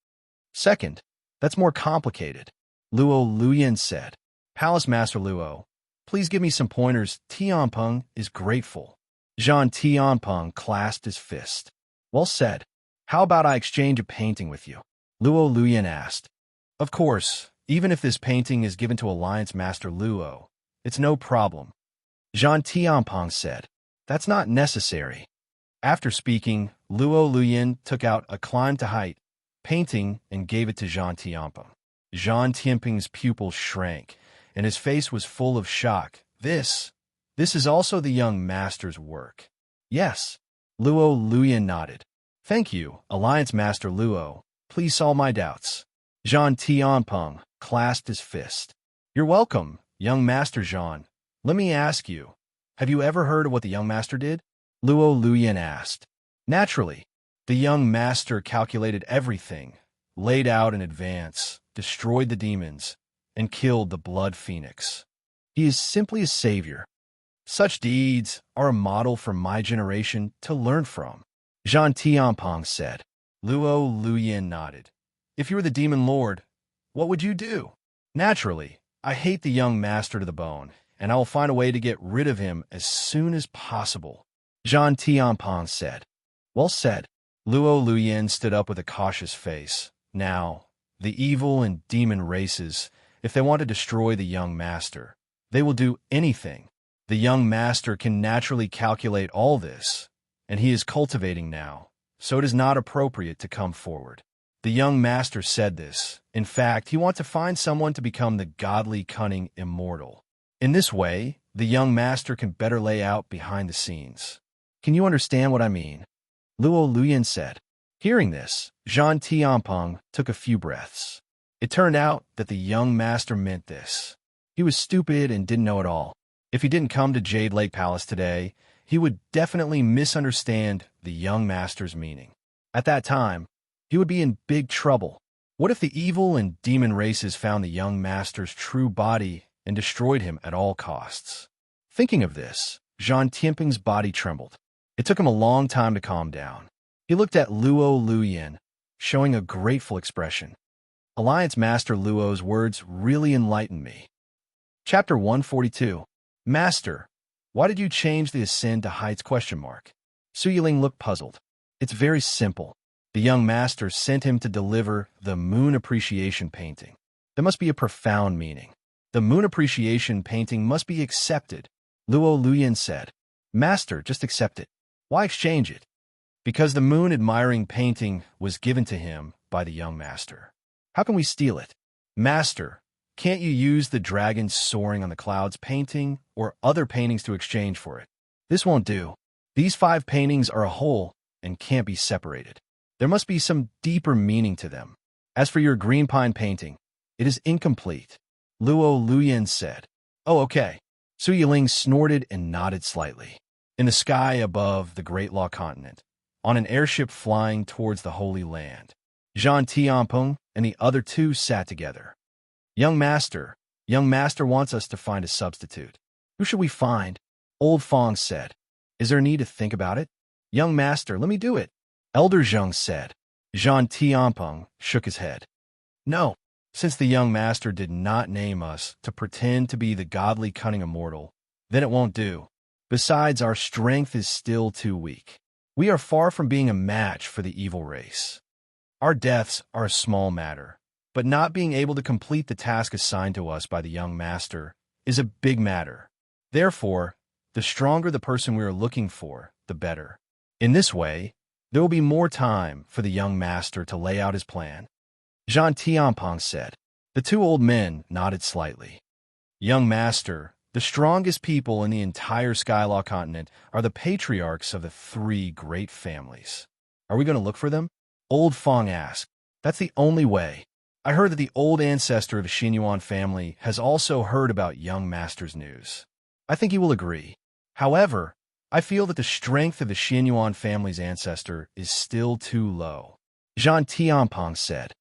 Second, that's more complicated, Luo Luyin said. Palace Master Luo, please give me some pointers. Tianpeng is grateful. Zhang Tianpeng clasped his fist. Well said. How about I exchange a painting with you? Luo Luyin asked. Of course, even if this painting is given to Alliance Master Luo, it's no problem. Zhang Tianpeng said. That's not necessary. After speaking, Luo Luyin took out a Climb to Height painting and gave it to Zhang Tianpeng. Zhang Tianpeng's pupils shrank, and his face was full of shock. This is also the young master's work. Yes. Luo Luyin nodded. Thank you, Alliance Master Luo. Please solve my doubts. Zhang Tianpeng clasped his fist. You're welcome, young Master Zhang. Let me ask you, have you ever heard of what the young master did? Luo Luyin asked. Naturally. The young master calculated everything, laid out in advance, destroyed the demons, and killed the blood phoenix. He is simply a savior. Such deeds are a model for my generation to learn from. Zhang Tianpeng said. Luo Luyin nodded. If you were the demon lord, what would you do? Naturally, I hate the young master to the bone, and I will find a way to get rid of him as soon as possible. Zhang Tianpeng said. Well said. Luo Luyin stood up with a cautious face. Now, the evil and demon races, if they want to destroy the young master, they will do anything. The young master can naturally calculate all this, and he is cultivating now, so it is not appropriate to come forward. The young master said this. In fact, he wants to find someone to become the godly, cunning immortal. In this way, the young master can better lay out behind the scenes. Can you understand what I mean? Luo Luyin said. Hearing this, Zhang Tianpeng took a few breaths. It turned out that the young master meant this. He was stupid and didn't know it all. If he didn't come to Jade Lake Palace today, he would definitely misunderstand the young master's meaning. At that time, he would be in big trouble. What if the evil and demon races found the young master's true body and destroyed him at all costs? Thinking of this, Jean Tianping's body trembled. It took him a long time to calm down. He looked at Luo Luyin, showing a grateful expression. Alliance Master Luo's words really enlightened me. Chapter 142. Master, why did you change the ascend to heights? Su Yiling looked puzzled. It's very simple. The young master sent him to deliver the moon appreciation painting. There must be a profound meaning. The moon appreciation painting must be accepted, Luo Luyin said. Master, just accept it. Why exchange it? Because the moon admiring painting was given to him by the young master. How can we steal it? Master, can't you use the dragon soaring on the clouds painting or other paintings to exchange for it? This won't do. These 5 paintings are a whole and can't be separated. There must be some deeper meaning to them. As for your green pine painting, it is incomplete, Luo Luyin said. Oh, okay. Su Yiling snorted and nodded slightly. In the sky above the Great Law Continent, on an airship flying towards the Holy Land, Jean Tianping and the other 2 sat together. Young Master wants us to find a substitute. Who should we find? Old Fong said. Is there a need to think about it? Young Master, let me do it, Elder Zheng said. Jean Tianping shook his head. No, since the young master did not name us to pretend to be the godly cunning immortal, then it won't do. Besides, our strength is still too weak. We are far from being a match for the evil race. Our deaths are a small matter, but not being able to complete the task assigned to us by the young master is a big matter. Therefore, the stronger the person we are looking for, the better. In this way, there will be more time for the young master to lay out his plan. Jean Tianping said. The 2 old men nodded slightly. Young master, the strongest people in the entire Skylaw continent are the patriarchs of the 3 great families. Are we going to look for them? Old Fong asked. That's the only way. I heard that the old ancestor of the Xinyuan family has also heard about young master's news. I think he will agree. However, I feel that the strength of the Xinyuan family's ancestor is still too low. Jean Tianping said.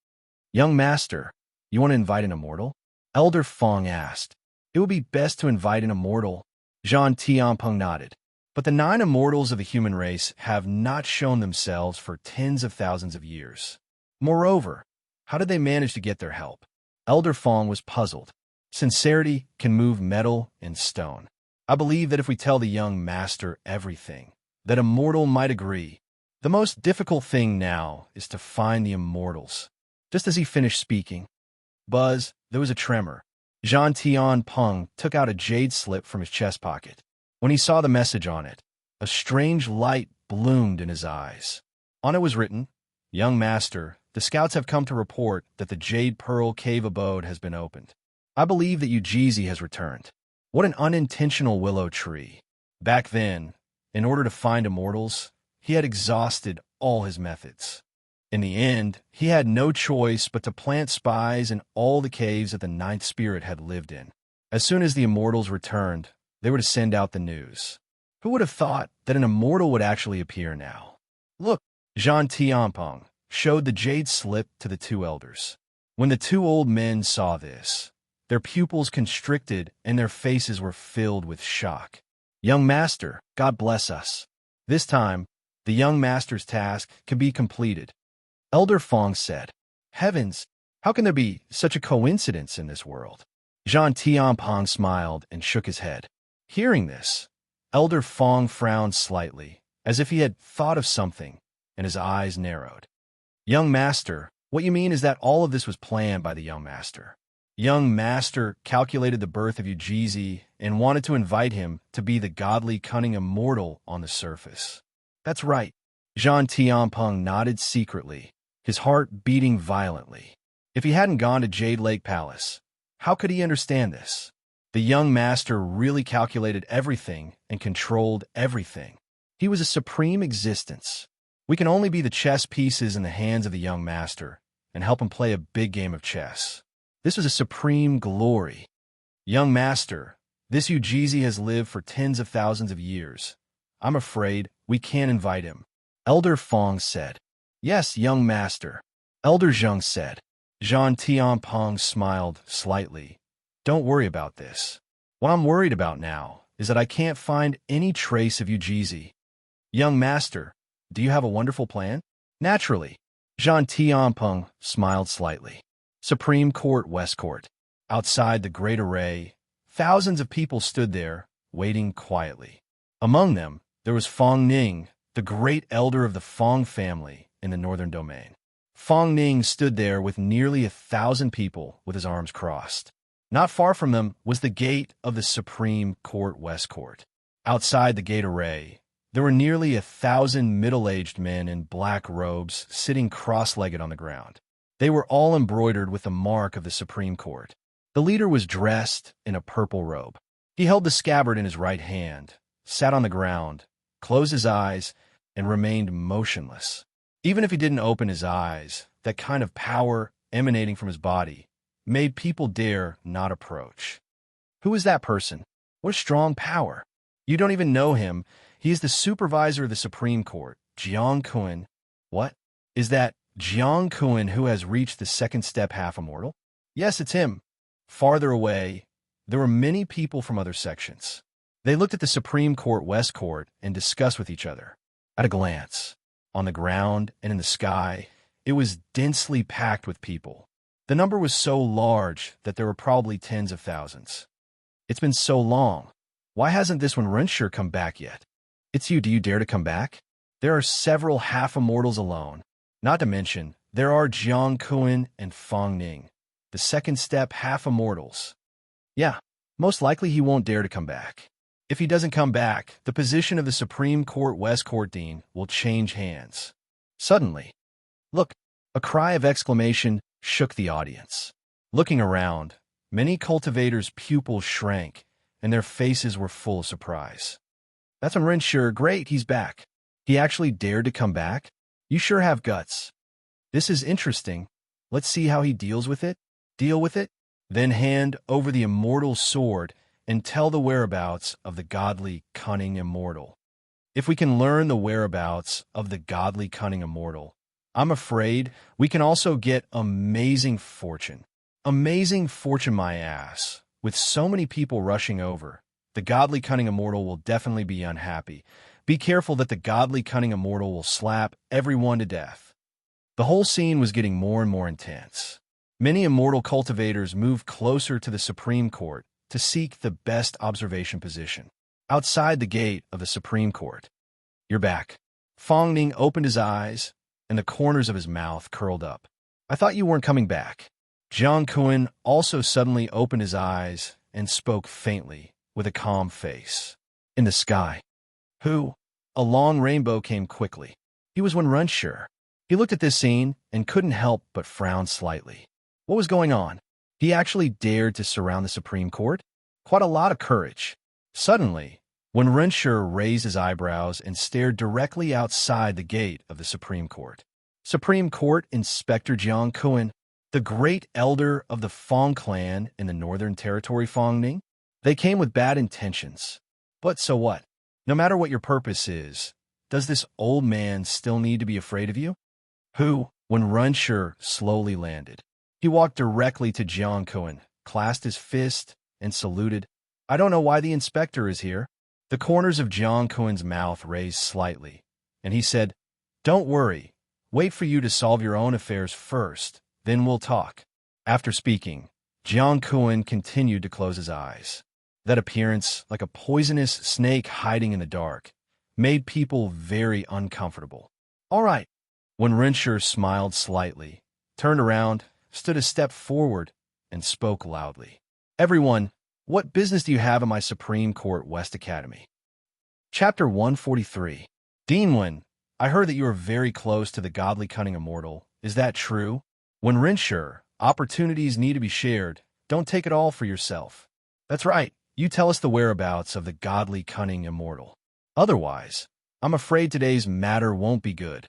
Young master, you want to invite an immortal? Elder Fong asked. It would be best to invite an immortal. Jean Tianping nodded. But the 9 immortals of the human race have not shown themselves for tens of thousands of years. Moreover, how did they manage to get their help? Elder Fong was puzzled. Sincerity can move metal and stone. I believe that if we tell the young master everything, that a mortal might agree. The most difficult thing now is to find the immortals. Just as he finished speaking, there was a tremor. Jean Tianping took out a jade slip from his chest pocket. When he saw the message on it, a strange light bloomed in his eyes. On it was written, Young Master, the scouts have come to report that the Jade Pearl Cave abode has been opened. I believe that Ujizi has returned. What an unintentional willow tree. Back then, in order to find immortals, he had exhausted all his methods. In the end, he had no choice but to plant spies in all the caves that the Ninth Spirit had lived in. As soon as the immortals returned, they were to send out the news. Who would have thought that an immortal would actually appear now? Look, Jean Tianping showed the jade slip to the 2 elders. When the 2 old men saw this, their pupils constricted and their faces were filled with shock. Young Master, God bless us. This time, the young master's task can be completed. Elder Fong said, Heavens, how can there be such a coincidence in this world? Jean Tianping smiled and shook his head. Hearing this, Elder Fong frowned slightly, as if he had thought of something, and his eyes narrowed. Young Master, what you mean is that all of this was planned by the young master. Young master calculated the birth of Ujizi and wanted to invite him to be the godly cunning immortal on the surface. That's right. Jean Tianping nodded secretly, his heart beating violently. If he hadn't gone to Jade Lake Palace, how could he understand this? The young master really calculated everything and controlled everything. He was a supreme existence. We can only be the chess pieces in the hands of the young master and help him play a big game of chess. This was a supreme glory. Young master, this Ujizi has lived for tens of thousands of years. I'm afraid we can't invite him. Elder Fong said. Yes, young master. Elder Zheng said. Jean Tianpeng smiled slightly. Don't worry about this. What I'm worried about now is that I can't find any trace of Ujizi. Young master, do you have a wonderful plan? Naturally. Jean Tianpeng smiled slightly. Supreme Court, West Court. Outside the great array, thousands of people stood there, waiting quietly. Among them, there was Fong Ning, the great elder of the Fong family in the northern domain. Fong Ning stood there with nearly 1,000 people with his arms crossed. Not far from them was the gate of the Supreme Court, West Court. Outside the gate array, there were nearly 1,000 middle-aged men in black robes sitting cross-legged on the ground. They were all embroidered with the mark of the Supreme Court. The leader was dressed in a purple robe. He held the scabbard in his right hand, sat on the ground, closed his eyes, and remained motionless. Even if he didn't open his eyes, that kind of power emanating from his body made people dare not approach. Who is that person? What a strong power! You don't even know him. He is the supervisor of the Supreme Court, Jiang Kun. What? Is that Jiang Kun who has reached the second step half-immortal? Yes, it's him. Farther away, there were many people from other sections. They looked at the Supreme Court, West Court, and discussed with each other. At a glance, on the ground and in the sky, it was densely packed with people. The number was so large that there were probably tens of thousands. It's been so long. Why hasn't this one Rensher come back yet? It's you. Do you dare to come back? There are several half-immortals alone. Not to mention, there are Jiang Kun and Fong Ning, the second step half-immortals. Yeah, most likely he won't dare to come back. If he doesn't come back, the position of the Supreme Court West Court Dean will change hands. Suddenly, look, a cry of exclamation shook the audience. Looking around, many cultivators' pupils shrank, and their faces were full of surprise. That's when Rensher, great, he's back. He actually dared to come back? You sure have guts. This is interesting. Let's see how he deals with it. Deal with it? Then hand over the immortal sword and tell the whereabouts of the godly, cunning immortal. If we can learn the whereabouts of the godly, cunning immortal, I'm afraid we can also get amazing fortune. Amazing fortune, my ass. With so many people rushing over, the godly, cunning immortal will definitely be unhappy. Be careful that the godly, cunning immortal will slap everyone to death. The whole scene was getting more and more intense. Many immortal cultivators moved closer to the Supreme Court to seek the best observation position. Outside the gate of the Supreme Court. You're back. Fong Ning opened his eyes, and the corners of his mouth curled up. I thought you weren't coming back. Jiang Kun also suddenly opened his eyes and spoke faintly, with a calm face. In the sky. Who? A long rainbow came quickly. He was when Rensher. He looked at this scene and couldn't help but frown slightly. What was going on? He actually dared to surround the Supreme Court? Quite a lot of courage. Suddenly, when Rensher raised his eyebrows and stared directly outside the gate of the Supreme Court. Supreme Court Inspector Jiang Kun, the great elder of the Fong clan in the Northern Territory Fong Ning? They came with bad intentions. But so what? No matter what your purpose is, does this old man still need to be afraid of you? Who, when Rensher slowly landed, he walked directly to Jiang Kun, clasped his fist, and saluted. I don't know why the inspector is here. The corners of Jiang Kun's mouth raised slightly, and he said, Don't worry. Wait for you to solve your own affairs first, then we'll talk. After speaking, Jiang Kun continued to close his eyes. That appearance, like a poisonous snake hiding in the dark, made people very uncomfortable. All right. When Rensher smiled slightly, turned around, stood a step forward, and spoke loudly. Everyone, what business do you have in my Supreme Court West Academy? Chapter 143. Dean Wen, I heard that you are very close to the godly cunning immortal. Is that true? When Rensher, opportunities need to be shared. Don't take it all for yourself. That's right. You tell us the whereabouts of the godly cunning immortal. Otherwise, I'm afraid today's matter won't be good.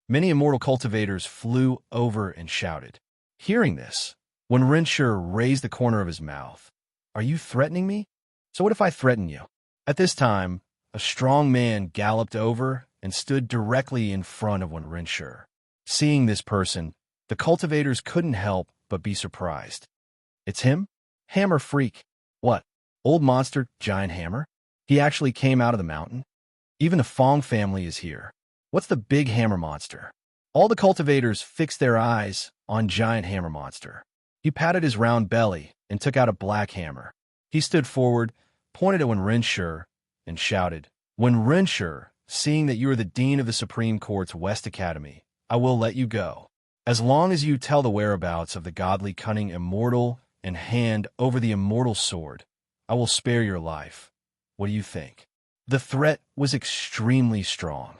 Many immortal cultivators flew over and shouted. Hearing this, when Rensher raised the corner of his mouth, Are you threatening me? So what if I threaten you? At this time, a strong man galloped over and stood directly in front of Rensher. Seeing this person, the cultivators couldn't help but be surprised. It's him? Hammer freak. What? Old monster, giant hammer? He actually came out of the mountain? Even the Fong family is here. What's the big hammer monster? All the cultivators fixed their eyes on giant hammer monster. He patted his round belly and took out a black hammer. He stood forward, pointed at Wenrenshi, and shouted, Wenrenshi, seeing that you are the dean of the Supreme Court's West Academy, I will let you go. As long as you tell the whereabouts of the godly cunning immortal and hand over the immortal sword, I will spare your life. What do you think? The threat was extremely strong.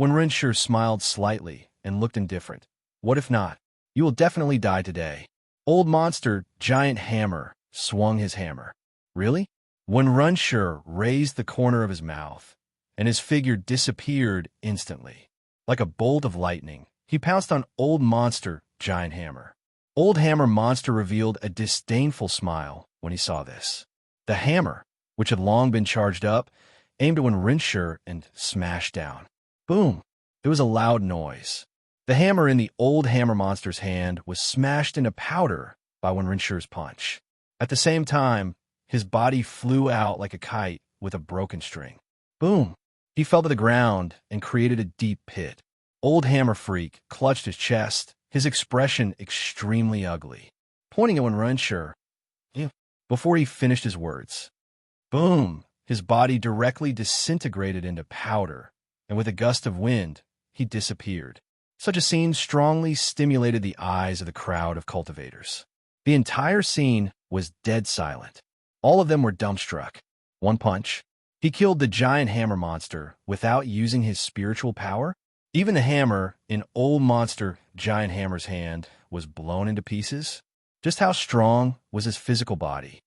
Wenrenshi smiled slightly and looked indifferent. What if not? You will definitely die today. Old monster, giant hammer, swung his hammer. Really? Wenrenshi raised the corner of his mouth, and his figure disappeared instantly. Like a bolt of lightning, he pounced on old monster, giant hammer. Old hammer monster revealed a disdainful smile when he saw this. The hammer, which had long been charged up, aimed at Wenrenshi and smashed down. Boom! There was a loud noise. The hammer in the old hammer monster's hand was smashed into powder by Wenrenshi's punch. At the same time, his body flew out like a kite with a broken string. Boom! He fell to the ground and created a deep pit. Old hammer freak clutched his chest, his expression extremely ugly, pointing at Wenrenshi before he finished his words. Boom! His body directly disintegrated into powder, and with a gust of wind, he disappeared. Such a scene strongly stimulated the eyes of the crowd of cultivators. The entire scene was dead silent. All of them were dumbstruck. One punch. He killed the giant hammer monster without using his spiritual power. Even the hammer in old monster giant hammer's hand was blown into pieces. Just how strong was his physical body?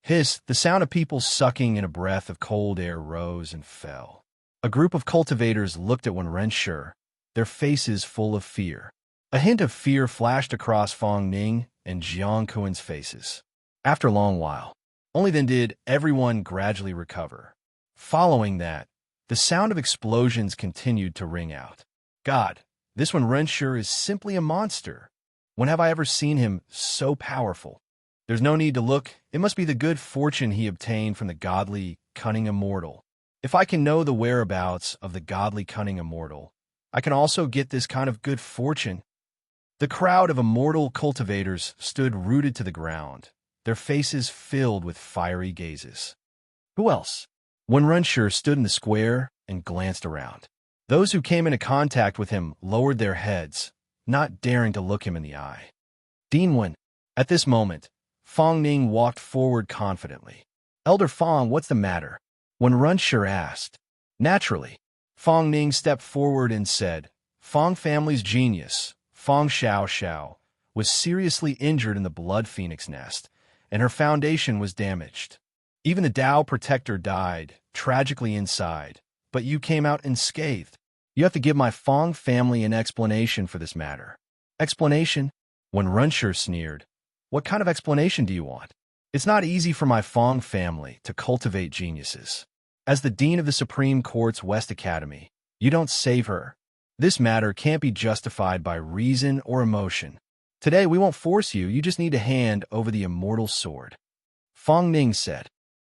The sound of people sucking in a breath of cold air rose and fell. A group of cultivators looked at Wenrenshi, their faces full of fear. A hint of fear flashed across Fong Ning and Jiang Kuen's faces. After a long while, only then did everyone gradually recover. Following that, the sound of explosions continued to ring out. God, this Wenrenshi is simply a monster. When have I ever seen him so powerful? There's no need to look. It must be the good fortune he obtained from the godly, cunning immortal. If I can know the whereabouts of the godly, cunning immortal, I can also get this kind of good fortune. The crowd of immortal cultivators stood rooted to the ground, their faces filled with fiery gazes. Who else? Wenrenshi stood in the square and glanced around. Those who came into contact with him lowered their heads, not daring to look him in the eye. Dean Wen. At this moment, Fong Ning walked forward confidently. Elder Fong, what's the matter? Wenrenshi asked. Naturally, Fong Ning stepped forward and said, Fong family's genius, Fong Xiao, was seriously injured in the Blood Phoenix nest, and her foundation was damaged. Even the Tao Protector died, tragically inside, but you came out unscathed. You have to give my Fong family an explanation for this matter. Explanation? Wenrenshi sneered. What kind of explanation do you want? It's not easy for my Fong family to cultivate geniuses. As the dean of the Supreme Court's West Academy, you don't save her. This matter can't be justified by reason or emotion. Today we won't force you, you just need to hand over the immortal sword. Fong Ning said.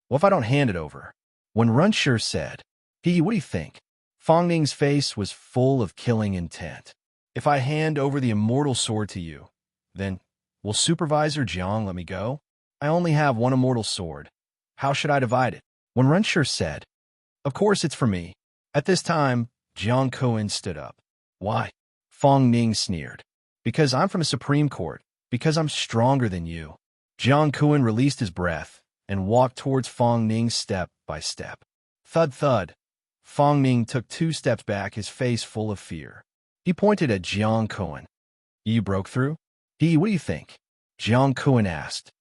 What if I don't hand it over? Wenrenshi said. What do you think? Fong Ning's face was full of killing intent. If I hand over the immortal sword to you, then will Supervisor Jiang let me go? I only have one immortal sword. How should I divide it? Wenrenshi said. Of course it's for me. At this time, Jiang Kuen stood up. Why? Fong Ning sneered. Because I'm from the Supreme Court. Because I'm stronger than you. Jiang Kuen released his breath and walked towards Fong Ning step by step. Thud thud. Fong Ning took 2 steps back, his face full of fear. He pointed at Jiang Kuen. You broke through? What do you think? Jiang Kuen asked.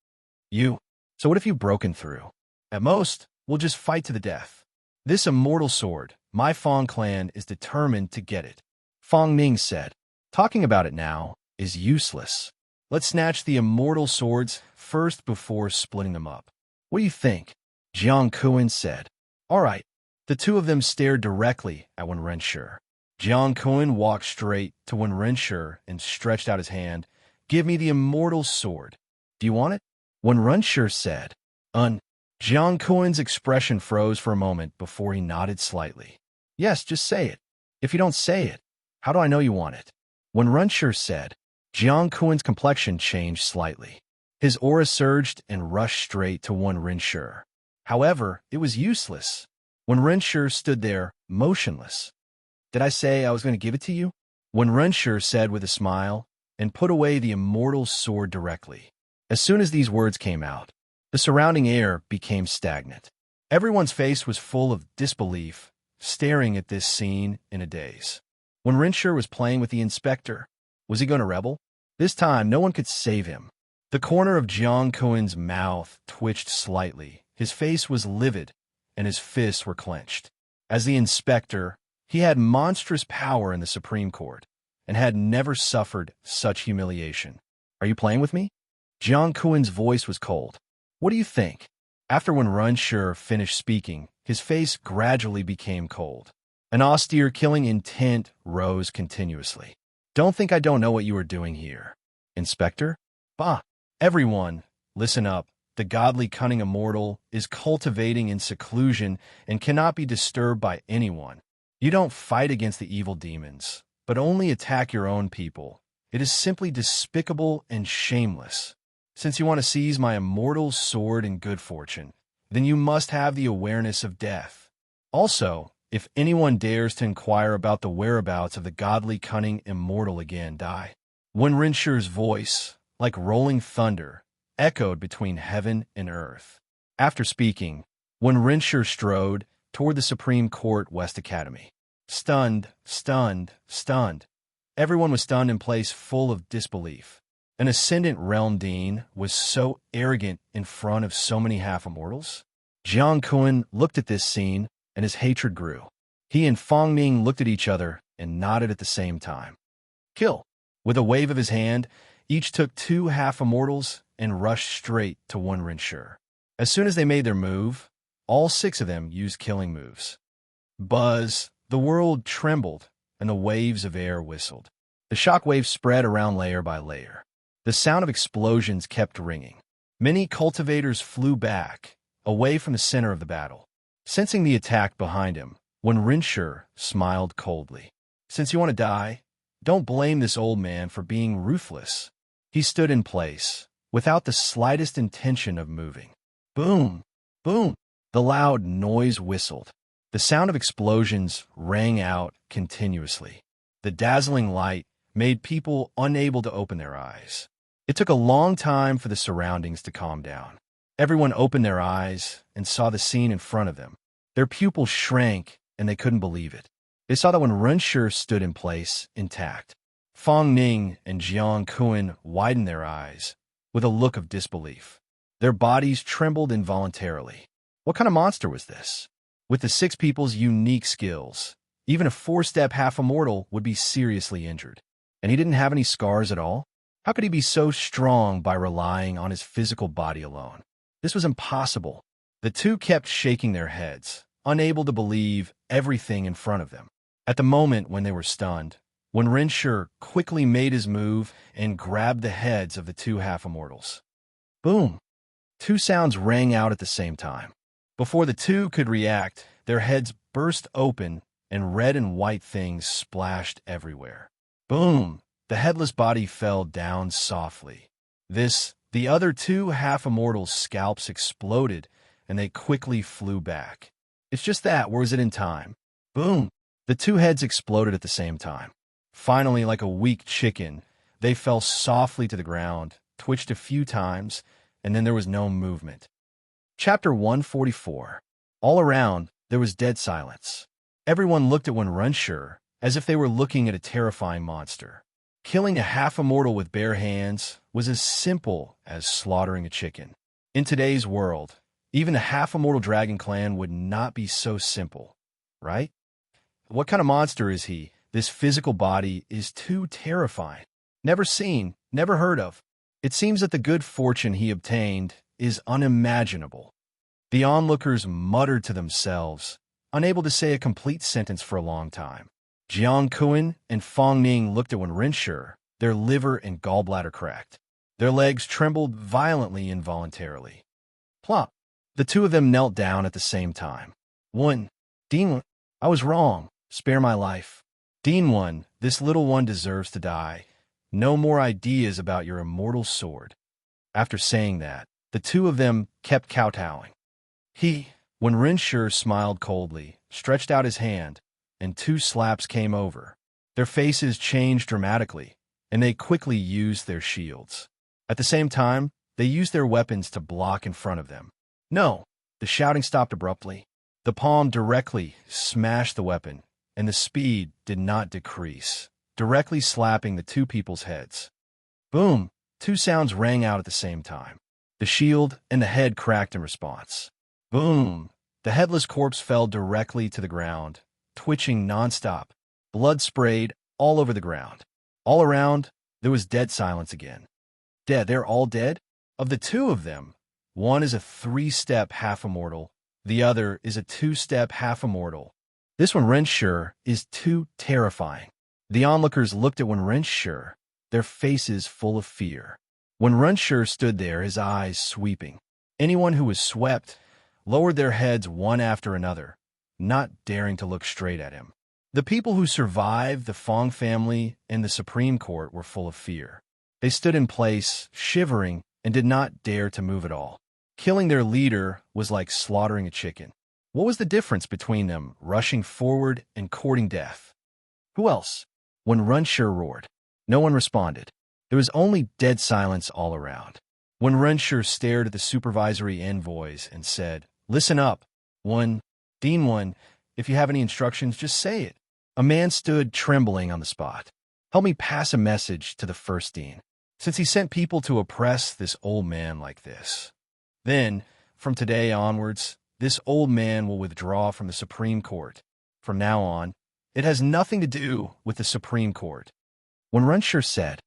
You. So what if you've broken through? At most, we'll just fight to the death. This immortal sword, my Fong clan is determined to get it. Fong Ning said. Talking about it now is useless. Let's snatch the immortal swords first before splitting them up. What do you think? Jiang Kuen said. All right. The two of them stared directly at Wenrenshi. Jiang Kuen walked straight to Wenrenshi and stretched out his hand, Give me the immortal sword. Do you want it? When Runshur said, Jiang Kuan's expression froze for a moment before he nodded slightly. Yes, just say it. If you don't say it, how do I know you want it? When Runshur said, Jiang Kuan's complexion changed slightly. His aura surged and rushed straight to one Runshur. However, it was useless. When Runshur stood there, motionless. Did I say I was going to give it to you? When Runshur said with a smile, and put away the immortal sword directly. As soon as these words came out, the surrounding air became stagnant. Everyone's face was full of disbelief, staring at this scene in a daze. When Runshur was playing with the inspector, was he going to rebel? This time, no one could save him. The corner of Jiang Kuan's mouth twitched slightly. His face was livid, and his fists were clenched. As the inspector, he had monstrous power in the Supreme Court, and had never suffered such humiliation. Are you playing with me? Jiang Kuan's voice was cold. What do you think? After when Runshur finished speaking, his face gradually became cold. An austere killing intent rose continuously. Don't think I don't know what you are doing here. Inspector? Bah! Everyone, listen up. The godly cunning immortal is cultivating in seclusion and cannot be disturbed by anyone. You don't fight against the evil demons, but only attack your own people. It is simply despicable and shameless. Since you want to seize my immortal sword and good fortune, then you must have the awareness of death. Also, if anyone dares to inquire about the whereabouts of the godly cunning immortal again, die. When Runshur's voice, like rolling thunder, echoed between heaven and earth. After speaking, when Runshur strode toward the Supreme Court West Academy. Stunned, stunned, stunned. Everyone was stunned in place, full of disbelief. An ascendant realm dean was so arrogant in front of so many half-immortals? Jiang Kuan looked at this scene, and his hatred grew. He and Fong Ning looked at each other and nodded at the same time. Kill! With a wave of his hand, each took 2 half-immortals and rushed straight to one Runshur. As soon as they made their move, all 6 of them used killing moves. Buzz! The world trembled, and the waves of air whistled. The shock waves spread around layer by layer. The sound of explosions kept ringing. Many cultivators flew back, away from the center of the battle. Sensing the attack behind him, when Runshur smiled coldly. Since you want to die, don't blame this old man for being ruthless. He stood in place, without the slightest intention of moving. Boom! Boom! The loud noise whistled. The sound of explosions rang out continuously. The dazzling light made people unable to open their eyes. It took a long time for the surroundings to calm down. Everyone opened their eyes and saw the scene in front of them. Their pupils shrank, and they couldn't believe it. They saw that when Runshur stood in place, intact. Fong Ning and Jiang Kuan widened their eyes, with a look of disbelief. Their bodies trembled involuntarily. What kind of monster was this? With the 6 people's unique skills, even a 4-step half-immortal would be seriously injured. And he didn't have any scars at all? How could he be so strong by relying on his physical body alone? This was impossible. The 2 kept shaking their heads, unable to believe everything in front of them. At the moment when they were stunned, when Runshur quickly made his move and grabbed the heads of the 2 half-immortals. Boom! 2 sounds rang out at the same time. Before the 2 could react, their heads burst open and red and white things splashed everywhere. Boom! The headless body fell down softly. The other 2 half-immortals' scalps exploded, and they quickly flew back. It's just that, or is it in time? Boom! The 2 heads exploded at the same time. Finally, like a weak chicken, they fell softly to the ground, twitched a few times, and then there was no movement. Chapter 144. All around, there was dead silence. Everyone looked at one Runshur as if they were looking at a terrifying monster. Killing a half-immortal with bare hands was as simple as slaughtering a chicken. In today's world, even a half-immortal dragon clan would not be so simple, right? What kind of monster is he? This physical body is too terrifying. Never seen, never heard of. It seems that the good fortune he obtained is unimaginable. The onlookers muttered to themselves, unable to say a complete sentence for a long time. Jiang Kuan and Fong Ning looked at one Runshur Their liver and gallbladder cracked. Their legs trembled violently involuntarily. Plop! The two of them knelt down at the same time. One, Dean, I was wrong. Spare my life. Dean 1, this little one deserves to die. No more ideas about your immortal sword. After saying that, the two of them kept kowtowing. When Rinshur smiled coldly, stretched out his hand, and 2 slaps came over. Their faces changed dramatically, and they quickly used their shields. At the same time, they used their weapons to block in front of them. No! The shouting stopped abruptly. The palm directly smashed the weapon, and the speed did not decrease, directly slapping the 2 people's heads. Boom! 2 sounds rang out at the same time. The shield and the head cracked in response. Boom! The headless corpse fell directly to the ground, twitching nonstop. Blood sprayed all over the ground. All around, there was dead silence again. Dead, they're all dead? Of the 2 of them, one is a 3-step half-immortal, the other is a 2-step half-immortal. This one, Rinshur, is too terrifying. The onlookers looked at Rinshur, their faces full of fear. When Rinshur stood there, his eyes sweeping. Anyone who was swept lowered their heads one after another, not daring to look straight at him. The people who survived the Fong family and the Supreme Court were full of fear. They stood in place, shivering, and did not dare to move at all. Killing their leader was like slaughtering a chicken. What was the difference between them rushing forward and courting death? Who else? When Rinshur roared, no one responded. There was only dead silence all around. When Rinshur stared at the supervisory envoys and said, "Listen up. Dean 1, if you have any instructions, just say it." A man stood trembling on the spot. "Help me pass a message to the first Dean, since he sent people to oppress this old man like this. Then, from today onwards, this old man will withdraw from the Supreme Court. From now on, it has nothing to do with the Supreme Court." When Rinshur said,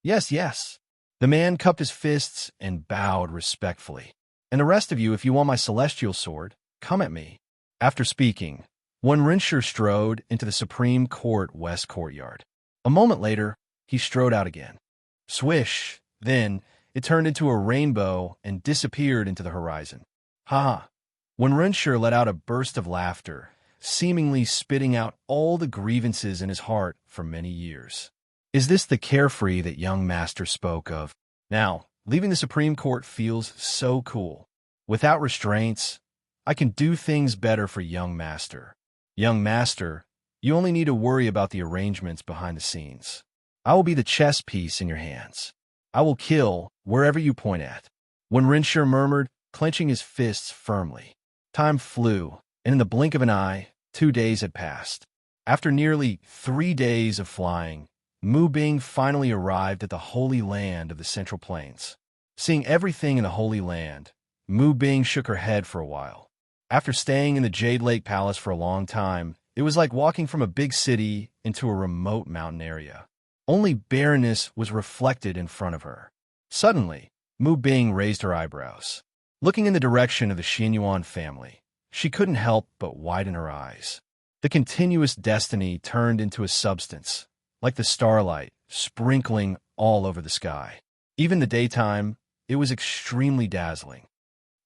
"Yes, yes," the man cupped his fists and bowed respectfully. "And the rest of you, if you want my celestial sword, come at me." After speaking, when Rinshur strode into the Supreme Court West Courtyard. A moment later, he strode out again. Swish! Then, it turned into a rainbow and disappeared into the horizon. Ha! When Rinshur let out a burst of laughter, seemingly spitting out all the grievances in his heart for many years. Is this the carefree that young master spoke of? Now, leaving the Supreme Court feels so cool. Without restraints, I can do things better for young master. Young master, you only need to worry about the arrangements behind the scenes. I will be the chess piece in your hands. I will kill wherever you point at. When Rinshur murmured, clenching his fists firmly. Time flew, and in the blink of an eye, 2 days had passed. After nearly 3 days of flying, Mu Bing finally arrived at the Holy Land of the Central Plains. Seeing everything in the Holy Land, Mu Bing shook her head for a while. After staying in the Jade Lake Palace for a long time, it was like walking from a big city into a remote mountain area. Only barrenness was reflected in front of her. Suddenly, Mu Bing raised her eyebrows. Looking in the direction of the Xinyuan family, she couldn't help but widen her eyes. The continuous destiny turned into a substance, like the starlight, sprinkling all over the sky. Even the daytime, it was extremely dazzling.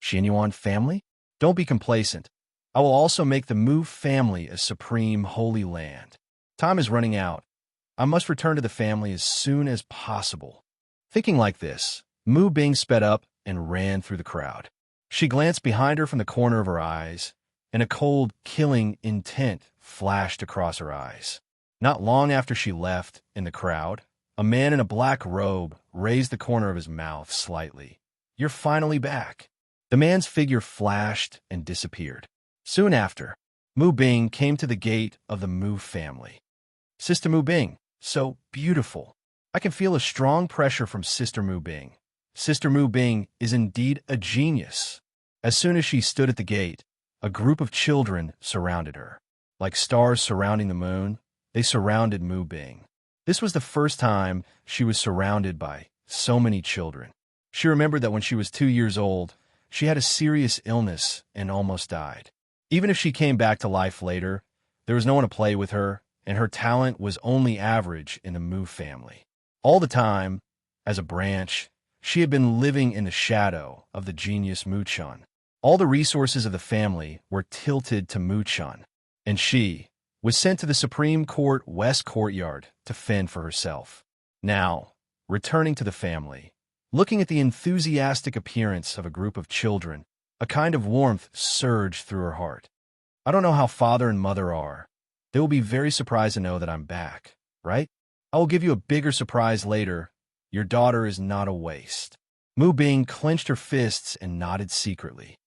Xinyuan family? Don't be complacent. I will also make the Mu family a supreme holy land. Time is running out. I must return to the family as soon as possible. Thinking like this, Mu Bing sped up and ran through the crowd. She glanced behind her from the corner of her eyes, and a cold, killing intent flashed across her eyes. Not long after she left, in the crowd, a man in a black robe raised the corner of his mouth slightly. "You're finally back." The man's figure flashed and disappeared. Soon after, Mu Bing came to the gate of the Mu family. "Sister Mu Bing, so beautiful." I can feel a strong pressure from Sister Mu Bing. Sister Mu Bing is indeed a genius. As soon as she stood at the gate, a group of children surrounded her. Like stars surrounding the moon, they surrounded Mu Bing. This was the first time she was surrounded by so many children. She remembered that when she was 2 years old, she had a serious illness and almost died. Even if she came back to life later, there was no one to play with her, and her talent was only average in the Mu family. All the time, as a branch, she had been living in the shadow of the genius Muchon. All the resources of the family were tilted to Muchon, and she was sent to the Supreme Court West Courtyard to fend for herself. Now, returning to the family, looking at the enthusiastic appearance of a group of children, a kind of warmth surged through her heart. I don't know how father and mother are. They will be very surprised to know that I'm back, right? I will give you a bigger surprise later. Your daughter is not a waste. Mu Bing clenched her fists and nodded secretly.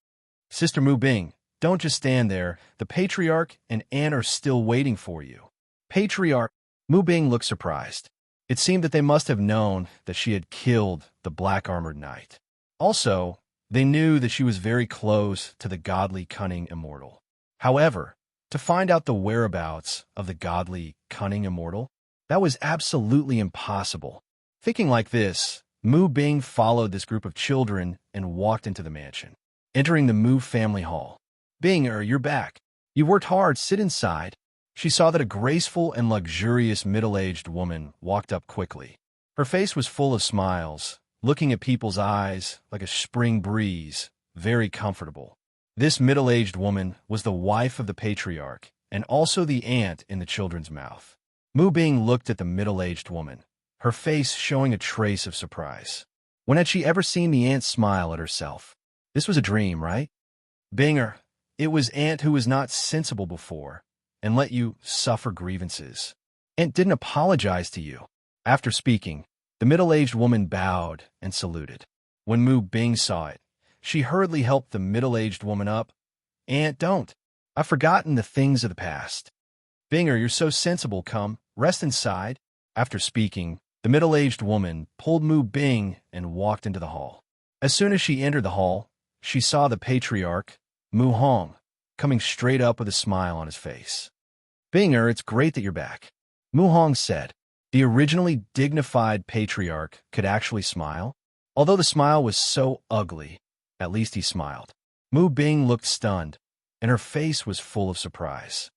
Sister Mu Bing, don't just stand there. The patriarch and aunt are still waiting for you. Patriarch. Mu Bing looked surprised. It seemed that they must have known that she had killed the black-armored knight. Also, they knew that she was very close to the godly cunning immortal. However, to find out the whereabouts of the godly cunning immortal, that was absolutely impossible. Thinking like this, Mu Bing followed this group of children and walked into the mansion. Entering the Mu family hall. Binger, you're back. You worked hard, sit inside. She saw that a graceful and luxurious middle-aged woman walked up quickly. Her face was full of smiles, looking at people's eyes like a spring breeze, very comfortable. This middle-aged woman was the wife of the patriarch and also the aunt in the children's mouth. Mu Bing looked at the middle-aged woman, her face showing a trace of surprise. When had she ever seen the aunt smile at herself? This was a dream, right? Binger, it was aunt who was not sensible before and let you suffer grievances. Aunt didn't apologize to you. After speaking, the middle-aged woman bowed and saluted. When Mu Bing saw it, she hurriedly helped the middle-aged woman up. Aunt, don't. I've forgotten the things of the past. Binger, you're so sensible. Come, rest inside. After speaking, the middle-aged woman pulled Mu Bing and walked into the hall. As soon as she entered the hall, she saw the patriarch, Mu Hong, coming straight up with a smile on his face. Binger, it's great that you're back. Mu Hong said. The originally dignified patriarch could actually smile. Although the smile was so ugly, at least he smiled. Mu Bing looked stunned, and her face was full of surprise.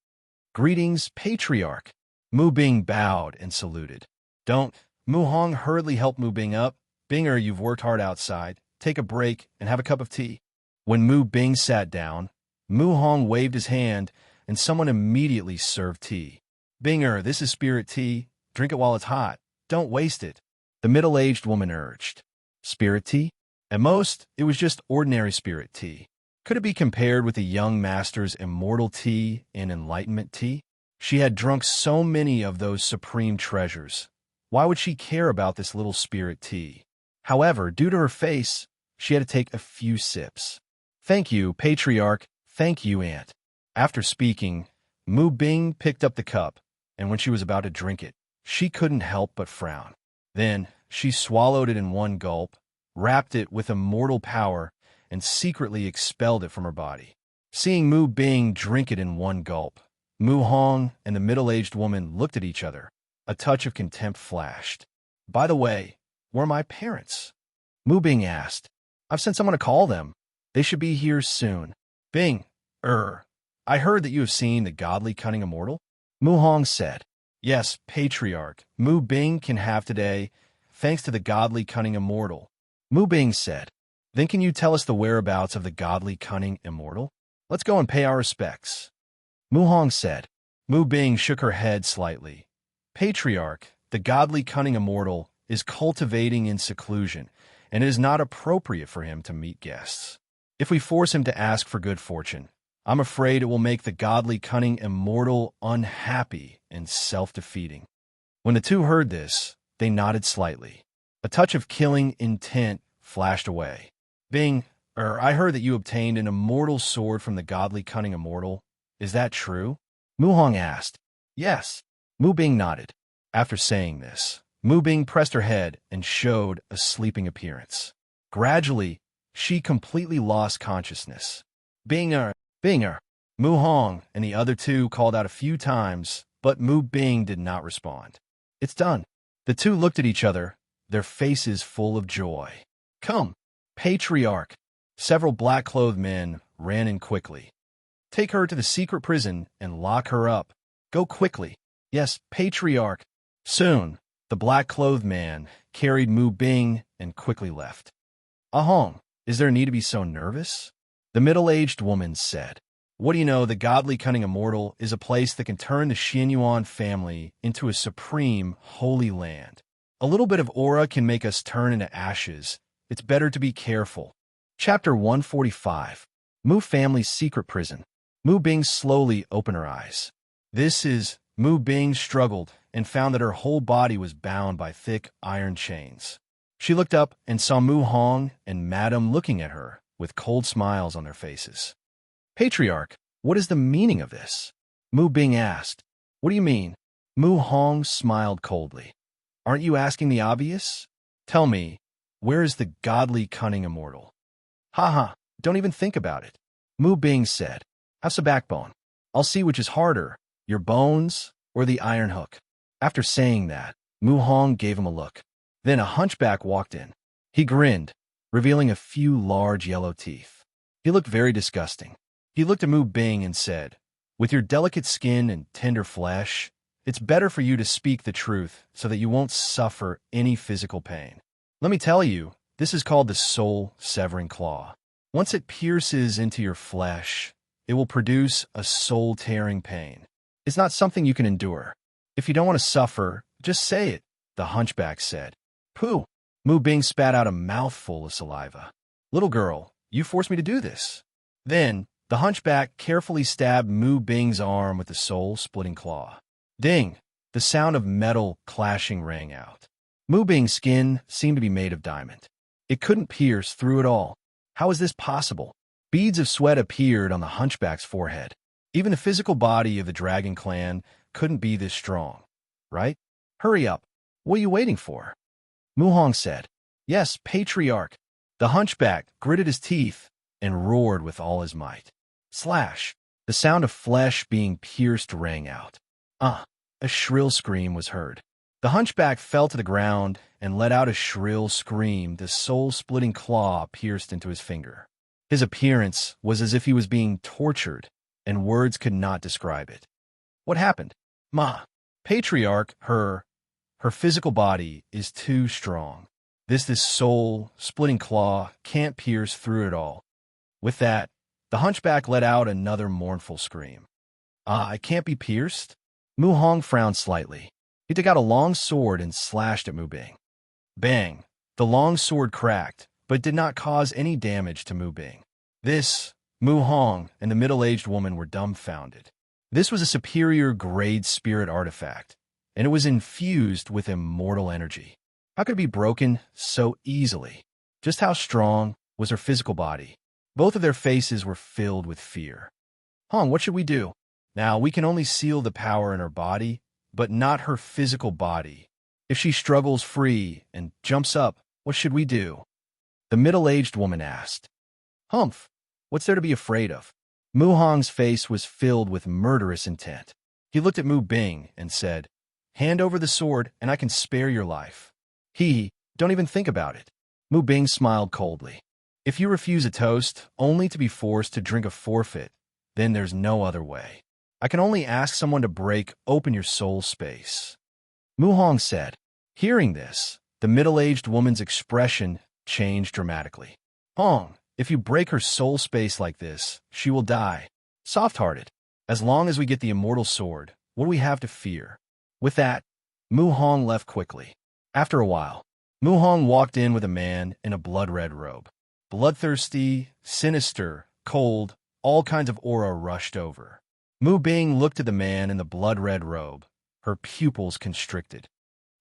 Greetings, patriarch. Mu Bing bowed and saluted. Don't. Mu Hong hurriedly helped Mu Bing up. Binger, you've worked hard outside. Take a break and have a cup of tea. When Mu Bing sat down, Mu Hong waved his hand, and someone immediately served tea. Binger, this is spirit tea. Drink it while it's hot. Don't waste it. The middle-aged woman urged. Spirit tea? At most, it was just ordinary spirit tea. Could it be compared with the young master's immortal tea and enlightenment tea? She had drunk so many of those supreme treasures. Why would she care about this little spirit tea? However, due to her face, she had to take a few sips. Thank you, patriarch. Thank you, aunt. After speaking, Mu Bing picked up the cup, and when she was about to drink it, she couldn't help but frown. Then, she swallowed it in one gulp, wrapped it with immortal power, and secretly expelled it from her body. Seeing Mu Bing drink it in one gulp, Mu Hong and the middle-aged woman looked at each other. A touch of contempt flashed. By the way, where are my parents? Mu Bing asked. I've sent someone to call them. They should be here soon. Bing, I heard that you have seen the godly cunning immortal? Mu Hong said. Yes, patriarch. Mu Bing can have today, thanks to the godly cunning immortal. Mu Bing said. Then can you tell us the whereabouts of the godly cunning immortal? Let's go and pay our respects. Mu Hong said. Mu Bing shook her head slightly. Patriarch, the godly cunning immortal, is cultivating in seclusion, and it is not appropriate for him to meet guests. If we force him to ask for good fortune, I'm afraid it will make the godly cunning immortal unhappy and self-defeating. When the two heard this, they nodded slightly. A touch of killing intent flashed away. Bing, I heard that you obtained an immortal sword from the godly cunning immortal. Is that true? Mu Hong asked. Yes. Mu Bing nodded. After saying this, Mu Bing pressed her head and showed a sleeping appearance. Gradually, she completely lost consciousness. Binger. Mu Hong and the other two called out a few times, but Mu Bing did not respond. It's done. The two looked at each other, their faces full of joy. Come, patriarch. Several black-clothed men ran in quickly. Take her to the secret prison and lock her up. Go quickly. Yes, patriarch. Soon, The black-clothed man carried Mu Bing and quickly left. Ahong, is there need to be so nervous? The middle-aged woman said. What do you know, the godly cunning immortal is a place that can turn the Xianyuan family into a supreme, holy land. A little bit of aura can make us turn into ashes. It's better to be careful. Chapter 145. Mu Family's Secret Prison. Mu Bing slowly opened her eyes. Mu Bing struggled and found that her whole body was bound by thick iron chains. She looked up and saw Mu Hong and Madam looking at her with cold smiles on their faces. Patriarch, what is the meaning of this? Mu Bing asked. What do you mean? Mu Hong smiled coldly. Aren't you asking the obvious? Tell me, where is the godly cunning immortal? Haha, don't even think about it. Mu Bing said. Have some backbone. I'll see which is harder, your bones or the iron hook. After saying that, Mu Hong gave him a look. Then a hunchback walked in. He grinned, revealing a few large yellow teeth. He looked very disgusting. He looked at Mu Bing and said, with your delicate skin and tender flesh, it's better for you to speak the truth so that you won't suffer any physical pain. Let me tell you, this is called the soul-severing claw. Once it pierces into your flesh, it will produce a soul-tearing pain. It's not something you can endure. If you don't want to suffer, just say it, the hunchback said. Pooh! Mu Bing spat out a mouthful of saliva. Little girl, you forced me to do this. Then, the hunchback carefully stabbed Mu Bing's arm with the soul-splitting claw. Ding! The sound of metal clashing rang out. Mu Bing's skin seemed to be made of diamond. It couldn't pierce through it all. How is this possible? Beads of sweat appeared on the hunchback's forehead. Even the physical body of the dragon clan couldn't be this strong, right? Hurry up. What are you waiting for? Mu Hong said. Yes, Patriarch. The hunchback gritted his teeth and roared with all his might. Slash! The sound of flesh being pierced rang out. A shrill scream was heard. The hunchback fell to the ground and let out a shrill scream. The soul-splitting claw pierced into his finger. His appearance was as if he was being tortured, and words could not describe it. What happened? Ma, Patriarch, her physical body is too strong. This soul-splitting claw can't pierce through it all. With that, the hunchback let out another mournful scream. I can't be pierced? Mu Hong frowned slightly. He took out a long sword and slashed at Mu Bing. Bang! The long sword cracked, but did not cause any damage to Mu Bing. Mu Hong and the middle-aged woman were dumbfounded. This was a superior-grade spirit artifact, and it was infused with immortal energy. How could it be broken so easily? Just how strong was her physical body? Both of their faces were filled with fear. Hong, what should we do? Now, we can only seal the power in her body, but not her physical body. If she struggles free and jumps up, what should we do? The middle-aged woman asked. Humph, what's there to be afraid of? Mu Hong's face was filled with murderous intent. He looked at Mu Bing and said, Hand over the sword and I can spare your life. Don't even think about it. Mu Bing smiled coldly. If you refuse a toast, only to be forced to drink a forfeit, then there's no other way. I can only ask someone to break open your soul space. Mu Hong said. Hearing this, the middle-aged woman's expression changed dramatically. Hong, if you break her soul space like this, she will die. Soft-hearted. As long as we get the immortal sword, what do we have to fear? With that, Mu Hong left quickly. After a while, Mu Hong walked in with a man in a blood-red robe. Bloodthirsty, sinister, cold, all kinds of aura rushed over. Mu Bing looked at the man in the blood-red robe, her pupils constricted.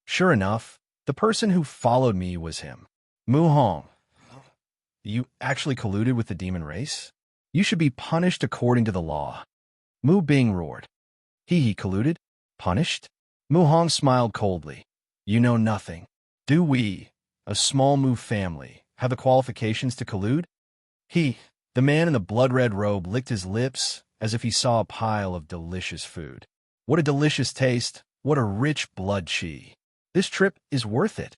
Sure enough, the person who followed me was him. Mu Hong, you actually colluded with the demon race? You should be punished according to the law. Mu Bing roared. He colluded? Punished? Mu Hong smiled coldly. You know nothing. Do we, a small Mu family, have the qualifications to collude? The man in the blood-red robe licked his lips as if he saw a pile of delicious food. What a delicious taste, what a rich blood chi. This trip is worth it.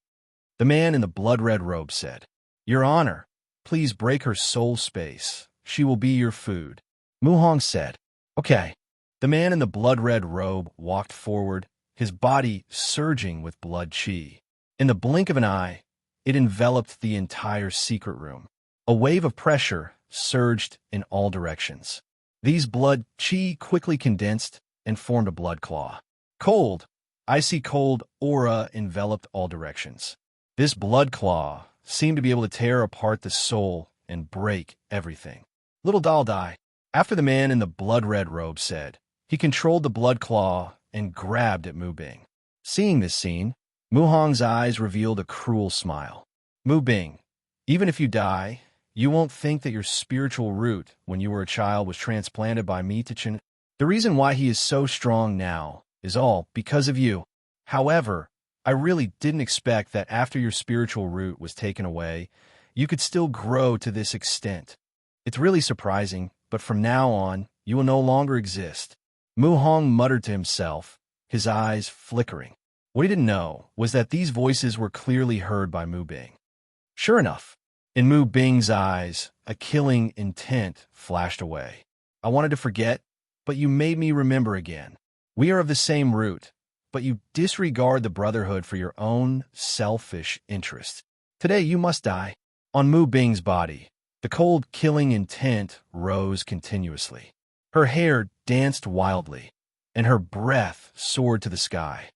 The man in the blood-red robe said, Your Honor, please break her soul space. She will be your food. Mu Hong said, Okay. The man in the blood-red robe walked forward, his body surging with blood chi. In the blink of an eye, it enveloped the entire secret room. A wave of pressure surged in all directions. These blood chi quickly condensed and formed a blood claw. Cold, icy cold aura enveloped all directions. This blood claw seemed to be able to tear apart the soul and break everything. Little doll die. After the man in the blood-red robe said, he controlled the blood claw and grabbed at Mu Bing. Seeing this scene, Mu Hong's eyes revealed a cruel smile. Mu Bing, even if you die, you won't think that your spiritual root when you were a child was transplanted by me to Chen. The reason why he is so strong now is all because of you. However, I really didn't expect that after your spiritual root was taken away, you could still grow to this extent. It's really surprising, but from now on, you will no longer exist. Mu Hong muttered to himself, his eyes flickering. What he didn't know was that these voices were clearly heard by Mu Bing. Sure enough, in Mu Bing's eyes, a killing intent flashed away. I wanted to forget, but you made me remember again. We are of the same root, but you disregard the brotherhood for your own selfish interest. Today you must die. On Mu Bing's body, the cold killing intent rose continuously. Her hair danced wildly, and her breath soared to the sky.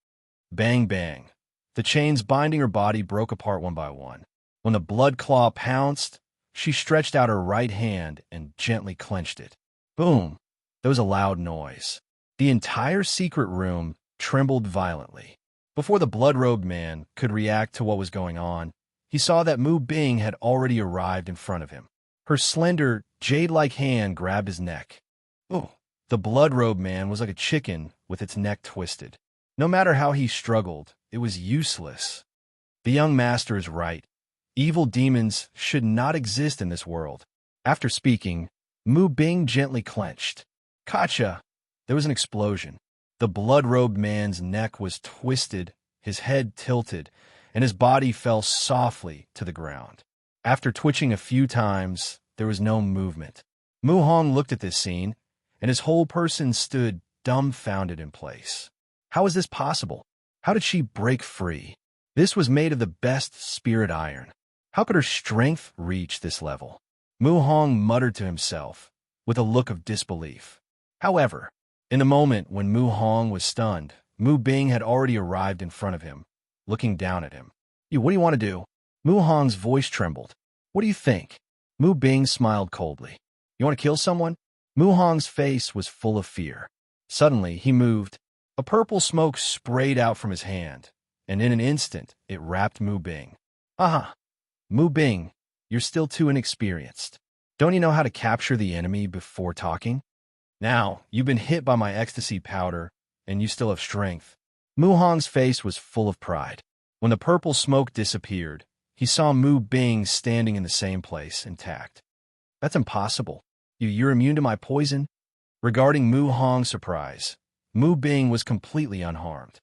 Bang, bang. The chains binding her body broke apart one by one. When the blood claw pounced, she stretched out her right hand and gently clenched it. Boom! There was a loud noise. The entire secret room trembled violently. Before the blood-robed man could react to what was going on, he saw that Mu Bing had already arrived in front of him. Her slender, jade-like hand grabbed his neck. Oh! The blood-robed man was like a chicken with its neck twisted. No matter how he struggled, it was useless. The young master is right. Evil demons should not exist in this world. After speaking, Mu Bing gently clenched. Gotcha! There was an explosion. The blood-robed man's neck was twisted, his head tilted, and his body fell softly to the ground. After twitching a few times, there was no movement. Mu Hong looked at this scene, and his whole person stood dumbfounded in place. How is this possible? How did she break free? This was made of the best spirit iron. How could her strength reach this level? Mu Hong muttered to himself, with a look of disbelief. However, in the moment when Mu Hong was stunned, Mu Bing had already arrived in front of him, looking down at him. What do you want to do? Mu Hong's voice trembled. What do you think? Mu Bing smiled coldly. You want to kill someone? Mu Hong's face was full of fear. Suddenly, he moved. A purple smoke sprayed out from his hand, and in an instant, it wrapped Mu Bing. Aha! Mu Bing, you're still too inexperienced. Don't you know how to capture the enemy before talking? Now, you've been hit by my ecstasy powder, and you still have strength. Mu Hong's face was full of pride. When the purple smoke disappeared, he saw Mu Bing standing in the same place, intact. That's impossible. You're immune to my poison? Regarding Mu Hong's surprise, Mu Bing was completely unharmed.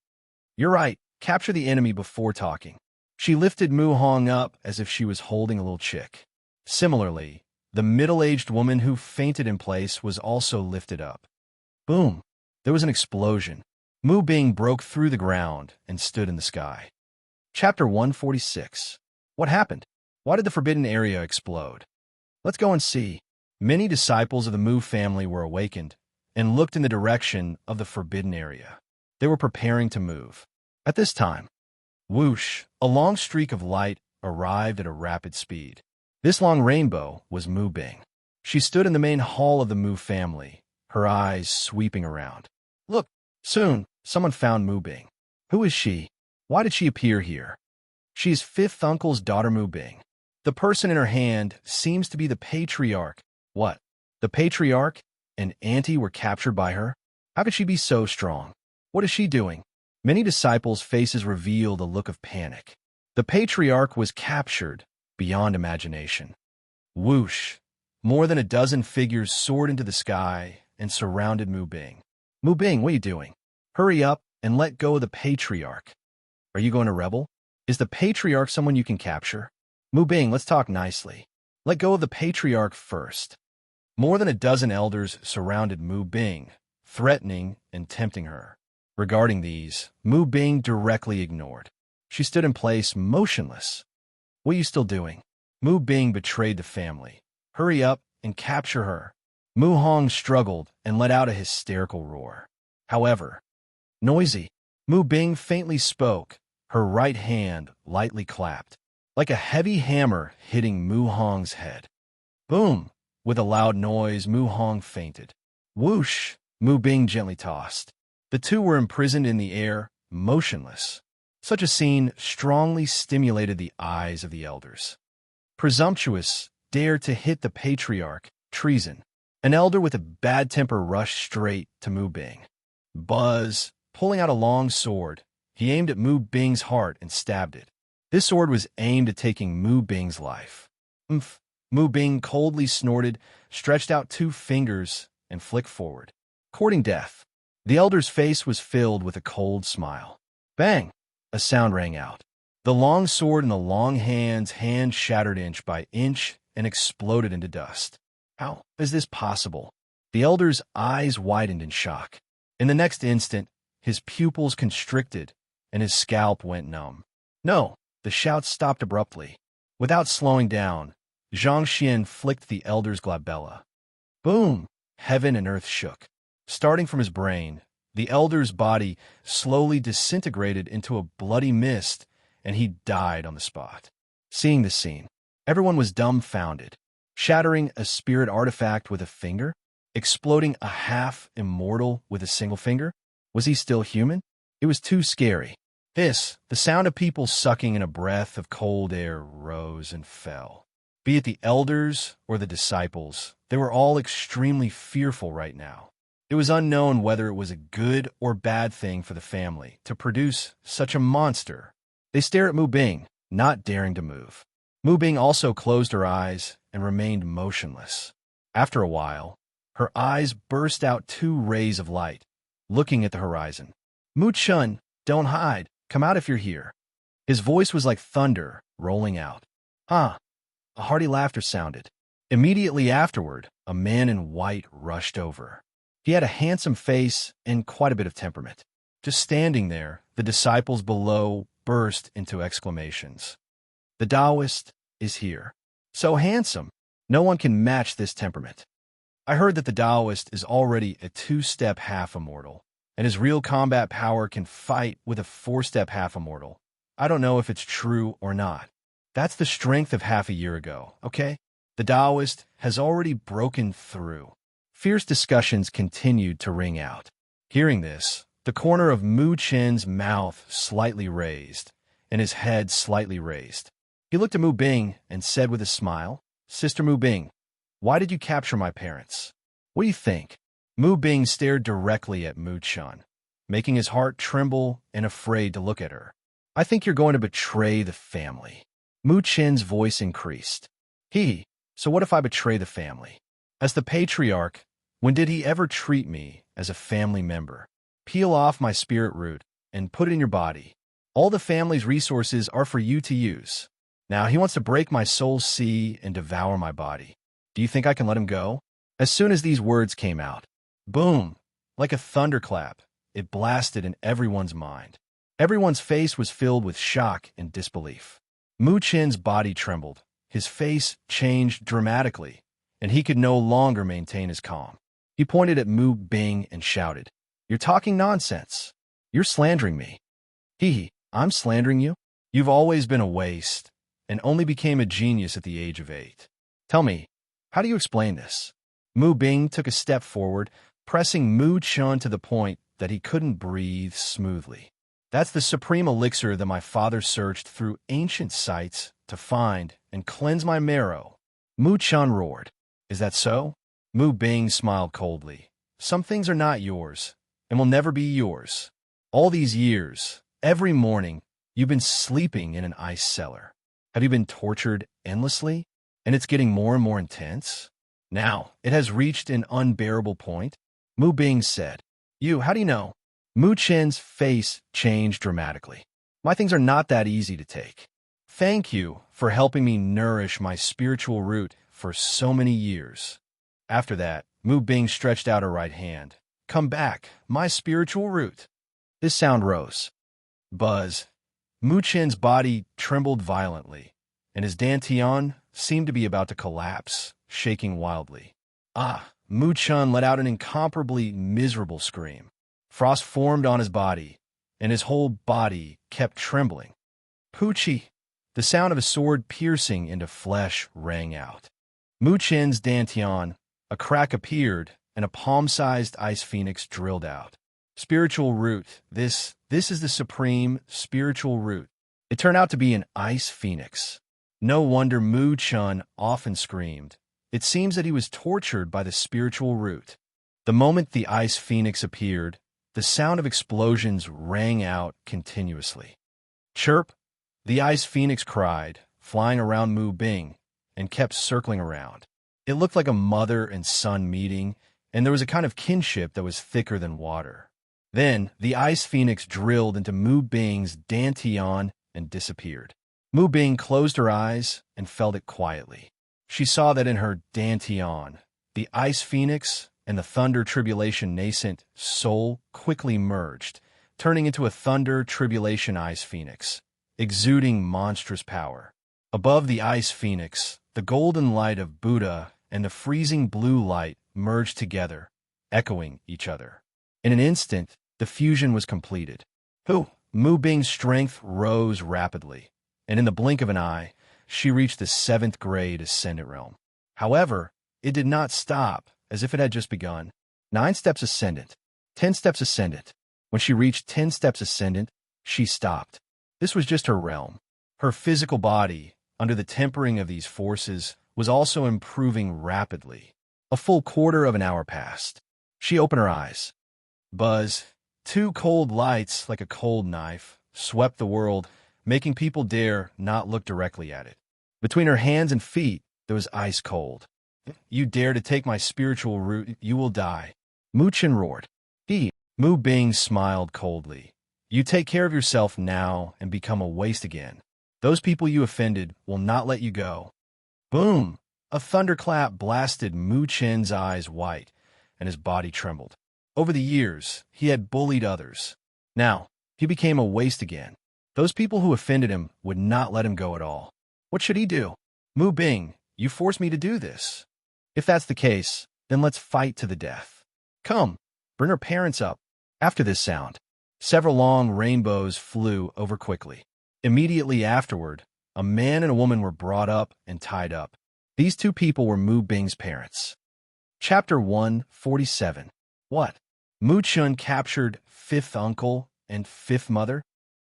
You're right. Capture the enemy before talking. She lifted Mu Hong up as if she was holding a little chick. Similarly, the middle-aged woman who fainted in place was also lifted up. Boom! There was an explosion. Mu Bing broke through the ground and stood in the sky. Chapter 146. What happened? Why did the forbidden area explode? Let's go and see. Many disciples of the Mu family were awakened and looked in the direction of the forbidden area. They were preparing to move. At this time, whoosh, a long streak of light arrived at a rapid speed. This long rainbow was Mu Bing. She stood in the main hall of the Mu family, her eyes sweeping around. Look, soon, someone found Mu Bing. Who is she? Why did she appear here? She's fifth uncle's daughter Mu Bing. The person in her hand seems to be the patriarch. What? The patriarch and auntie were captured by her? How could she be so strong? What is she doing? Many disciples' faces revealed a look of panic. The patriarch was captured beyond imagination. Whoosh! More than a dozen figures soared into the sky and surrounded Mu Bing. Mu Bing, what are you doing? Hurry up and let go of the patriarch. Are you going to rebel? Is the patriarch someone you can capture? Mu Bing, let's talk nicely. Let go of the patriarch first. More than a dozen elders surrounded Mu Bing, threatening and tempting her. Regarding these, Mu Bing directly ignored. She stood in place, motionless. What are you still doing? Mu Bing betrayed the family. Hurry up and capture her. Mu Hong struggled and let out a hysterical roar. However, noisy, Mu Bing faintly spoke. Her right hand lightly clapped, like a heavy hammer hitting Mu Hong's head. Boom! With a loud noise, Mu Hong fainted. Whoosh! Mu Bing gently tossed. The two were imprisoned in the air, motionless. Such a scene strongly stimulated the eyes of the elders. Presumptuous, dared to hit the patriarch, treason. An elder with a bad temper rushed straight to Mu Bing. Buzz, pulling out a long sword, he aimed at Mu Bing's heart and stabbed it. This sword was aimed at taking Mu Bing's life. Umph! Mu Bing coldly snorted, stretched out 2 fingers, and flicked forward, courting death. The elder's face was filled with a cold smile. Bang! A sound rang out. The long sword in the long hand shattered inch by inch and exploded into dust. How is this possible? The elder's eyes widened in shock. In the next instant, his pupils constricted and his scalp went numb. No! The shout stopped abruptly. Without slowing down, Zhang Xian flicked the elder's glabella. Boom! Heaven and earth shook. Starting from his brain, the elder's body slowly disintegrated into a bloody mist, and he died on the spot. Seeing this scene, everyone was dumbfounded. Shattering a spirit artifact with a finger? Exploding a half-immortal with a single finger? Was he still human? It was too scary. The sound of people sucking in a breath of cold air rose and fell. Be it the elders or the disciples, they were all extremely fearful right now. It was unknown whether it was a good or bad thing for the family to produce such a monster. They stared at Mu Bing, not daring to move. Mu Bing also closed her eyes and remained motionless. After a while, her eyes burst out 2 rays of light, looking at the horizon. Mu Chun, don't hide. Come out if you're here. His voice was like thunder rolling out. Huh. A hearty laughter sounded. Immediately afterward, a man in white rushed over. He had a handsome face and quite a bit of temperament. Just standing there, the disciples below burst into exclamations. The Taoist is here. So handsome. No one can match this temperament. I heard that the Taoist is already a 2-step half-immortal, and his real combat power can fight with a 4-step half-immortal. I don't know if it's true or not. That's the strength of half a year ago, okay? The Taoist has already broken through. Fierce discussions continued to ring out. Hearing this, the corner of Mu Chen's mouth slightly raised, and his head slightly raised. He looked at Mu Bing and said with a smile, Sister Mu Bing, why did you capture my parents? What do you think? Mu Bing stared directly at Mu Chun, making his heart tremble and afraid to look at her. I think you're going to betray the family. Mu Chen's voice increased. So what if I betray the family? As the patriarch, when did he ever treat me as a family member? Peel off my spirit root and put it in your body. All the family's resources are for you to use. Now he wants to break my soul's sea and devour my body. Do you think I can let him go? As soon as these words came out, boom, like a thunderclap, it blasted in everyone's mind. Everyone's face was filled with shock and disbelief. Mu Chen's body trembled. His face changed dramatically, and he could no longer maintain his calm. He pointed at Mu Bing and shouted, You're talking nonsense. You're slandering me. I'm slandering you? You've always been a waste, and only became a genius at the age of 8. Tell me, how do you explain this? Mu Bing took a step forward, pressing Mu Chun to the point that he couldn't breathe smoothly. That's the supreme elixir that my father searched through ancient sites to find and cleanse my marrow. Mu Chun roared. Is that so? Mu Bing smiled coldly. Some things are not yours, and will never be yours. All these years, every morning, you've been sleeping in an ice cellar. Have you been tortured endlessly? And it's getting more and more intense? Now, it has reached an unbearable point. Mu Bing said. How do you know? Mu Chen's face changed dramatically. My things are not that easy to take. Thank you for helping me nourish my spiritual root for so many years. After that, Mu Bing stretched out her right hand. Come back, my spiritual root. This sound rose. Buzz. Mu Chen's body trembled violently, and his dantian seemed to be about to collapse, shaking wildly. Ah! Mu Chen let out an incomparably miserable scream. Frost formed on his body, and his whole body kept trembling. Poochie! The sound of a sword piercing into flesh rang out. Mu Chen's dantian, a crack appeared, and a palm-sized ice phoenix drilled out. Spiritual root. This is the supreme spiritual root. It turned out to be an ice phoenix. No wonder Mu Chen often screamed. It seems that he was tortured by the spiritual root. The moment the ice phoenix appeared, the sound of explosions rang out continuously. Chirp! The ice phoenix cried, flying around Mu Bing, and kept circling around. It looked like a mother and son meeting, and there was a kind of kinship that was thicker than water. Then, the ice phoenix drilled into Mu Bing's dantian and disappeared. Mu Bing closed her eyes and felt it quietly. She saw that in her dantian, the ice phoenix and the thunder tribulation nascent soul quickly merged, turning into a thunder tribulation ice phoenix, exuding monstrous power. Above the ice phoenix, the golden light of Buddha and the freezing blue light merged together, echoing each other. In an instant, the fusion was completed. Mu Bing's strength rose rapidly, and in the blink of an eye, she reached the 7th grade ascendant realm. However, it did not stop, as if it had just begun. 9 steps ascendant, 10 steps ascendant. When she reached 10 steps ascendant, she stopped. This was just her realm. Her physical body, under the tempering of these forces, was also improving rapidly. A full quarter of an hour passed. She opened her eyes. Buzz. 2 cold lights, like a cold knife, swept the world, making people dare not look directly at it. Between her hands and feet, there was ice cold. You dare to take my spiritual root, you will die. Mu Chen roared. Mu Bing smiled coldly. You take care of yourself now and become a waste again. Those people you offended will not let you go. Boom! A thunderclap blasted Mu Chen's eyes white, and his body trembled. Over the years, he had bullied others. Now, he became a waste again. Those people who offended him would not let him go at all. What should he do? Mu Bing, you forced me to do this. If that's the case, then let's fight to the death. Come, bring her parents up. After this sound, several long rainbows flew over quickly. Immediately afterward, a man and a woman were brought up and tied up. These 2 people were Mu Bing's parents. Chapter 147. What? Mu Chen captured 5th uncle and 5th mother?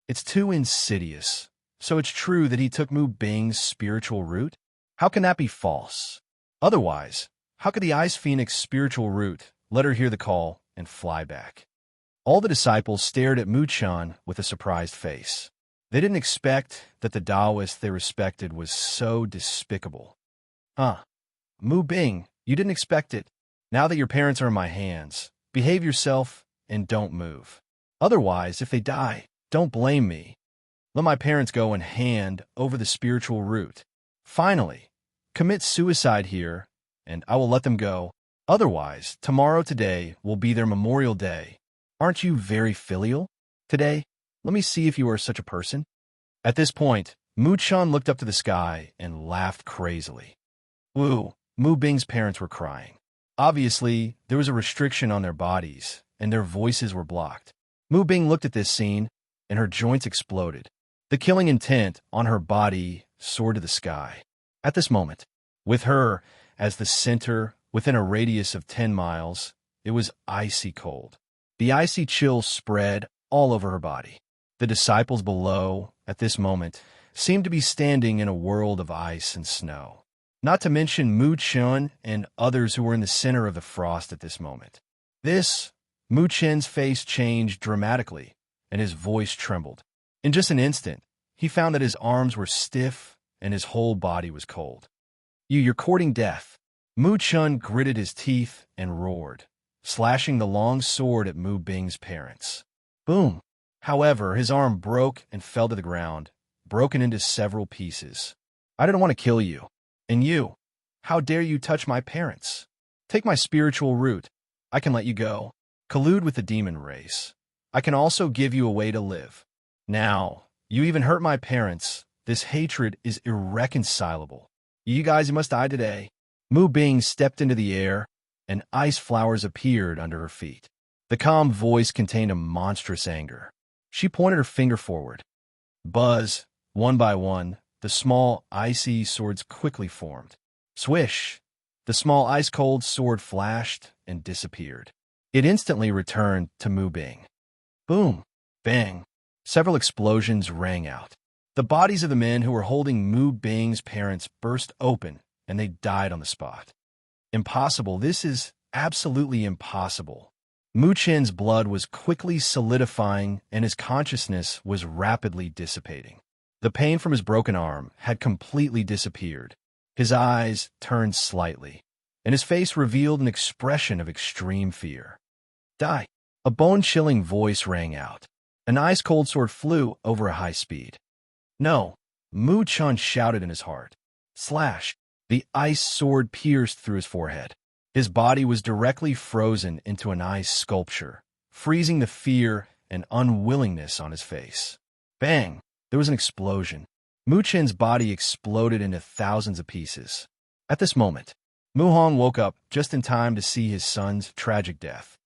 It's too insidious. So it's true that he took Mu Bing's spiritual root? How can that be false? Otherwise, how could the ice phoenix spiritual root let her hear the call and fly back? All the disciples stared at Mu Chen with a surprised face. They didn't expect that the Taoist they respected was so despicable. Mu Bing, you didn't expect it. Now that your parents are in my hands, behave yourself and don't move. Otherwise, if they die, don't blame me. Let my parents go and hand over the spiritual root. Finally, commit suicide here, and I will let them go. Otherwise, tomorrow today will be their memorial day. Aren't you very filial? Today, let me see if you are such a person. At this point, Mu Chen looked up to the sky and laughed crazily. Mu Bing's parents were crying. Obviously, there was a restriction on their bodies, and their voices were blocked. Mu Bing looked at this scene, and her joints exploded. The killing intent on her body soared to the sky. At this moment, with her as the center within a radius of 10 miles, it was icy cold. The icy chill spread all over her body. The disciples below, at this moment, seemed to be standing in a world of ice and snow. Not to mention Mu Chen and others who were in the center of the frost at this moment. Mu Chen's face changed dramatically, and his voice trembled. In just an instant, he found that his arms were stiff and his whole body was cold. You're courting death. Mu Chen gritted his teeth and roared, slashing the long sword at Mu Bing's parents. Boom! However, his arm broke and fell to the ground, broken into several pieces. I didn't want to kill you. And you, how dare you touch my parents? Take my spiritual root. I can let you go. Collude with the demon race. I can also give you a way to live. Now, you even hurt my parents. This hatred is irreconcilable. You guys must die today. Mu Bing stepped into the air, and ice flowers appeared under her feet. The calm voice contained a monstrous anger. She pointed her finger forward. Buzz, one by one, the small, icy swords quickly formed. Swish! The small ice-cold sword flashed and disappeared. It instantly returned to Mu Bing. Boom! Bang! Several explosions rang out. The bodies of the men who were holding Mu Bing's parents burst open, and they died on the spot. Impossible. This is absolutely impossible. Mu Chen's blood was quickly solidifying, and his consciousness was rapidly dissipating. The pain from his broken arm had completely disappeared. His eyes turned slightly, and his face revealed an expression of extreme fear. Die! A bone-chilling voice rang out. An ice-cold sword flew over a high speed. No! Mu Chen shouted in his heart. Slash! The ice sword pierced through his forehead. His body was directly frozen into an ice sculpture, freezing the fear and unwillingness on his face. Bang! There was an explosion. Mu Chen's body exploded into thousands of pieces. At this moment, Mu Hong woke up just in time to see his son's tragic death.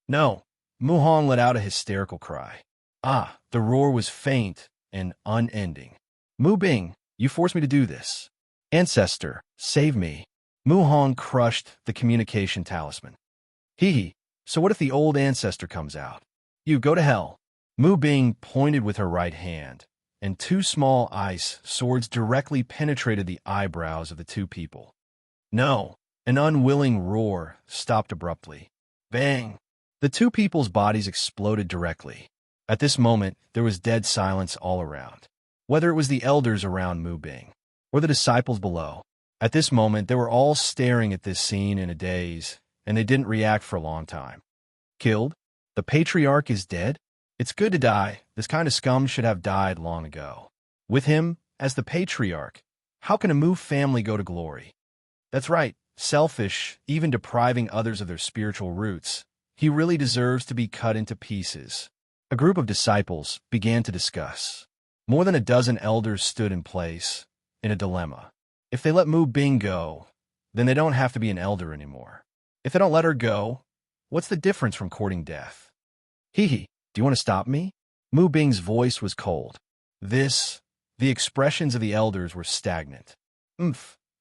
No! Mu Hong let out a hysterical cry. Ah, the roar was faint and unending. Mu Bing, you forced me to do this. Ancestor, save me. Mu Hong crushed the communication talisman. Hee, so what if the old ancestor comes out? You go to hell. Mu Bing pointed with her right hand, and two small ice swords directly penetrated the eyebrows of the two people. No, an unwilling roar stopped abruptly. Bang! The two people's bodies exploded directly. At this moment, there was dead silence all around. Whether it was the elders around Mu Bing, or the disciples below. At this moment, they were all staring at this scene in a daze, and they didn't react for a long time. Killed? The patriarch is dead? It's good to die. This kind of scum should have died long ago. With him, as the patriarch, how can a Mu family go to glory? That's right, selfish, even depriving others of their spiritual roots. He really deserves to be cut into pieces. A group of disciples began to discuss. More than a dozen elders stood in place, in a dilemma. If they let Mu Bing go, then they don't have to be an elder anymore. If they don't let her go, what's the difference from courting death? Hee, do you want to stop me? Mu Bing's voice was cold. The expressions of the elders were stagnant.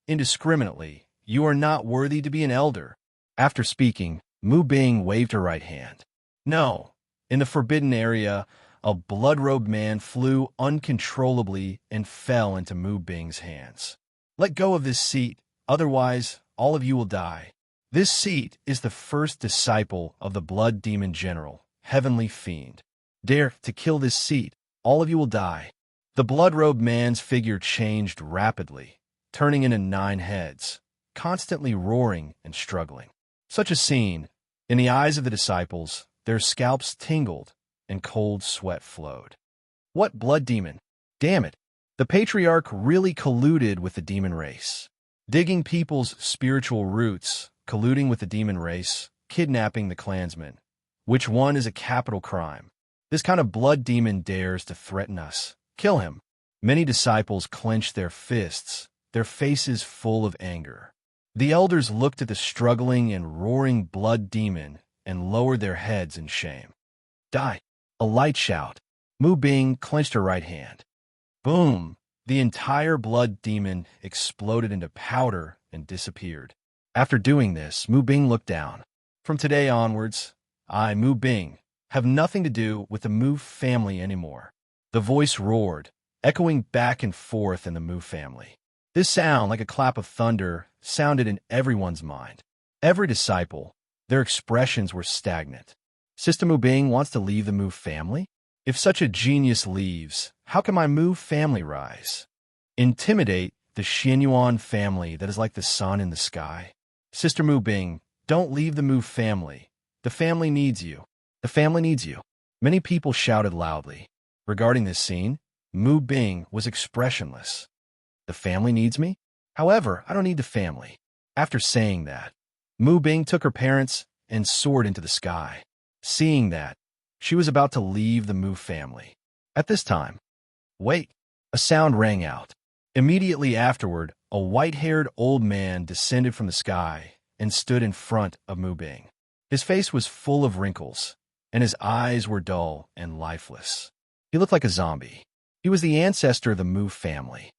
Indiscriminately, you are not worthy to be an elder. After speaking, Mu Bing waved her right hand. No. In the forbidden area, a blood-robed man flew uncontrollably and fell into Mu Bing's hands. Let go of this seat, otherwise all of you will die. This seat is the first disciple of the blood demon general, heavenly fiend. Dare to kill this seat, all of you will die. The blood-robed man's figure changed rapidly, turning into 9 heads, constantly roaring and struggling. Such a scene, in the eyes of the disciples, their scalps tingled and cold sweat flowed. What blood demon? Damn it! The patriarch really colluded with the demon race. Digging people's spiritual roots, colluding with the demon race, kidnapping the clansmen. Which one is a capital crime? This kind of blood demon dares to threaten us. Kill him. Many disciples clenched their fists, their faces full of anger. The elders looked at the struggling and roaring blood demon and lowered their heads in shame. Die! A light shout. Mu Bing clenched her right hand. Boom! The entire blood demon exploded into powder and disappeared. After doing this, Mu Bing looked down. From today onwards, I, Mu Bing, have nothing to do with the Mu family anymore. The voice roared, echoing back and forth in the Mu family. This sound, like a clap of thunder, sounded in everyone's mind. Every disciple, their expressions were stagnant. Sister Mu Bing wants to leave the Mu family? If such a genius leaves, how can my Mu family rise? Intimidate the Xianyuan family that is like the sun in the sky? Sister Mu Bing, don't leave the Mu family. The family needs you. The family needs you. Many people shouted loudly. Regarding this scene, Mu Bing was expressionless. The family needs me? However, I don't need the family. After saying that, Mu Bing took her parents and soared into the sky. Seeing that, She was about to leave the Mu family. At this time, wait, a sound rang out. Immediately afterward, a white-haired old man descended from the sky and stood in front of Mu Bing. His face was full of wrinkles, and his eyes were dull and lifeless. He looked like a zombie. He was the ancestor of the Mu family.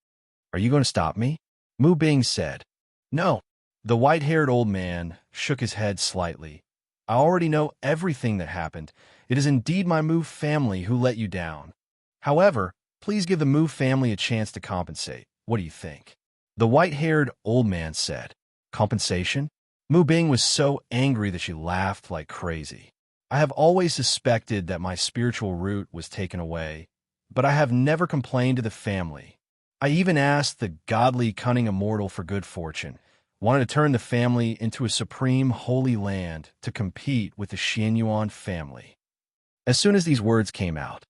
"Are you going to stop me?" Mu Bing said. "No." The white-haired old man shook his head slightly. "I already know everything that happened. It is indeed my Mu family who let you down. However, please give the Mu family a chance to compensate. What do you think?" The white-haired old man said. "Compensation?" Mu Bing was so angry that she laughed like crazy. "I have always suspected that my spiritual root was taken away, but I have never complained to the family. I even asked the godly cunning immortal for good fortune, wanted to turn the family into a supreme holy land to compete with the Xianyuan family." As soon as these words came out,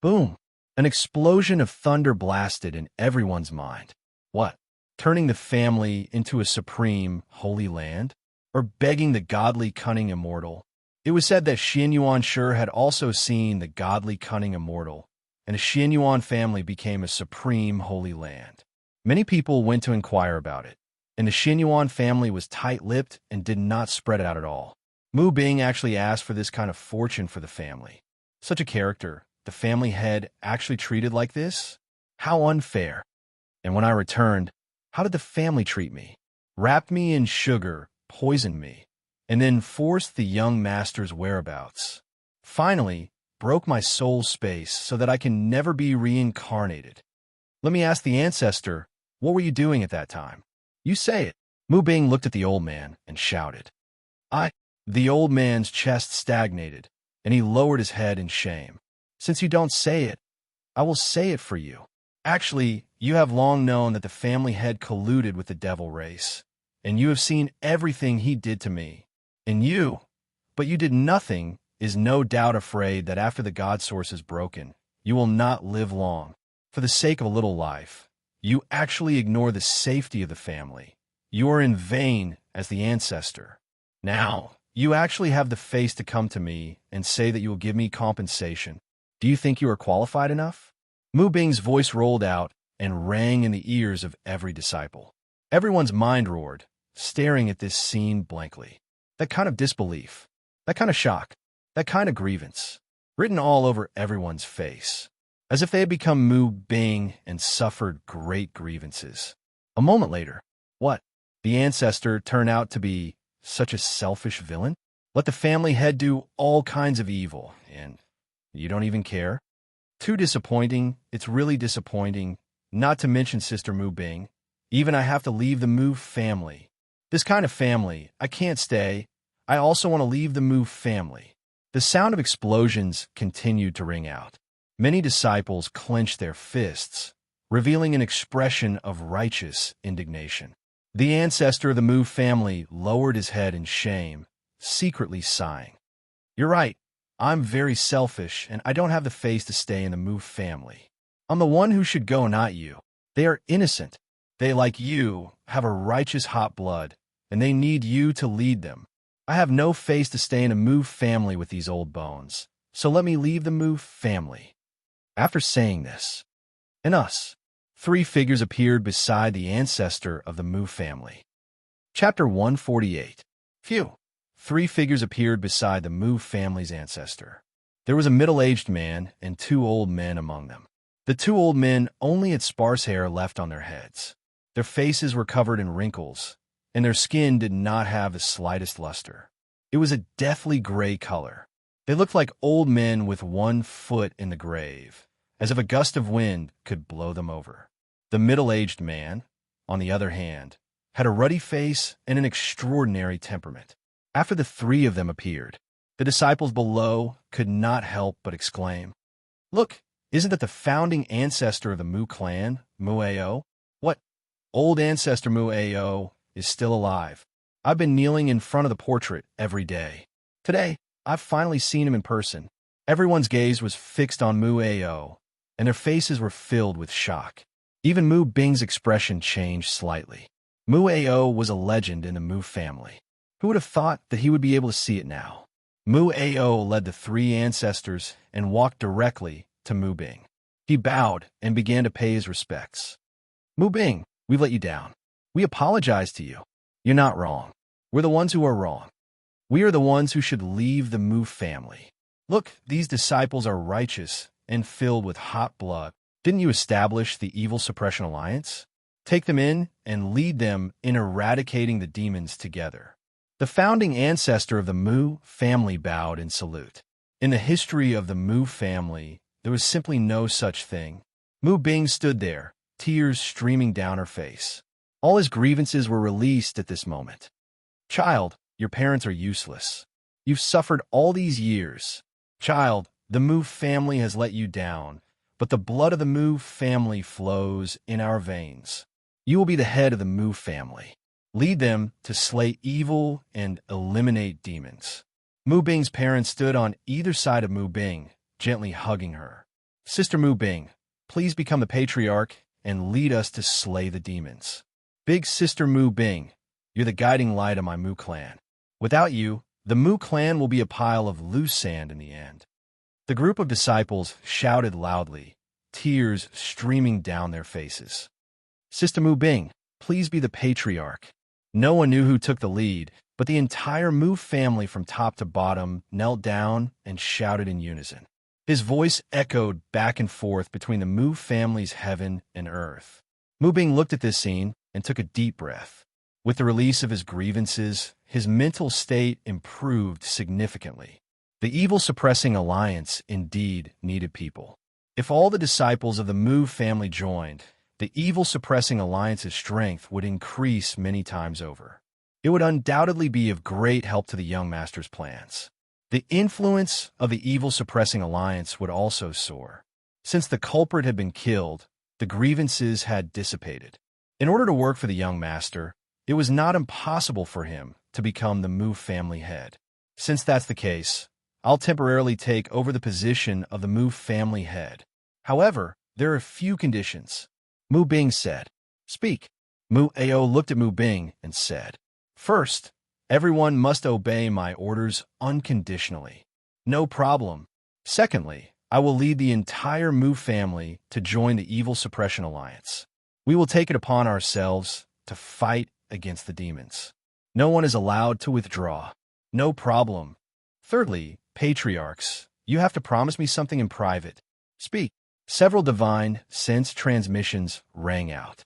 boom, an explosion of thunder blasted in everyone's mind. What? Turning the family into a supreme holy land? Or begging the godly cunning immortal? It was said that Xianyuan Shi had also seen the godly cunning immortal, and the Xianyuan family became a supreme holy land. Many people went to inquire about it, and the Xianyuan family was tight-lipped and did not spread it out at all. Mu Bing actually asked for this kind of fortune for the family. Such a character, the family head, actually treated like this? How unfair. And when I returned, how did the family treat me? Wrapped me in sugar, poisoned me, and then forced the young master's whereabouts. Finally, broke my soul space so that I can never be reincarnated. Let me ask the ancestor, what were you doing at that time? You say it. Mu Bing looked at the old man and shouted. The old man's chest stagnated, and he lowered his head in shame. "Since you don't say it, I will say it for you. Actually, you have long known that the family head colluded with the devil race, and you have seen everything he did to me. And you, but you did nothing, is no doubt afraid that after the God source is broken, you will not live long. For the sake of a little life, you actually ignore the safety of the family. You are in vain as the ancestor. Now, you actually have the face to come to me and say that you will give me compensation. Do you think you are qualified enough?" Mu Bing's voice rolled out and rang in the ears of every disciple. Everyone's mind roared, staring at this scene blankly. That kind of disbelief, that kind of shock, that kind of grievance, written all over everyone's face, as if they had become Mu Bing and suffered great grievances. A moment later, what? The ancestor turned out to be such a selfish villain? Let the family head do all kinds of evil, and you don't even care? Too disappointing. It's really disappointing. Not to mention Sister Mu Bing. Even I have to leave the Mu family. This kind of family, I can't stay. I also want to leave the Mu family. The sound of explosions continued to ring out. Many disciples clenched their fists, revealing an expression of righteous indignation. The ancestor of the Mu family lowered his head in shame, secretly sighing. "You're right. I'm very selfish, and I don't have the face to stay in the Mu family. I'm the one who should go, not you. They are innocent. They, like you, have a righteous hot blood, and they need you to lead them. I have no face to stay in a Mu family with these old bones, so let me leave the Mu family." After saying this, and us, 3 figures appeared beside the ancestor of the Mu family. Chapter 148. Phew. 3 figures appeared beside the Mu family's ancestor. There was a middle-aged man and 2 old men among them. The 2 old men only had sparse hair left on their heads. Their faces were covered in wrinkles, and their skin did not have the slightest luster. It was a deathly gray color. They looked like old men with 1 foot in the grave, as if a gust of wind could blow them over. The middle-aged man, on the other hand, had a ruddy face and an extraordinary temperament. After the 3 of them appeared, the disciples below could not help but exclaim, "Look, isn't that the founding ancestor of the Mu clan, Mu Ao? What? Old ancestor Mu Ao is still alive. I've been kneeling in front of the portrait every day. Today, I've finally seen him in person." Everyone's gaze was fixed on Mu Ao, and their faces were filled with shock. Even Mu Bing's expression changed slightly. Mu Ao was a legend in the Mu family. Who would have thought that he would be able to see it now? Mu Ao led the three ancestors and walked directly to Mu Bing. He bowed and began to pay his respects. Mu Bing, we've let you down. We apologize to you. You're not wrong. We're the ones who are wrong. We are the ones who should leave the Mu family. Look, these disciples are righteous and filled with hot blood. Didn't you establish the Evil Suppression Alliance? Take them in and lead them in eradicating the demons together. The founding ancestor of the Mu family bowed in salute. In the history of the Mu family, there was simply no such thing. Mu Bing stood there, tears streaming down her face. All his grievances were released at this moment. Child, your parents are useless. You've suffered all these years. Child, the Mu family has let you down, but the blood of the Mu family flows in our veins. You will be the head of the Mu family. Lead them to slay evil and eliminate demons. Mu Bing's parents stood on either side of Mu Bing, gently hugging her. Sister Mu Bing, please become the patriarch and lead us to slay the demons. Big Sister Mu Bing, you're the guiding light of my Mu clan. Without you, the Mu clan will be a pile of loose sand in the end. The group of disciples shouted loudly, tears streaming down their faces. Sister Mu Bing, please be the patriarch. No one knew who took the lead, but the entire Mu family from top to bottom knelt down and shouted in unison. His voice echoed back and forth between the Mu family's heaven and earth. Mu Bing looked at this scene and took a deep breath. With the release of his grievances, his mental state improved significantly. The evil-suppressing alliance indeed needed people. If all the disciples of the Mu family joined, the evil-suppressing alliance's strength would increase many times over. It would undoubtedly be of great help to the young master's plans. The influence of the evil-suppressing alliance would also soar. Since the culprit had been killed, the grievances had dissipated. In order to work for the young master, it was not impossible for him to become the Mu family head. Since that's the case, I'll temporarily take over the position of the Mu family head. However, there are a few conditions. Mu Bing said. Speak. Mu Ao looked at Mu Bing and said, First, everyone must obey my orders unconditionally. No problem. Secondly, I will lead the entire Mu family to join the Evil Suppression Alliance. We will take it upon ourselves to fight against the demons. No one is allowed to withdraw. No problem. Thirdly, patriarchs, you have to promise me something in private. Speak. Several divine sense transmissions rang out.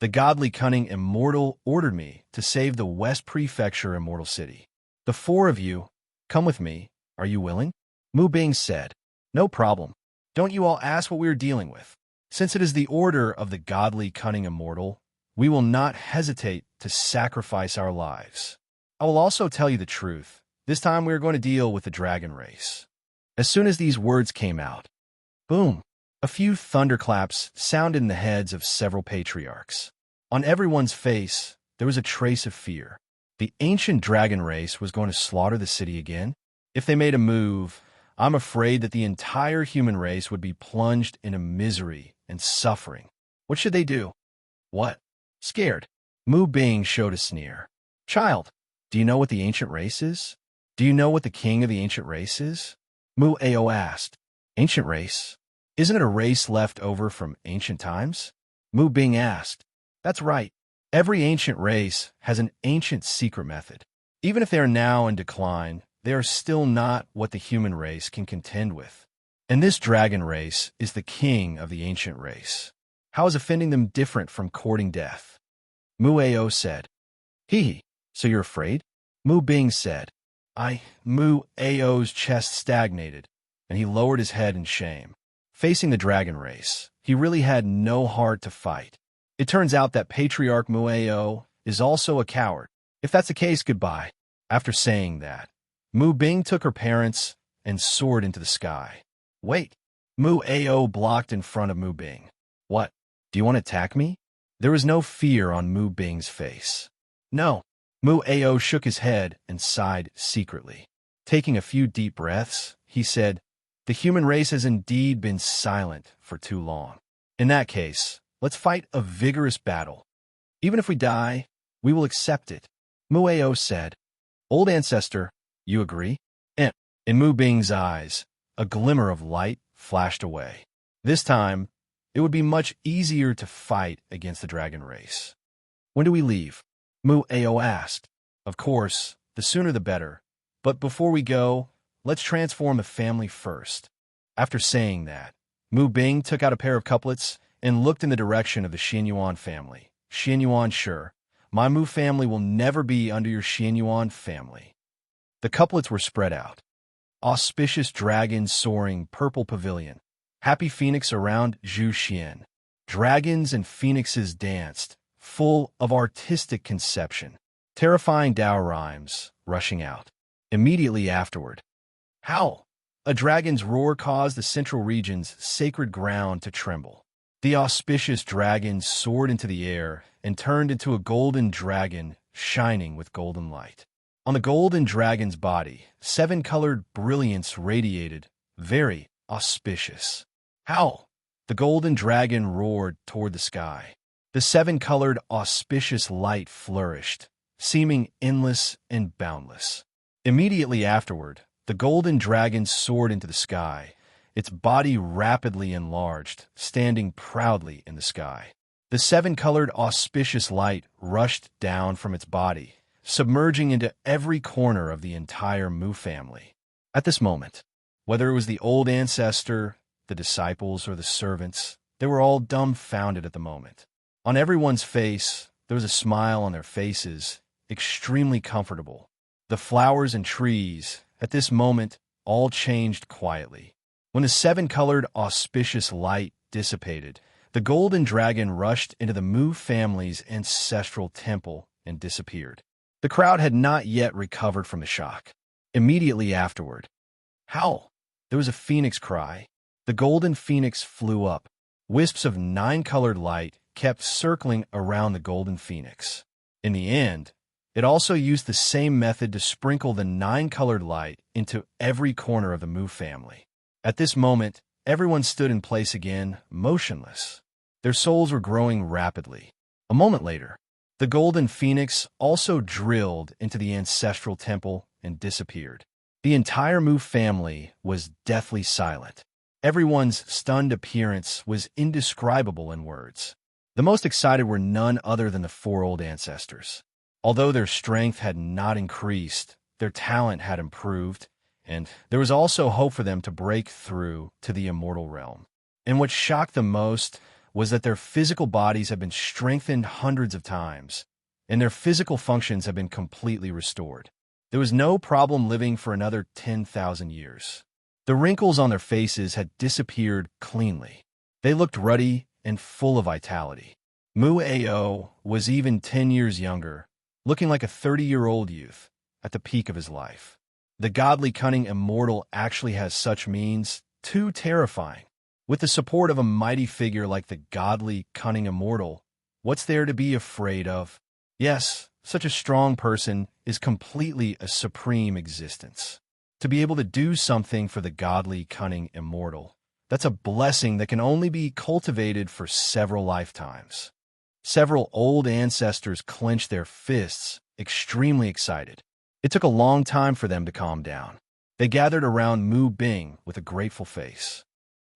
The godly cunning immortal ordered me to save the West Prefecture Immortal City. The four of you, come with me. Are you willing? Mu Bing said, No problem. Don't you all ask what we are dealing with. Since it is the order of the godly cunning immortal, we will not hesitate to sacrifice our lives. I will also tell you the truth. This time we are going to deal with the dragon race. As soon as these words came out, boom! A few thunderclaps sounded in the heads of several patriarchs. On everyone's face, there was a trace of fear. The ancient dragon race was going to slaughter the city again. If they made a move, I'm afraid that the entire human race would be plunged into misery and suffering. What should they do? What? Scared. Mu Bing showed a sneer. Child, do you know what the ancient race is? Do you know what the king of the ancient race is? Mu Ao asked. Ancient race? Isn't it a race left over from ancient times? Mu Bing asked. That's right. Every ancient race has an ancient secret method. Even if they are now in decline, they are still not what the human race can contend with. And this dragon race is the king of the ancient race. How is offending them different from courting death? Mu Ao said. Hee, so you're afraid? Mu Bing said. Mu Ao's chest stagnated, and he lowered his head in shame. Facing the dragon race, he really had no heart to fight. It turns out that Patriarch Mu Ao is also a coward. If that's the case, goodbye. After saying that, Mu Bing took her parents and soared into the sky. Wait. Mu Ao blocked in front of Mu Bing. What? Do you want to attack me? There was no fear on Mu Bing's face. No. Mu Ao shook his head and sighed secretly. Taking a few deep breaths, he said, The human race has indeed been silent for too long. In that case, let's fight a vigorous battle. Even if we die, we will accept it. Mu Ao said, Old Ancestor, you agree? In Mu Bing's eyes, a glimmer of light flashed away. This time, it would be much easier to fight against the dragon race. When do we leave? Mu Ao asked. Of course, the sooner the better. But before we go, let's transform the family first. After saying that, Mu Bing took out a pair of couplets and looked in the direction of the Xianyuan family. Xianyuan, sure. My Mu family will never be under your Xianyuan family. The couplets were spread out. Auspicious dragon soaring purple pavilion. Happy phoenix around Zhu Xian. Dragons and phoenixes danced, full of artistic conception. Terrifying Dao rhymes rushing out. Immediately afterward, howl! A dragon's roar caused the central region's sacred ground to tremble. The auspicious dragon soared into the air and turned into a golden dragon shining with golden light. On the golden dragon's body, 7-colored brilliance radiated, very auspicious. Howl! The golden dragon roared toward the sky. The 7-colored auspicious light flourished, seeming endless and boundless. Immediately afterward, the golden dragon soared into the sky, its body rapidly enlarged, standing proudly in the sky. The 7-colored auspicious light rushed down from its body, submerging into every corner of the entire Mu family. At this moment, whether it was the old ancestor, the disciples, or the servants, they were all dumbfounded at the moment. On everyone's face, there was a smile on their faces, extremely comfortable. The flowers and trees, at this moment, all changed quietly. When the 7-colored auspicious light dissipated, the golden dragon rushed into the Mu family's ancestral temple and disappeared. The crowd had not yet recovered from the shock. Immediately afterward, howl! There was a phoenix cry. The golden phoenix flew up. Wisps of 9-colored light kept circling around the golden phoenix. In the end, it also used the same method to sprinkle the 9-colored light into every corner of the Mu family. At this moment, everyone stood in place again, motionless. Their souls were growing rapidly. A moment later, the golden phoenix also drilled into the ancestral temple and disappeared. The entire Mu family was deathly silent. Everyone's stunned appearance was indescribable in words. The most excited were none other than the 4 old ancestors. Although their strength had not increased, their talent had improved, and there was also hope for them to break through to the immortal realm. And what shocked them most was that their physical bodies had been strengthened hundreds of times, and their physical functions had been completely restored. There was no problem living for another 10,000 years. The wrinkles on their faces had disappeared cleanly. They looked ruddy and full of vitality. Mu Ao was even 10 years younger, looking like a 30-year-old youth at the peak of his life. The godly cunning immortal actually has such means, too terrifying. With the support of a mighty figure like the godly cunning immortal, what's there to be afraid of? Yes, such a strong person is completely a supreme existence. To be able to do something for the godly cunning immortal, that's a blessing that can only be cultivated for several lifetimes. Several old ancestors clenched their fists, extremely excited. It took a long time for them to calm down. They gathered around Mu Bing with a grateful face.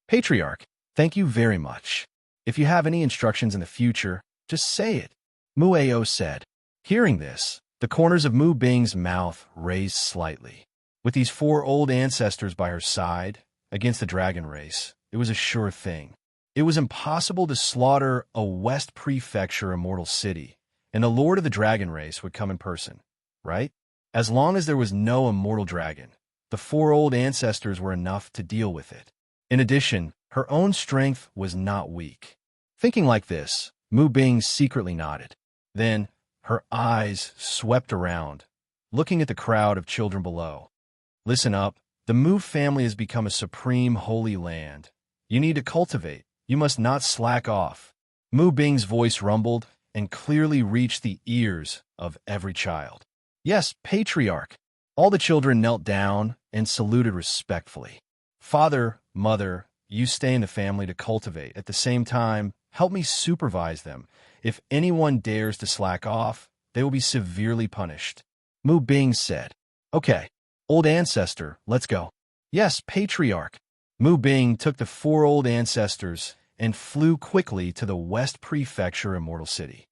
Patriarch, thank you very much. If you have any instructions in the future, just say it, Mu Ao said. Hearing this, the corners of Mu Bing's mouth raised slightly. With these 4 old ancestors by her side, against the dragon race, it was a sure thing. It was impossible to slaughter a West Prefecture immortal city, and the Lord of the Dragon race would come in person, right? As long as there was no immortal dragon, the 4 old ancestors were enough to deal with it. In addition, her own strength was not weak. Thinking like this, Mu Bing secretly nodded. Then, her eyes swept around, looking at the crowd of children below. Listen up, the Mu family has become a supreme holy land. You need to cultivate. You must not slack off. Mu Bing's voice rumbled and clearly reached the ears of every child. Yes, Patriarch. All the children knelt down and saluted respectfully. Father, Mother, you stay in the family to cultivate. At the same time, help me supervise them. If anyone dares to slack off, they will be severely punished. Mu Bing said. Okay. Old ancestor, let's go. Yes, patriarch. Mu Bing took the 4 old ancestors and flew quickly to the West Prefecture Immortal City.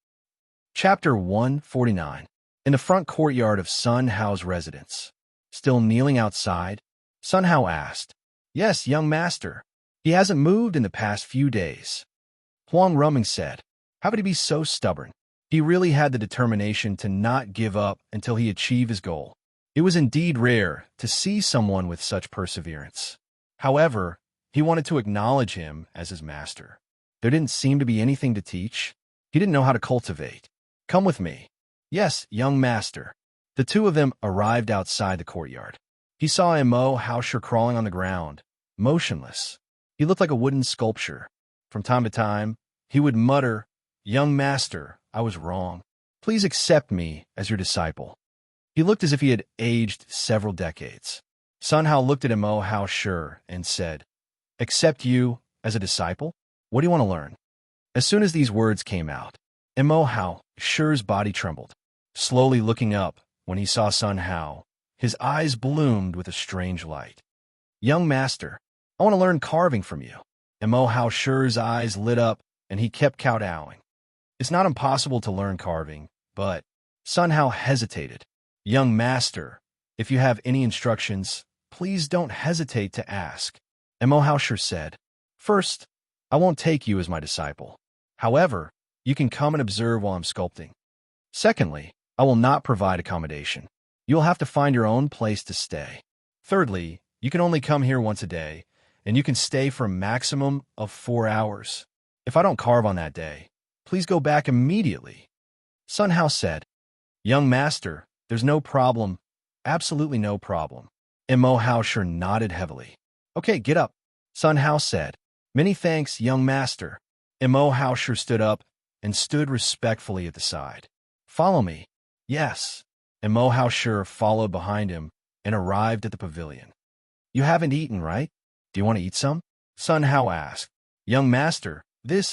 Chapter 149. In the front courtyard of Sun Hao's residence. Still kneeling outside, Sun Hao asked, "Yes, young master. He hasn't moved in the past few days." Huang Ruming said, "How could he be so stubborn? He really had the determination to not give up until he achieved his goal." It was indeed rare to see someone with such perseverance. However, he wanted to acknowledge him as his master. There didn't seem to be anything to teach. He didn't know how to cultivate. "Come with me." "Yes, young master." The two of them arrived outside the courtyard. He saw Mo Hausher crawling on the ground, motionless. He looked like a wooden sculpture. From time to time, he would mutter, "Young master, I was wrong. Please accept me as your disciple." He looked as if he had aged several decades. Sun Hao looked at Mo Hausher and said, "Accept you as a disciple? What do you want to learn?" As soon as these words came out, Mo Hausher's body trembled. Slowly looking up, when he saw Sun Hao, his eyes bloomed with a strange light. "Young master, I want to learn carving from you." Mo Hausher's eyes lit up, and he kept kowtowing. "It's not impossible to learn carving, but—" Sun Hao hesitated. "Young master, if you have any instructions, please don't hesitate to ask." Mo Hausher said, "First, I won't take you as my disciple. However, you can come and observe while I'm sculpting. Secondly, I will not provide accommodation. You'll have to find your own place to stay. Thirdly, you can only come here once a day, and you can stay for a maximum of 4 hours. If I don't carve on that day, please go back immediately." Sun Hao said, "Young master, there's no problem, absolutely no problem." Mo Hausher nodded heavily. "Okay, get up." Sun Hao said, "Many thanks, young master." Mo Hausher stood up and stood respectfully at the side. "Follow me." "Yes." Mo Hausher followed behind him and arrived at the pavilion. "You haven't eaten, right? Do you want to eat some?" Sun Hao asked. "Young master,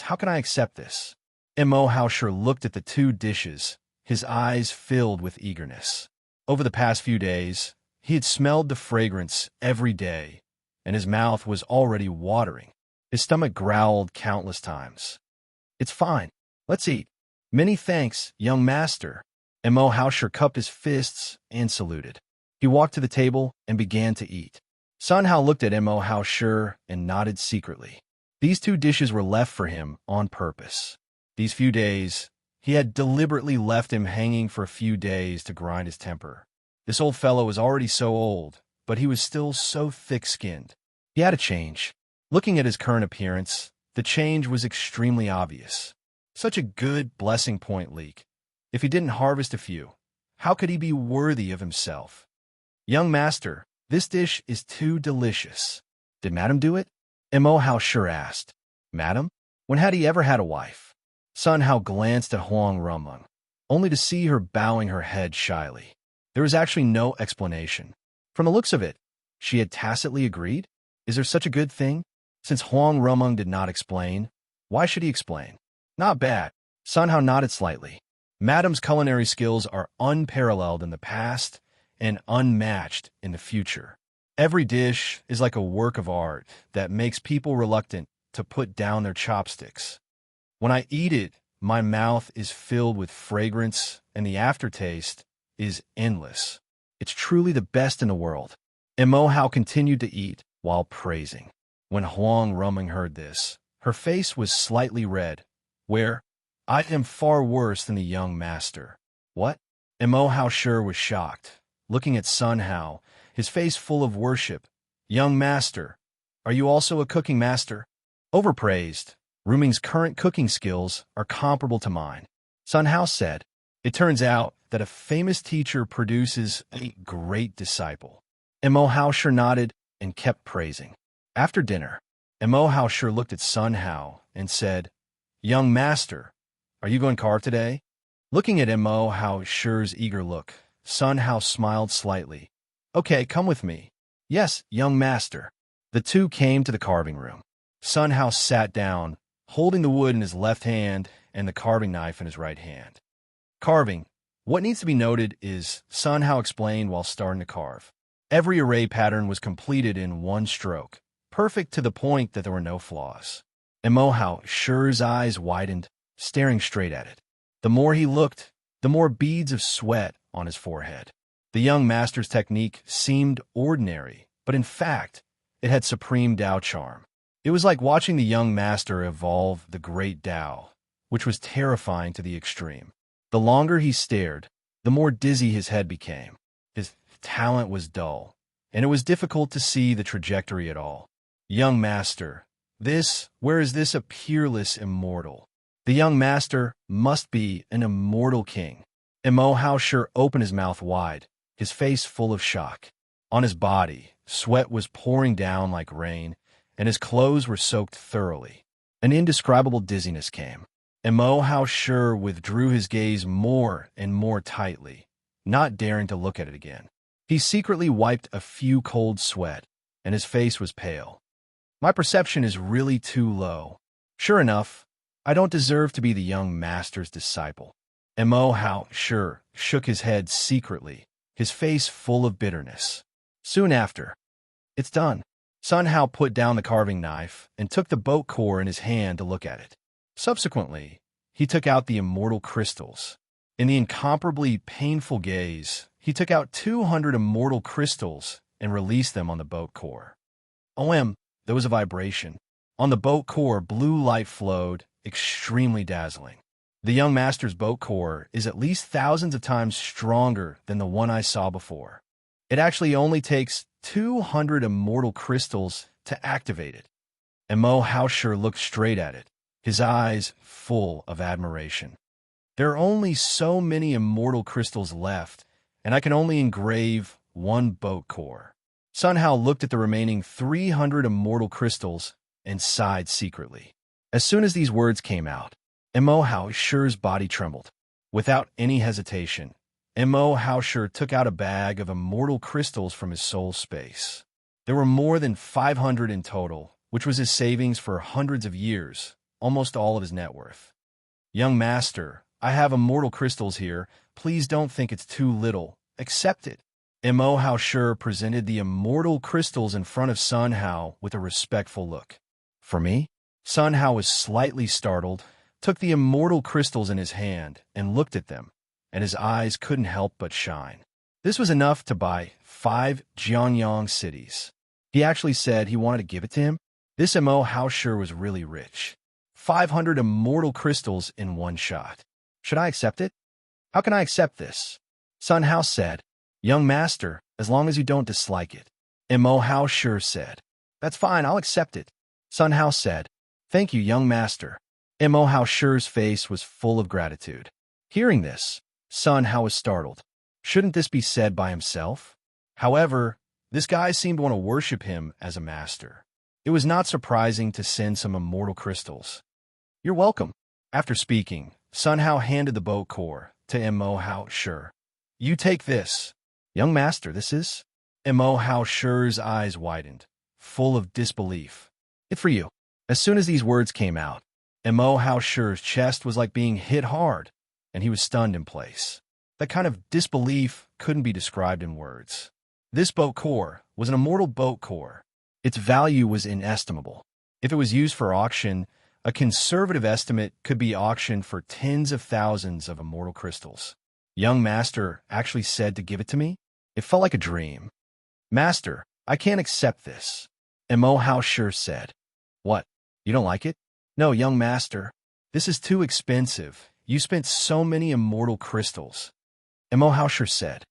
how can I accept this?" Mo Hausher looked at the 2 dishes, his eyes filled with eagerness. Over the past few days, he had smelled the fragrance every day, and his mouth was already watering. His stomach growled countless times. "It's fine. Let's eat." "Many thanks, young master." Mo Hausher cupped his fists and saluted. He walked to the table and began to eat. Sun Hao looked at Mo Hausher and nodded secretly. These 2 dishes were left for him on purpose. These few days, he had deliberately left him hanging for a few days to grind his temper. This old fellow was already so old, but he was still so thick-skinned. He had to change. Looking at his current appearance, the change was extremely obvious. Such a good blessing point leak. If he didn't harvest a few, how could he be worthy of himself? "Young master, this dish is too delicious." "Did Madam do it?" Mo Hausher asked. "Madam? When had he ever had a wife?" Sun Hao glanced at Huang Rumung, only to see her bowing her head shyly. There was actually no explanation. From the looks of it, she had tacitly agreed? Is there such a good thing? Since Huang Rumung did not explain, why should he explain? Not bad. Sun Hao nodded slightly. Madam's culinary skills are unparalleled in the past and unmatched in the future. Every dish is like a work of art that makes people reluctant to put down their chopsticks. When I eat it, my mouth is filled with fragrance and the aftertaste is endless. It's truly the best in the world. Mo Hao continued to eat while praising. When Huang Ruming heard this, her face was slightly red. "Where? I am far worse than the young master." "What?" Mo Hausher was shocked, looking at Sun Hao, his face full of worship. "Young master, are you also a cooking master?" "Overpraised. Ruming's current cooking skills are comparable to mine." Sun Hao said, "It turns out that a famous teacher produces a great disciple." Mo Hausher nodded and kept praising. After dinner, Mo Hausher looked at Sun Hao and said, "Young master, are you going to carve today?" Looking at Mo Hausher's eager look, Sun Hao smiled slightly. "Okay, come with me." "Yes, young master." The 2 came to the carving room. Sun Hao sat down, holding the wood in his left hand and the carving knife in his right hand. Carving. What needs to be noted is, Sun Hao explained while starting to carve. Every array pattern was completed in one stroke, perfect to the point that there were no flaws. And Mohao Shure's eyes widened, staring straight at it. The more he looked, the more beads of sweat on his forehead. The young master's technique seemed ordinary, but in fact, it had supreme Tao charm. It was like watching the young master evolve the great Tao, which was terrifying to the extreme. The longer he stared, the more dizzy his head became. His talent was dull, and it was difficult to see the trajectory at all. Young master, where is this a peerless immortal? The young master must be an immortal king. And Mohao Shure opened his mouth wide, his face full of shock. On his body, sweat was pouring down like rain, and his clothes were soaked thoroughly. An indescribable dizziness came, and Mohao Shure withdrew his gaze more and more tightly, not daring to look at it again. He secretly wiped a few cold sweat, and his face was pale. My perception is really too low. Sure enough, I don't deserve to be the young master's disciple. And Mohao Shure shook his head secretly, his face full of bitterness. Soon after, it's done. Sun Hao put down the carving knife and took the boat core in his hand to look at it. Subsequently, he took out the immortal crystals. In the incomparably painful gaze, he took out 200 immortal crystals and released them on the boat core. There was a vibration. On the boat core, blue light flowed, extremely dazzling. The young master's boat core is at least thousands of times stronger than the one I saw before. It actually only takes 200 immortal crystals to activate it. And Mohao Shure looked straight at it, his eyes full of admiration. There are only so many immortal crystals left, and I can only engrave one boat core. Sun Hao looked at the remaining 300 immortal crystals and sighed secretly. As soon as these words came out, Mohao Shure's body trembled. Without any hesitation, Mohao Shure took out a bag of immortal crystals from his soul space. There were more than 500 in total, which was his savings for hundreds of years, almost all of his net worth. Young master, I have immortal crystals here. Please don't think it's too little. Accept it. Mohao Shure presented the immortal crystals in front of Sun Hao with a respectful look. For me? Sun Hao was slightly startled, took the immortal crystals in his hand, and looked at them, and his eyes couldn't help but shine. This was enough to buy 5 Jianyang cities. He actually said he wanted to give it to him. This Mohao Shure was really rich. 500 immortal crystals in one shot. Should I accept it? How can I accept this? Sun Hao said, Young master, as long as you don't dislike it. Mohao Shure said, That's fine, I'll accept it. Sun Hao said, Thank you, young master. Mohao Shure's face was full of gratitude. Hearing this, Sun Hao was startled. Shouldn't this be said by himself? However, this guy seemed to want to worship him as a master. It was not surprising to send some immortal crystals. You're welcome. After speaking, Sun Hao handed the boat core to Mohao Shure. You take this. Young master, this is? Mohao Shure's eyes widened, full of disbelief. It's for you. As soon as these words came out, Mohao Shure's chest was like being hit hard, and he was stunned in place. That kind of disbelief couldn't be described in words. This boat core was an immortal boat core. Its value was inestimable. If it was used for auction, a conservative estimate could be auctioned for tens of thousands of immortal crystals. Young master actually said to give it to me? It felt like a dream. Master, I can't accept this. Mohao Shure said. What? You don't like it? No, young master. This is too expensive. You spent so many immortal crystals. Mohao Shure said.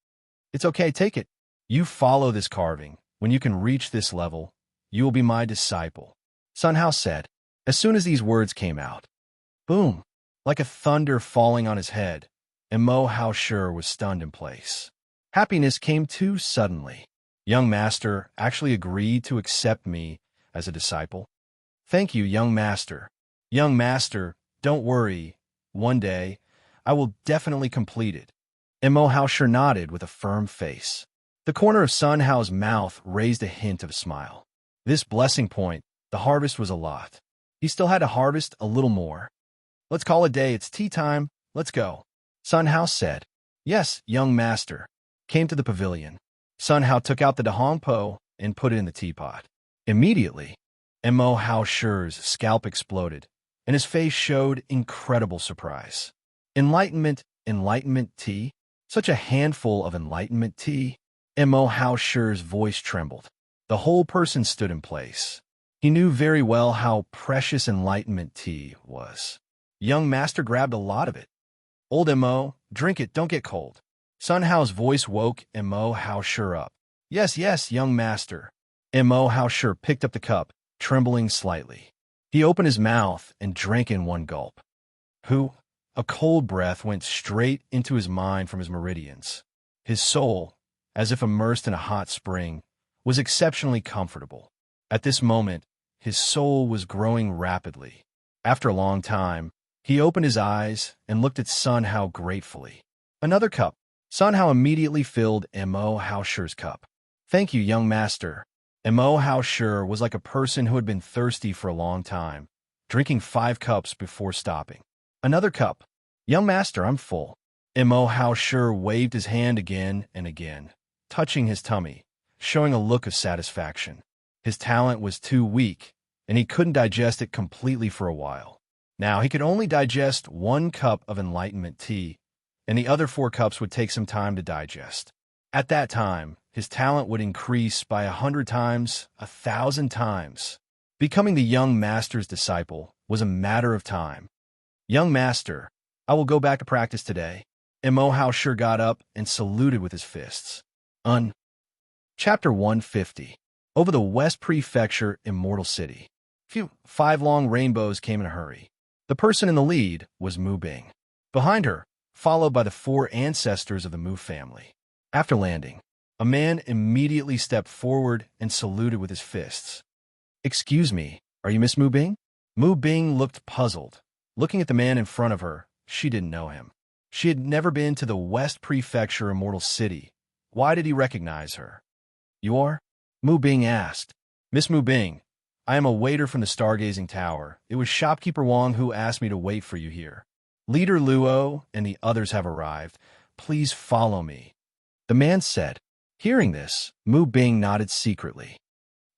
It's okay, take it. You follow this carving. When you can reach this level, you will be my disciple. Sun Hao said. As soon as these words came out, boom, like a thunder falling on his head, Mohao Shure was stunned in place. Happiness came too suddenly. Young master actually agreed to accept me as a disciple. Thank you, young master. Young master, don't worry. One day, I will definitely complete it. Mohao Shure nodded with a firm face. The corner of Sun Hao's mouth raised a hint of a smile. This blessing point, the harvest was a lot. He still had to harvest a little more. Let's call it a day. It's tea time. Let's go. Sun Hao said. Yes, young master. Came to the pavilion. Sun Hao took out the Dahongpo and put it in the teapot. Immediately, Mo Hao Shi's scalp exploded, and his face showed incredible surprise. Enlightenment tea? Such a handful of enlightenment tea? Mo Hao Shi's voice trembled. The whole person stood in place. He knew very well how precious enlightenment tea was. Young master grabbed a lot of it. Old Mo, drink it, don't get cold. Sun Hao's voice woke Mo Hao Shi up. Yes, yes, young master. Mo Hao Shi picked up the cup, trembling slightly. He opened his mouth and drank in one gulp. A cold breath went straight into his mind from his meridians. His soul, as if immersed in a hot spring, was exceptionally comfortable. At this moment, his soul was growing rapidly. After a long time, he opened his eyes and looked at Sun Hao gratefully. Another cup. Sun Hao immediately filled Mo Hao Shi's cup. Thank you, young master. Mo Hao Shi was like a person who had been thirsty for a long time, drinking 5 cups before stopping. Another cup. Young master, I'm full. Mo Hao Shi waved his hand again and again, touching his tummy, showing a look of satisfaction. His talent was too weak, and he couldn't digest it completely for a while. Now he could only digest 1 cup of enlightenment tea, and the other 4 cups would take some time to digest. At that time, his talent would increase by 100 times, 1,000 times. Becoming the young master's disciple was a matter of time. Young master, I will go back to practice today. Mo Hao Shi got up and saluted with his fists. Chapter 150. Over the West Prefecture, Immortal City. 5 long rainbows came in a hurry. The person in the lead was Mu Bing. Behind her, followed by the 4 ancestors of the Mu family. After landing, a man immediately stepped forward and saluted with his fists. Excuse me, are you Miss Mu Bing? Mu Bing looked puzzled. Looking at the man in front of her, she didn't know him. She had never been to the West Prefecture, Immortal City. Why did he recognize her? You are? Mu Bing asked. Miss Mu Bing, I am a waiter from the Stargazing Tower. It was shopkeeper Wang who asked me to wait for you here. Leader Luo and the others have arrived. Please follow me. The man said. Hearing this, Mu Bing nodded secretly.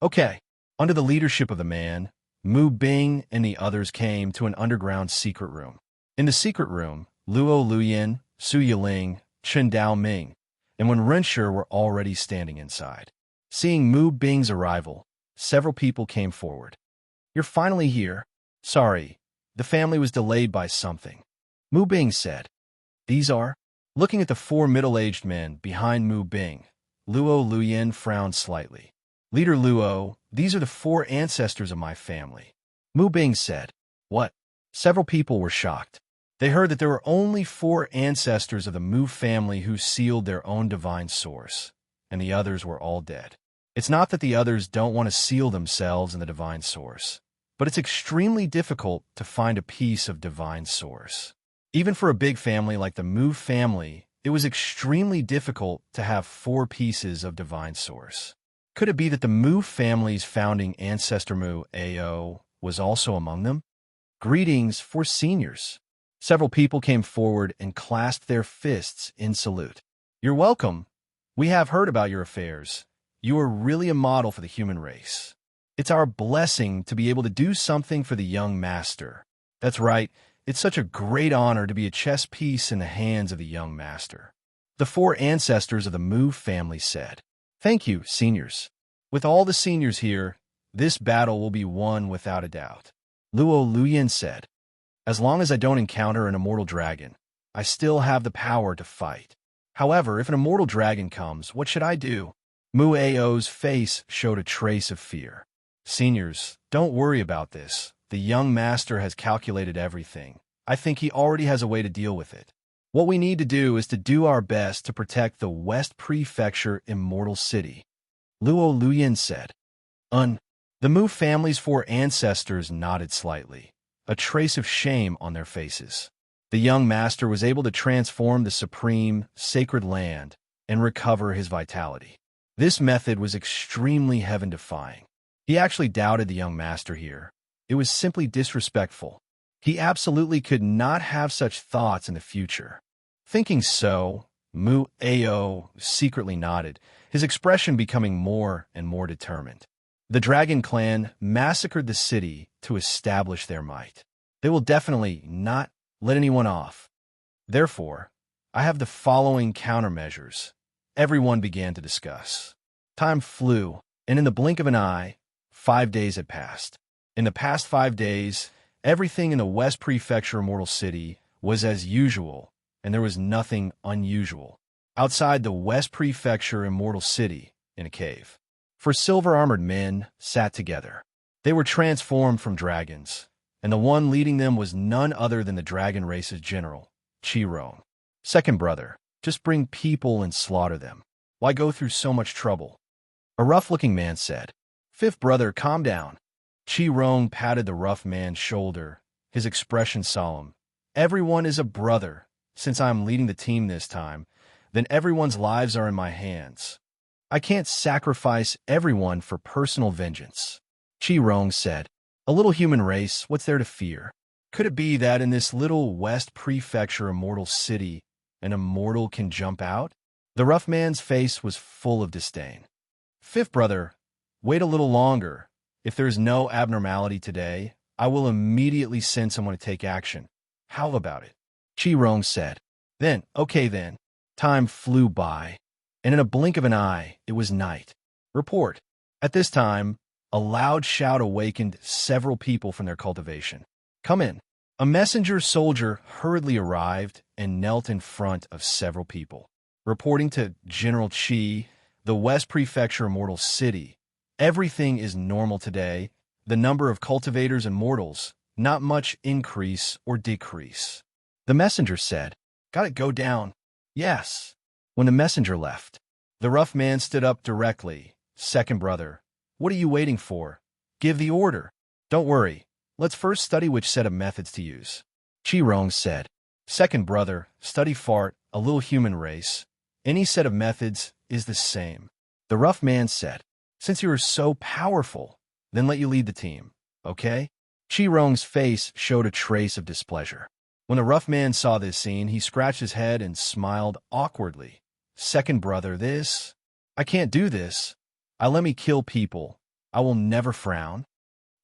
Okay. Under the leadership of the man, Mu Bing and the others came to an underground secret room. In the secret room, Luo Luyin, Su Yiling, Chen Dao Ming, and Wen Renshi were already standing inside. Seeing Mu Bing's arrival, several people came forward. You're finally here. Sorry, the family was delayed by something. Mu Bing said. These are? Looking at the 4 middle-aged men behind Mu Bing, Luo Luyin frowned slightly. Leader Luo, these are the 4 ancestors of my family. Mu Bing said. What? Several people were shocked. They heard that there were only 4 ancestors of the Mu family who sealed their own divine source, and the others were all dead. It's not that the others don't want to seal themselves in the divine source, but it's extremely difficult to find a piece of divine source. Even for a big family like the Mu family, it was extremely difficult to have 4 pieces of divine source. Could it be that the Mu family's founding ancestor Mu Ao was also among them? Greetings for seniors. Several people came forward and clasped their fists in salute. You're welcome. We have heard about your affairs. You are really a model for the human race. It's our blessing to be able to do something for the young master. That's right. It's such a great honor to be a chess piece in the hands of the young master. The 4 ancestors of the Mu family said. Thank you, seniors. With all the seniors here, this battle will be won without a doubt. Luo Luyin said. As long as I don't encounter an immortal dragon, I still have the power to fight. However, if an immortal dragon comes, what should I do? Mu Ao's face showed a trace of fear. Seniors, don't worry about this. The young master has calculated everything. I think he already has a way to deal with it. What we need to do is to do our best to protect the West Prefecture Immortal City. Luo Luyin said. The Mu family's 4 ancestors nodded slightly, a trace of shame on their faces. The young master was able to transform the supreme, sacred land and recover his vitality. This method was extremely heaven-defying. He actually doubted the young master here. It was simply disrespectful. He absolutely could not have such thoughts in the future. Thinking so, Mu Ao secretly nodded, his expression becoming more and more determined. The dragon clan massacred the city to establish their might. They will definitely not let anyone off. Therefore, I have the following countermeasures. Everyone began to discuss. Time flew, and in the blink of an eye, 5 days had passed. In the past 5 days, everything in the West Prefecture Immortal City was as usual, and there was nothing unusual. Outside the West Prefecture Immortal City, in a cave, 4 silver-armored men sat together. They were transformed from dragons, and the one leading them was none other than the dragon race's general, Chi-Rong. Second brother, just bring people and slaughter them. Why go through so much trouble? A rough-looking man said. Fifth brother, calm down. Chi-Rong patted the rough man's shoulder, his expression solemn. Everyone is a brother. Since I am leading the team this time, then everyone's lives are in my hands. I can't sacrifice everyone for personal vengeance. Chi-Rong said. A little human race, what's there to fear? Could it be that in this little West Prefecture Immortal City, an immortal can jump out? The rough man's face was full of disdain. Fifth brother, wait a little longer. If there is no abnormality today, I will immediately send someone to take action. How about it? Chi-Rong said. Then, okay then. Time flew by, and in a blink of an eye, it was night. Report. At this time, a loud shout awakened several people from their cultivation. Come in. A messenger soldier hurriedly arrived and knelt in front of several people. Reporting to General Chi, the West Prefecture Immortal City, everything is normal today. The number of cultivators and mortals, not much increase or decrease. The messenger said, Got it go down. Yes. When the messenger left, the rough man stood up directly. Second brother, what are you waiting for? Give the order. Don't worry. Let's first study which set of methods to use. Chi-Rong said. Second brother, study fart, a little human race. Any set of methods is the same. The rough man said. Since you are so powerful, then let you lead the team, okay? Chi-Rong's face showed a trace of displeasure. When the rough man saw this scene, he scratched his head and smiled awkwardly. Second brother, this? I can't do this. Let me kill people. I will never frown.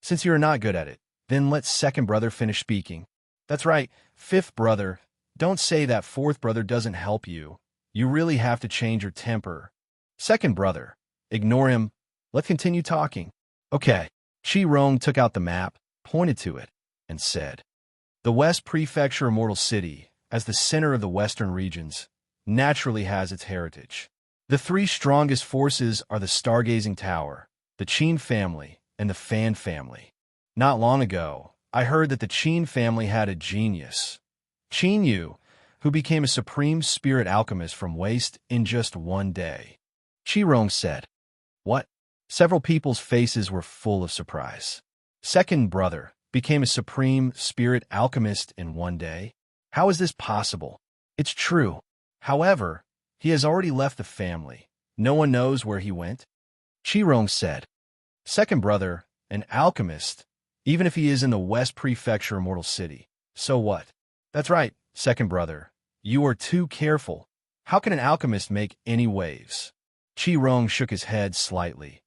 Since you are not good at it, then let second brother finish speaking. That's right, fifth brother. Don't say that fourth brother doesn't help you. You really have to change your temper. Second brother, ignore him. Let's continue talking. Okay. Chi-Rong took out the map, pointed to it, and said, The West Prefecture Immortal City, as the center of the western regions, naturally has its heritage. The 3 strongest forces are the Stargazing Tower, the Qin family, and the Fan family. Not long ago, I heard that the Qin family had a genius, Qin Yu, who became a supreme spirit alchemist from waste in just 1 day. Chi-Rong said, What? Several people's faces were full of surprise. Second brother became a supreme spirit alchemist in 1 day? How is this possible? It's true. However, he has already left the family. No one knows where he went. Chi-Rong said, Second brother, an alchemist, even if he is in the West Prefecture Immortal City. So what? That's right, second brother. You are too careful. How can an alchemist make any waves? Chi-Rong shook his head slightly.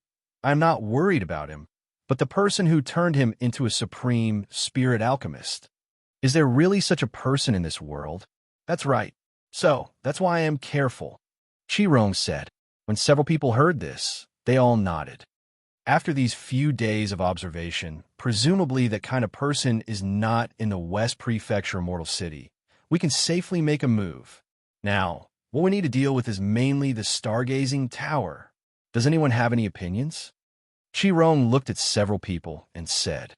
I am not worried about him, but the person who turned him into a supreme spirit alchemist. Is there really such a person in this world? That's right. So, that's why I am careful. Chi-Rong said. When several people heard this, they all nodded. After these few days of observation, presumably that kind of person is not in the West Prefecture Immortal City, we can safely make a move. Now, what we need to deal with is mainly the Stargazing Tower. Does anyone have any opinions? Chi-Rong looked at several people and said,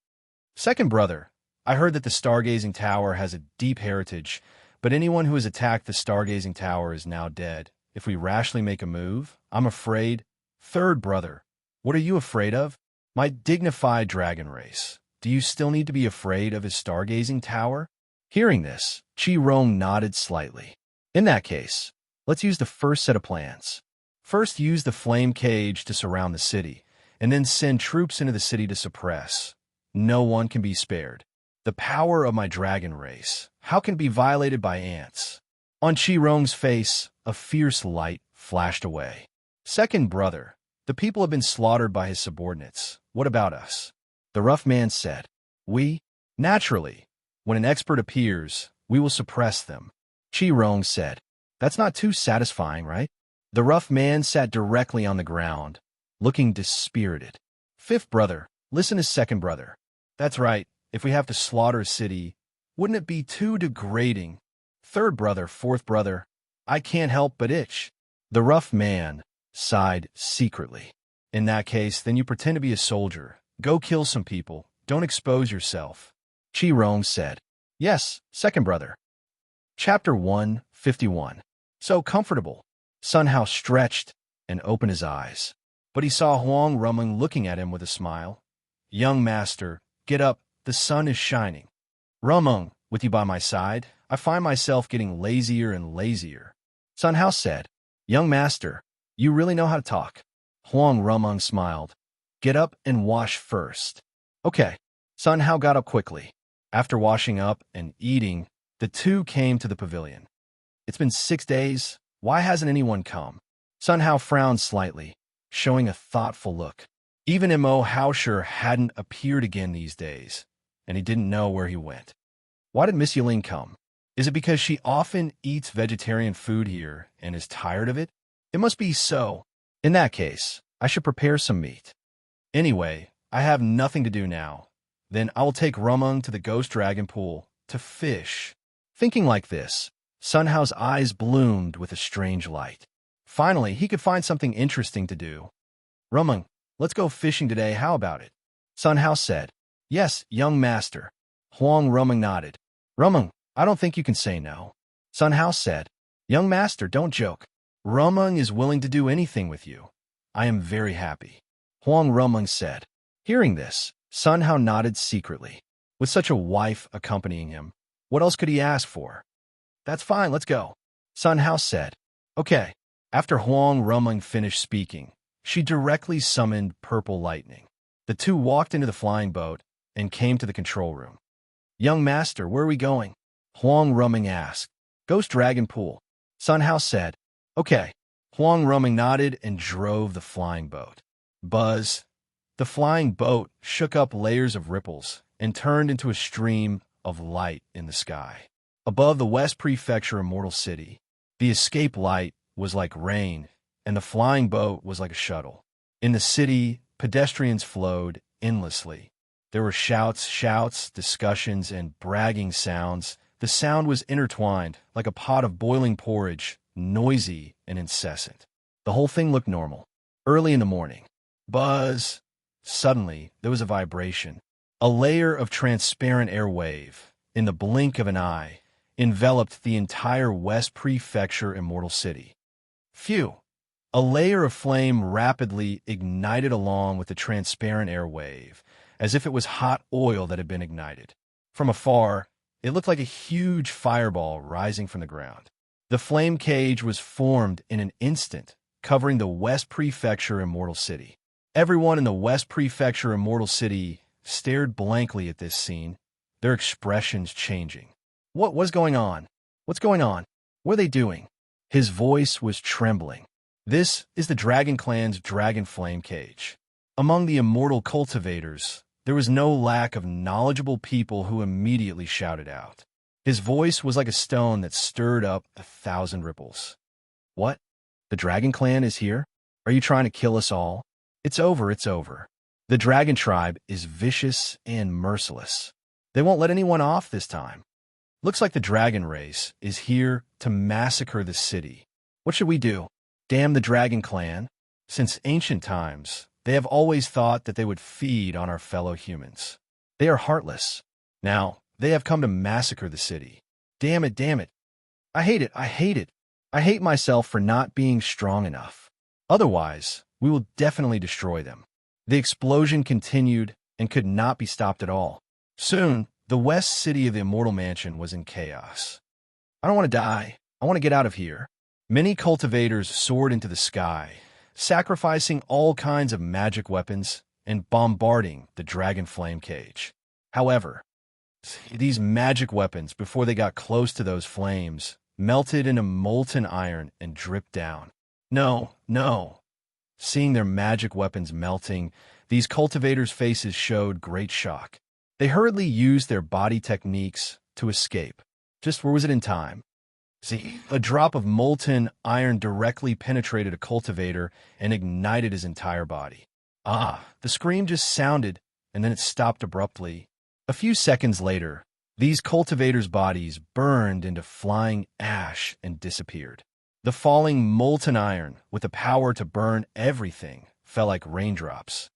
Second brother, I heard that the Stargazing Tower has a deep heritage, but anyone who has attacked the Stargazing Tower is now dead. If we rashly make a move, I'm afraid. Third brother, what are you afraid of? My dignified dragon race. Do you still need to be afraid of his Stargazing Tower? Hearing this, Chi-Rong nodded slightly. In that case, let's use the first set of plans. First, use the flame cage to surround the city, and then send troops into the city to suppress. No one can be spared. The power of my dragon race, how can it be violated by ants? On Chi-Rong's face, a fierce light flashed away. Second brother, the people have been slaughtered by his subordinates. What about us? The rough man said. We? Naturally. When an expert appears, we will suppress them. Chi-Rong said. That's not too satisfying, right? The rough man sat directly on the ground, looking dispirited. Fifth brother, listen to second brother. That's right. If we have to slaughter a city, wouldn't it be too degrading? Third brother, fourth brother, I can't help but itch. The rough man sighed secretly. In that case, then you pretend to be a soldier. Go kill some people. Don't expose yourself. Chi-Rong said. Yes, second brother. Chapter 151. So comfortable. Sun Hao stretched and opened his eyes. But he saw Huang Rumeng looking at him with a smile. Young master, get up. The sun is shining. Rumeng, with you by my side, I find myself getting lazier and lazier. Sun Hao said. Young master, you really know how to talk. Huang Rumeng smiled. Get up and wash first. Okay. Sun Hao got up quickly. After washing up and eating, the two came to the pavilion. It's been 6 days. Why hasn't anyone come? Sun Hao frowned slightly, showing a thoughtful look. Even Mo Haosher hadn't appeared again these days, and he didn't know where he went. Why did Miss Yiling come? Is it because she often eats vegetarian food here and is tired of it? It must be so. In that case, I should prepare some meat. Anyway, I have nothing to do now. Then I will take Rumeng to the Ghost Dragon Pool to fish. Thinking like this, Sun Hao's eyes bloomed with a strange light. Finally, he could find something interesting to do. Rumeng, let's go fishing today, how about it? Sun Hao said. Yes, young master. Huang Rumeng nodded. Rumeng, I don't think you can say no. Sun Hao said. Young master, don't joke. Rumeng is willing to do anything with you. I am very happy. Huang Rumeng said. Hearing this, Sun Hao nodded secretly. With such a wife accompanying him, what else could he ask for? That's fine, let's go. Sun Hao said. Okay. After Huang Rumeng finished speaking, she directly summoned purple lightning. The two walked into the flying boat and came to the control room. Young master, where are we going? Huang Rumeng asked. Ghost Dragon Pool. Sun Hao said. Okay. Huang Rumeng nodded and drove the flying boat. Buzz. The flying boat shook up layers of ripples and turned into a stream of light in the sky. Above the West Prefecture Immortal City, the escape light was like rain, and the flying boat was like a shuttle. In the city, pedestrians flowed endlessly. There were shouts, discussions, and bragging sounds. The sound was intertwined, like a pot of boiling porridge, noisy and incessant. The whole thing looked normal. Early in the morning. Buzz! Suddenly, there was a vibration. A layer of transparent air wave, in the blink of an eye, enveloped the entire West Prefecture Immortal City. Phew! A layer of flame rapidly ignited along with the transparent air wave, as if it was hot oil that had been ignited. From afar, it looked like a huge fireball rising from the ground. The flame cage was formed in an instant, covering the West Prefecture Immortal City. Everyone in the West Prefecture Immortal City stared blankly at this scene, their expressions changing. What was going on? What's going on? What are they doing? His voice was trembling. This is the Dragon Clan's Dragon Flame Cage. Among the immortal cultivators, there was no lack of knowledgeable people who immediately shouted out. His voice was like a stone that stirred up 1,000 ripples. What? The Dragon Clan is here? Are you trying to kill us all? It's over, it's over. The Dragon Tribe is vicious and merciless. They won't let anyone off this time. Looks like the Dragon Race is here to massacre the city. What should we do? Damn the Dragon Clan? Since ancient times, they have always thought that they would feed on our fellow humans. They are heartless. Now, they have come to massacre the city. Damn it, damn it. I hate it, I hate it. I hate myself for not being strong enough. Otherwise, we will definitely destroy them. The explosion continued and could not be stopped at all. Soon, the west city of the Immortal Mansion was in chaos. I don't want to die. I want to get out of here. Many cultivators soared into the sky, sacrificing all kinds of magic weapons and bombarding the Dragon Flame Cage. However, these magic weapons, before they got close to those flames, melted into molten iron and dripped down. No, no. Seeing their magic weapons melting, these cultivators' faces showed great shock. They hurriedly used their body techniques to escape. Just where was it in time? See, a drop of molten iron directly penetrated a cultivator and ignited his entire body. The scream just sounded, and then it stopped abruptly. A few seconds later, these cultivators' bodies burned into flying ash and disappeared. The falling molten iron, with the power to burn everything, fell like raindrops.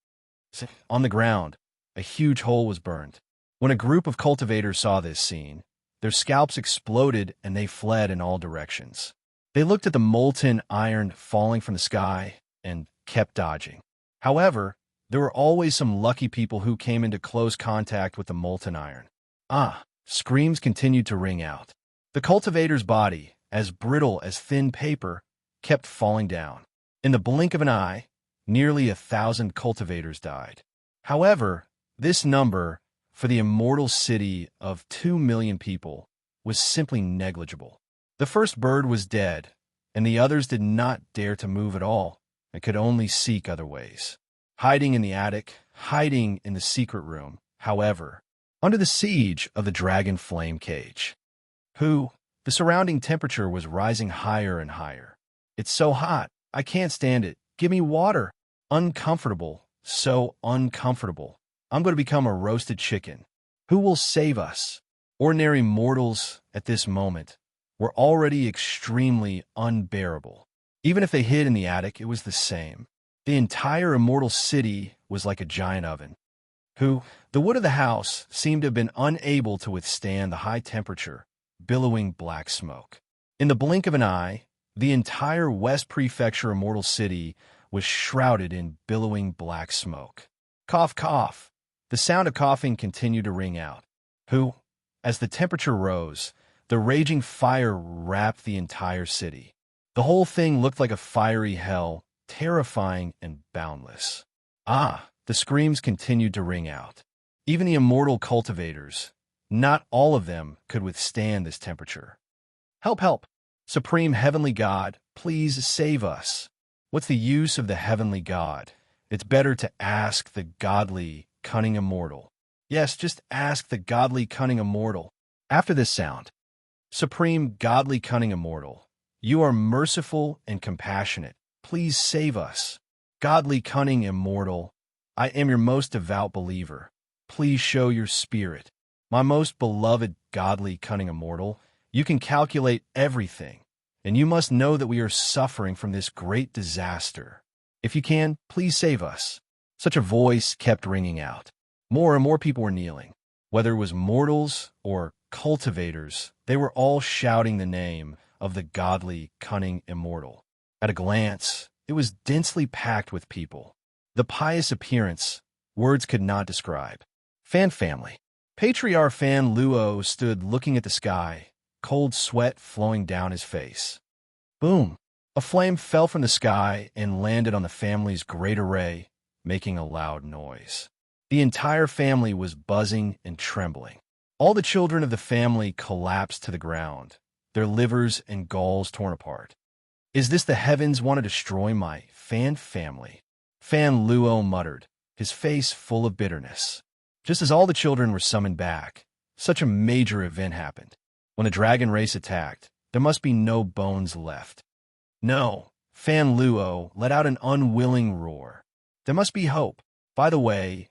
On the ground, a huge hole was burned. When a group of cultivators saw this scene, their scalps exploded and they fled in all directions. They looked at the molten iron falling from the sky and kept dodging. However, there were always some lucky people who came into close contact with the molten iron. Screams continued to ring out. The cultivator's body, as brittle as thin paper, kept falling down. In the blink of an eye, nearly 1,000 cultivators died. However, this number, for the immortal city of 2 million people, was simply negligible. The first bird was dead, and the others did not dare to move at all and could only seek other ways. Hiding in the attic, hiding in the secret room, however, under the siege of the dragon flame cage. The surrounding temperature was rising higher and higher. It's so hot, I can't stand it. Give me water. Uncomfortable, so uncomfortable. I'm going to become a roasted chicken. Who will save us? Ordinary mortals, at this moment, were already extremely unbearable. Even if they hid in the attic, it was the same. The entire immortal city was like a giant oven. The wood of the house seemed to have been unable to withstand the high temperature, billowing black smoke. In the blink of an eye, the entire West Prefecture immortal city was shrouded in billowing black smoke. Cough, cough. The sound of coughing continued to ring out. As the temperature rose, the raging fire wrapped the entire city. The whole thing looked like a fiery hell, terrifying and boundless. The screams continued to ring out. Even the immortal cultivators, not all of them could withstand this temperature. Help, help! Supreme Heavenly God, please save us. What's the use of the Heavenly God? It's better to ask the godly, cunning immortal. Yes, just ask the godly, cunning immortal. After this sound, Supreme Godly Cunning Immortal, you are merciful and compassionate. Please save us. Godly Cunning Immortal, I am your most devout believer. Please show your spirit. My most beloved Godly Cunning Immortal, you can calculate everything, and you must know that we are suffering from this great disaster. If you can, please save us. Such a voice kept ringing out. More and more people were kneeling. Whether it was mortals or cultivators, they were all shouting the name of the Godly Cunning Immortal. At a glance, it was densely packed with people. The pious appearance, words could not describe. Fan family. Patriarch Fan Luo stood looking at the sky, cold sweat flowing down his face. Boom! A flame fell from the sky and landed on the family's great array, making a loud noise. The entire family was buzzing and trembling. All the children of the family collapsed to the ground, their livers and galls torn apart. Is this the heavens want to destroy my Fan family? Fan Luo muttered, his face full of bitterness. Just as all the children were summoned back, such a major event happened. When the dragon race attacked, there must be no bones left. No, Fan Luo let out an unwilling roar. There must be hope. By the way,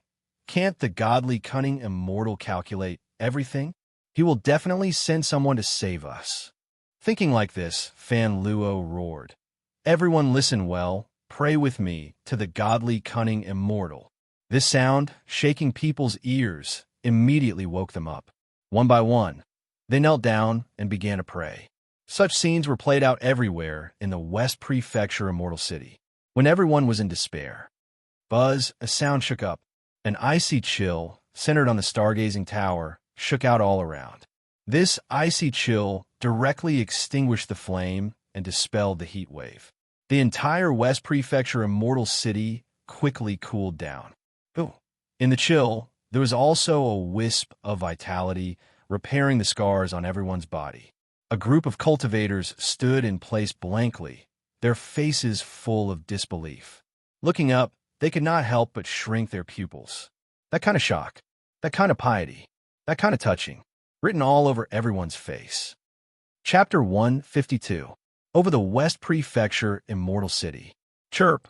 can't the Godly Cunning Immortal calculate everything? He will definitely send someone to save us. Thinking like this, Fan Luo roared. Everyone listen well, pray with me to the Godly Cunning Immortal. This sound, shaking people's ears, immediately woke them up. One by one, they knelt down and began to pray. Such scenes were played out everywhere in the West Prefecture immortal city. When everyone was in despair, buzz, a sound shook up. An icy chill, centered on the stargazing tower, shook out all around. This icy chill directly extinguished the flame and dispelled the heat wave. The entire West Prefecture immortal city quickly cooled down. In the chill, there was also a wisp of vitality, repairing the scars on everyone's body. A group of cultivators stood in place blankly, their faces full of disbelief. Looking up, they could not help but shrink their pupils. That kind of shock, that kind of piety, that kind of touching, written all over everyone's face. Chapter 152. Over the West Prefecture, Immortal City. Chirp!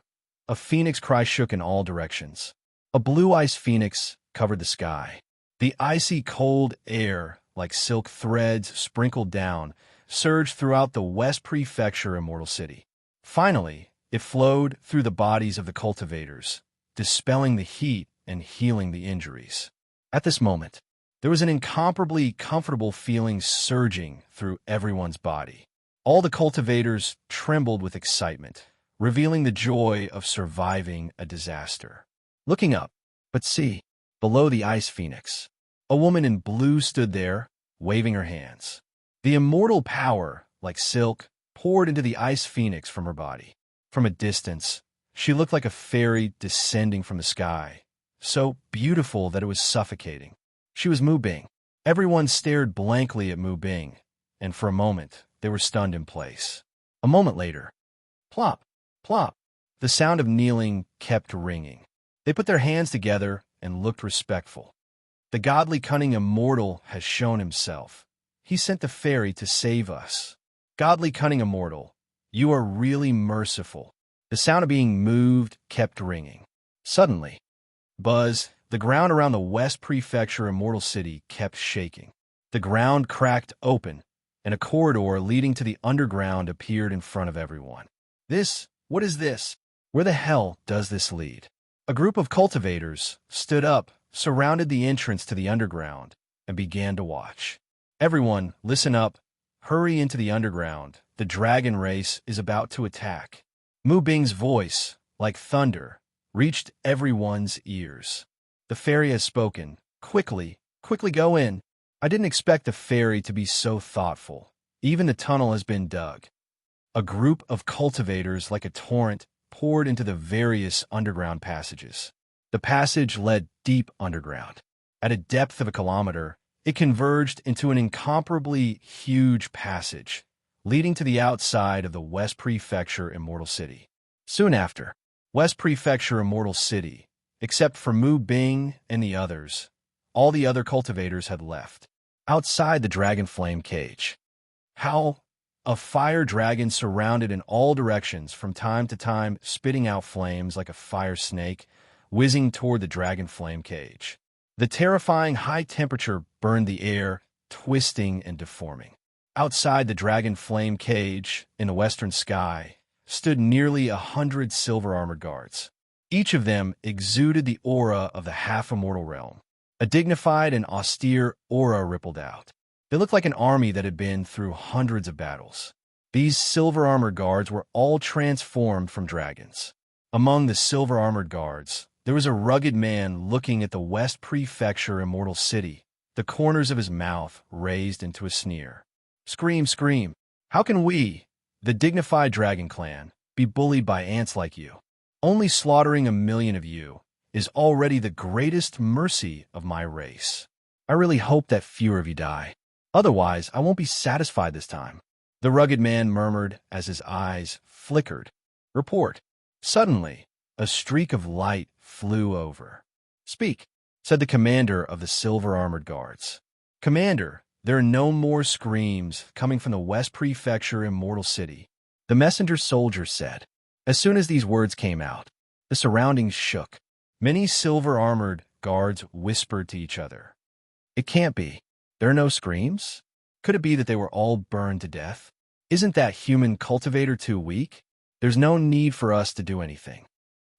A phoenix cry shook in all directions. A blue ice phoenix covered the sky. The icy cold air, like silk threads sprinkled down, surged throughout the West Prefecture, Immortal City. Finally, it flowed through the bodies of the cultivators, dispelling the heat and healing the injuries. At this moment, there was an incomparably comfortable feeling surging through everyone's body. All the cultivators trembled with excitement, revealing the joy of surviving a disaster. Looking up, but see, below the ice phoenix, a woman in blue stood there, waving her hands. The immortal power, like silk, poured into the ice phoenix from her body. From a distance, she looked like a fairy descending from the sky, so beautiful that it was suffocating. She was Mu Bing. Everyone stared blankly at Mu Bing, and for a moment, they were stunned in place. A moment later, plop, plop, the sound of kneeling kept ringing. They put their hands together and looked respectful. The godly cunning immortal has shown himself. He sent the fairy to save us. Godly cunning immortal, you are really merciful. The sound of being moved kept ringing. Suddenly, buzz, the ground around the West Prefecture Immortal City kept shaking. The ground cracked open, and a corridor leading to the underground appeared in front of everyone. What is this? Where the hell does this lead? A group of cultivators stood up, surrounded the entrance to the underground, and began to watch. Everyone, listen up. Hurry into the underground. The dragon race is about to attack. Mu Bing's voice, like thunder, reached everyone's ears. The fairy has spoken. Quickly, quickly go in. I didn't expect the fairy to be so thoughtful. Even the tunnel has been dug. A group of cultivators, like a torrent, poured into the various underground passages. The passage led deep underground. At a depth of a kilometer, it converged into an incomparably huge passage, leading to the outside of the West Prefecture Immortal City. Soon after, West Prefecture Immortal City, except for Mu Bing and the others, all the other cultivators had left. Outside the dragon flame cage, Howl, a fire dragon surrounded in all directions, from time to time spitting out flames like a fire snake, whizzing toward the dragon flame cage. The terrifying high temperature burned the air, twisting and deforming. Outside the dragon flame cage, in the western sky, stood nearly 100 silver-armored guards. Each of them exuded the aura of the half-immortal realm. A dignified and austere aura rippled out. They looked like an army that had been through hundreds of battles. These silver-armored guards were all transformed from dragons. Among the silver-armored guards, there was a rugged man looking at the West Prefecture Immortal City, the corners of his mouth raised into a sneer. Scream, scream. How can we, the dignified dragon clan, be bullied by ants like you? Only slaughtering 1,000,000 of you is already the greatest mercy of my race. I really hope that fewer of you die. Otherwise, I won't be satisfied this time. The rugged man murmured as his eyes flickered. Report. Suddenly, a streak of light flew over. Speak, said the commander of the silver-armored guards. Commander, there are no more screams coming from the West Prefecture Immortal City, the messenger soldier said. As soon as these words came out, the surroundings shook. Many silver-armored guards whispered to each other. It can't be. There are no screams? Could it be that they were all burned to death? Isn't that human cultivator too weak? There's no need for us to do anything.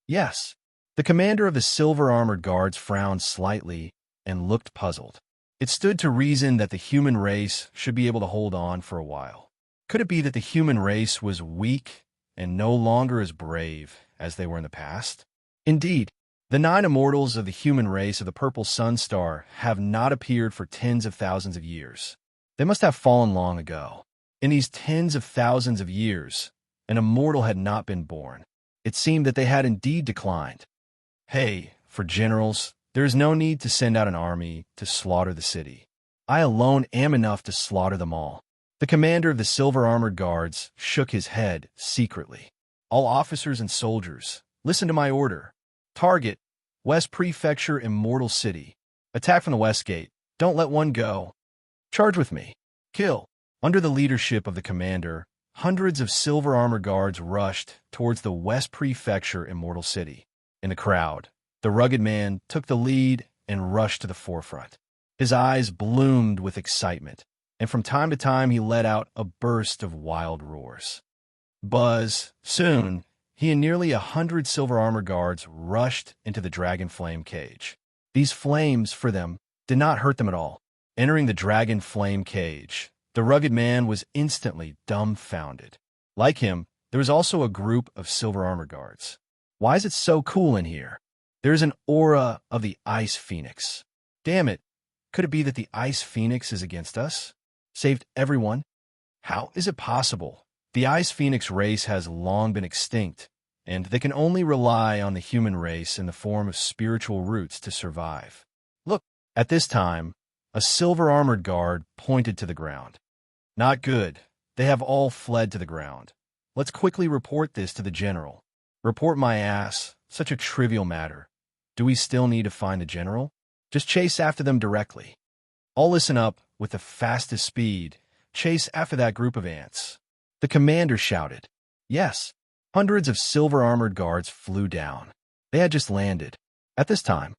Yes. The commander of the silver-armored guards frowned slightly and looked puzzled. It stood to reason that the human race should be able to hold on for a while. Could it be that the human race was weak and no longer as brave as they were in the past? Indeed, the 9 immortals of the human race of the Purple Sun Star have not appeared for tens of thousands of years. They must have fallen long ago. In these tens of thousands of years, an immortal had not been born. It seemed that they had indeed declined. Hey, for generals, there is no need to send out an army to slaughter the city. I alone am enough to slaughter them all. The commander of the silver-armored guards shook his head secretly. All officers and soldiers, listen to my order. Target, West Prefecture, Immortal City. Attack from the west gate. Don't let one go. Charge with me. Kill. Under the leadership of the commander, hundreds of silver-armored guards rushed towards the West Prefecture, Immortal City. In the crowd, the rugged man took the lead and rushed to the forefront. His eyes bloomed with excitement, and from time to time he let out a burst of wild roars. Buzz. Soon, he and nearly 100 silver-armored guards rushed into the dragon flame cage. These flames, for them, did not hurt them at all. Entering the dragon flame cage, the rugged man was instantly dumbfounded. Like him, there was also a group of silver-armored guards. Why is it so cool in here? There's an aura of the Ice Phoenix. Damn it, could it be that the Ice Phoenix is against us? Saved everyone? How is it possible? The Ice Phoenix race has long been extinct, and they can only rely on the human race in the form of spiritual roots to survive. Look, at this time, a silver-armored guard pointed to the ground. Not good. They have all fled to the ground. Let's quickly report this to the general. Report my ass. Such a trivial matter. Do we still need to find the general? Just chase after them directly. All listen up with the fastest speed. Chase after that group of ants. The commander shouted. Yes. Hundreds of silver-armored guards flew down. They had just landed. At this time,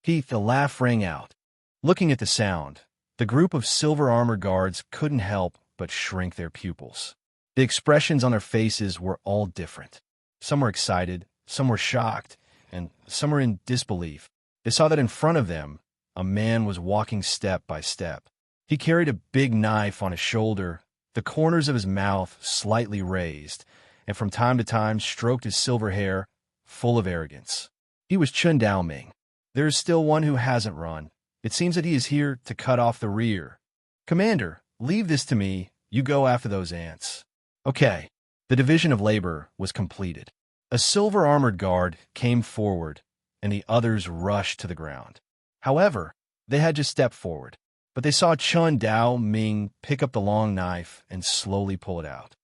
Keith, a laugh rang out. Looking at the sound, the group of silver-armored guards couldn't help but shrink their pupils. The expressions on their faces were all different. Some were excited, some were shocked, and some were in disbelief. They saw that in front of them, a man was walking step by step. He carried a big knife on his shoulder, the corners of his mouth slightly raised, and from time to time stroked his silver hair, full of arrogance. He was Chun Dao-Ming. There is still one who hasn't run. It seems that he is here to cut off the rear. Commander, leave this to me. You go after those ants. Okay. The division of labor was completed. A silver-armored guard came forward, and the others rushed to the ground. However, they had just stepped forward, but they saw Chun Dao-Ming pick up the long knife and slowly pull it out.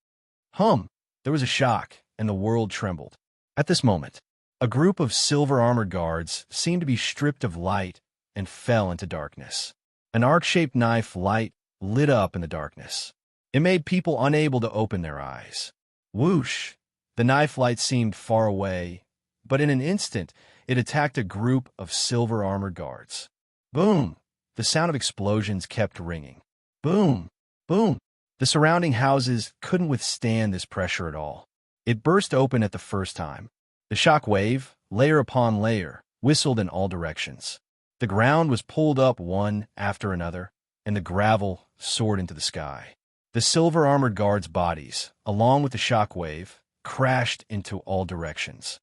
There was a shock, and the world trembled. At this moment, a group of silver-armored guards seemed to be stripped of light and fell into darkness. An arc-shaped knife light lit up in the darkness. It made people unable to open their eyes. Whoosh! The knife light seemed far away, but in an instant, it attacked a group of silver-armored guards. Boom! The sound of explosions kept ringing. Boom! Boom! The surrounding houses couldn't withstand this pressure at all. It burst open at the first time. The shock wave, layer upon layer, whistled in all directions. The ground was pulled up one after another, and the gravel soared into the sky. The silver-armored guards' bodies, along with the shock wave, crashed into all directions.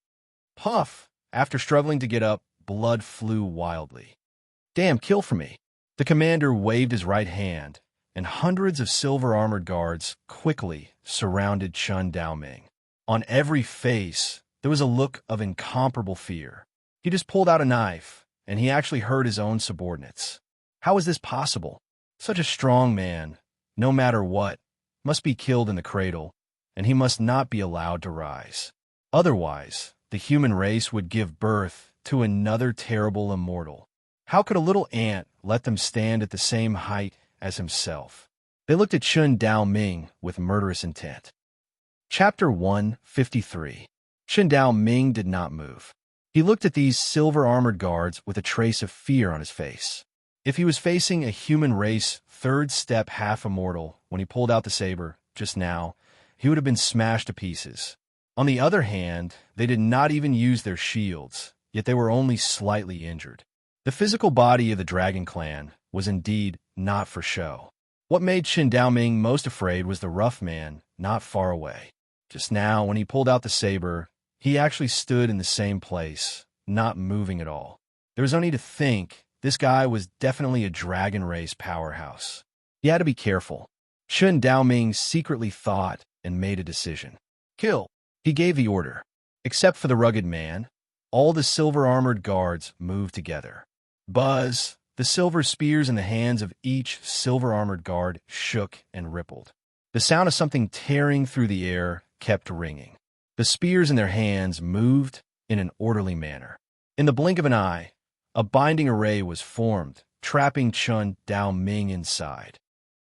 Puff! After struggling to get up, blood flew wildly. Damn, kill for me! The commander waved his right hand, and hundreds of silver-armored guards quickly surrounded Chun Dao-Ming. On every face, there was a look of incomparable fear. He just pulled out a knife, and he actually hurt his own subordinates. How is this possible? Such a strong man, no matter what, must be killed in the cradle, and he must not be allowed to rise. Otherwise, the human race would give birth to another terrible immortal. How could a little ant let them stand at the same height as himself? They looked at Chun Dao-Ming with murderous intent. Chapter 153. Chun Dao-Ming did not move. He looked at these silver-armored guards with a trace of fear on his face. If he was facing a human race third-step half-immortal when he pulled out the saber just now, he would have been smashed to pieces. On the other hand, they did not even use their shields, yet they were only slightly injured. The physical body of the Dragon Clan was indeed not for show. What made Chun Dao-Ming most afraid was the rough man not far away. Just now, when he pulled out the saber, he actually stood in the same place, not moving at all. There was no need to think. This guy was definitely a dragon race powerhouse. He had to be careful. Chun Dao-Ming secretly thought and made a decision. Kill. He gave the order. Except for the rugged man, all the silver-armored guards moved together. Buzz! The silver spears in the hands of each silver-armored guard shook and rippled. The sound of something tearing through the air kept ringing. The spears in their hands moved in an orderly manner. In the blink of an eye, a binding array was formed, trapping Chun Dao Ming inside.